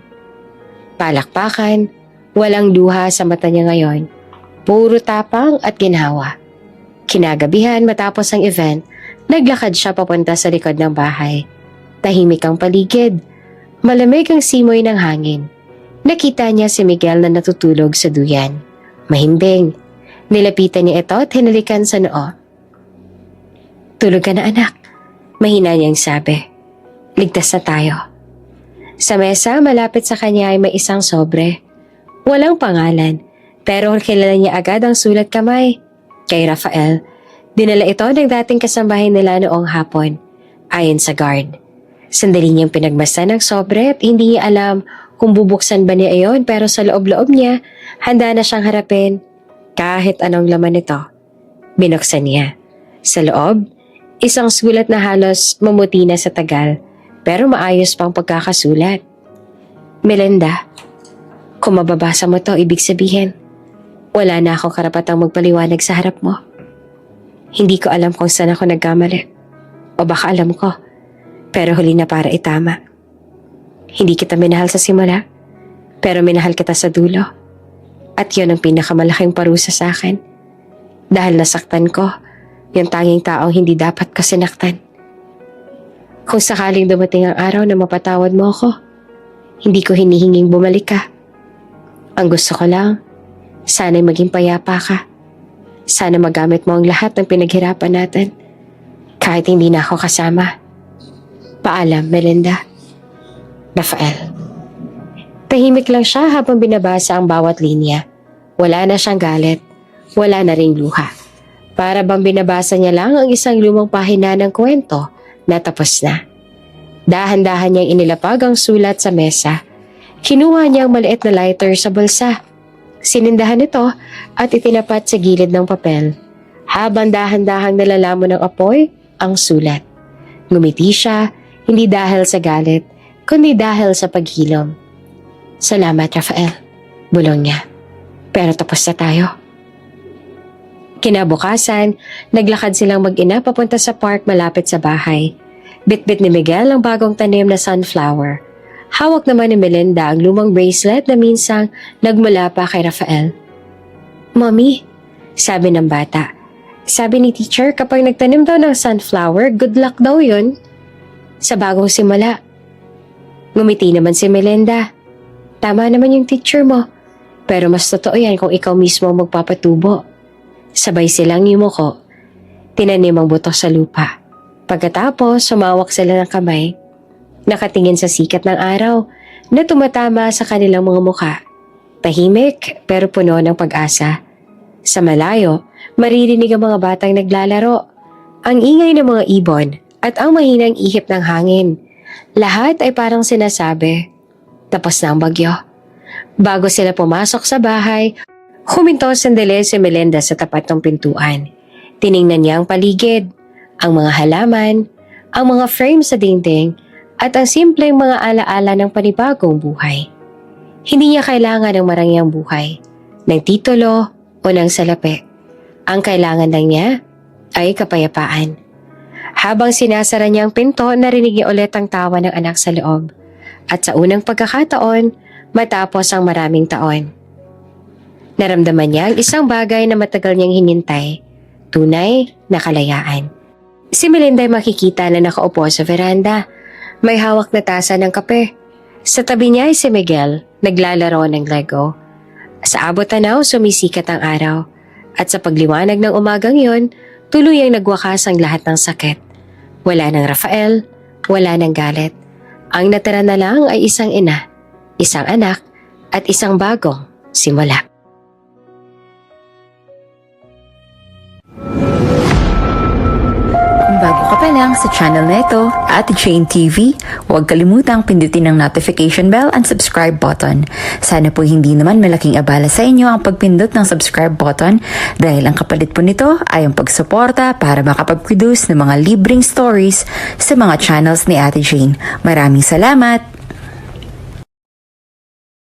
Palakpakan, walang luha sa mata niya ngayon. Puro tapang at ginhawa. Kinagabihan matapos ang event, naglakad siya papunta sa likod ng bahay. Tahimik ang paligid. Malamig ang simoy ng hangin. Nakita niya si Miguel na natutulog sa duyan. Mahimbing. Nilapitan niya ito at hinalikan sa noo. "Tulog ka na, anak," mahina niyang sabi. "Ligtas na tayo." Sa mesa malapit sa kanya ay may isang sobre. Walang pangalan, pero kilala niya agad ang sulat kamay. Kay Rafael. Dinala ito ng dating kasambahay nila noong hapon, ayon sa guard. Sandali niyang pinagmasdan ang sobre at hindi niya alam kung bubuksan ba niya iyon, pero sa loob-loob niya, handa na siyang harapin kahit anong laman nito. Binuksan niya. Sa loob, isang sulat na halos mamuti na sa tagal, pero maayos pang pagkakasulat. "Melinda, kung mababasa mo to, ibig sabihin, wala na akong karapatang magpaliwanag sa harap mo. Hindi ko alam kung saan ako nagkamali. O baka alam ko, pero huli na para itama. Hindi kita minahal sa simula, pero minahal kita sa dulo. At yun ang pinakamalaking parusa sa akin. Dahil nasaktan ko, yung tanging taong hindi dapat ko sinaktan. Kung sakaling dumating ang araw na mapatawad mo ako, hindi ko hinihinging bumalik ka. Ang gusto ko lang, sana'y maging payapa ka. Sana magamit mo ang lahat ng pinaghirapan natin, kahit hindi na ako kasama. Paalam, Melinda." Rafael. Tahimik lang siya habang binabasa ang bawat linya. Wala na siyang galit, wala na ring luha. Para bang binabasa niya lang ang isang lumang pahina ng kwento na tapos na. Dahan-dahan niyang inilapag ang sulat sa mesa. Kinuha niya ang maliit na lighter sa bulsa. Sinindahan ito at itinapat sa gilid ng papel. Habang dahan-dahang nalalamon ng apoy ang sulat. Ngumiti siya, hindi dahil sa galit, kundi dahil sa paghilom. "Salamat, Rafael," bulong niya. "Pero tapos na tayo." Kinabukasan, naglakad silang mag-ina papunta sa park malapit sa bahay. Bitbit ni Miguel ang bagong tanim na sunflower. Hawak naman ni Melinda ang lumang bracelet na minsang nagmula pa kay Rafael. "Mommy," sabi ng bata. "Sabi ni teacher kapag nagtanim daw ng sunflower, good luck daw yun. Sa bagong simula." Ngumiti naman si Melinda. "Tama naman yung teacher mo. Pero mas totoo yan kung ikaw mismo magpapatubo." Sabay silang yumuko. Tinanim ang buto sa lupa. Pagkatapos, sumawak sila ng kamay. Nakatingin sa sikat ng araw na tumatama sa kanilang mga mukha. Tahimik pero puno ng pag-asa. Sa malayo, maririnig ang mga batang naglalaro, ang ingay ng mga ibon at ang mahinang ihip ng hangin. Lahat ay parang sinasabi, tapos na ang bagyo. Bago sila pumasok sa bahay, huminto sandali si Melinda sa tapat ng pintuan. Tiningnan niya ang paligid, ang mga halaman, ang mga frame sa dingding, at ang simpleng mga alaala ng panibagong buhay. Hindi niya kailangan ng marangyang buhay, ng titulo o ng salapi. Ang kailangan lang niya ay kapayapaan. Habang sinasara niya ang pinto, narinig niya ulit ang tawa ng anak sa loob. At sa unang pagkakataon, matapos ang maraming taon. Naramdaman niya ang isang bagay na matagal niyang hinintay, tunay na kalayaan. Si Melinda ay makikita na nakaupo sa veranda. May hawak na tasa ng kape. Sa tabi niya ay si Miguel, naglalaro ng Lego. Sa abot tanaw, sumisikat ang araw. At sa pagliwanag ng umagang yon, tuluyang nagwakas ang lahat ng sakit. Wala ng Rafael, wala ng galit. Ang natira na lang ay isang ina, isang anak, at isang bagong simula. Kung bago ka pa lang sa channel na ito, Ate Jane TV, huwag kalimutang pindutin ang notification bell and subscribe button. Sana po hindi naman malaking abala sa inyo ang pagpindot ng subscribe button dahil ang kapalit po nito ay ang pagsuporta para makapag-produce ng mga libreng stories sa mga channels ni Ate Jane. Maraming salamat!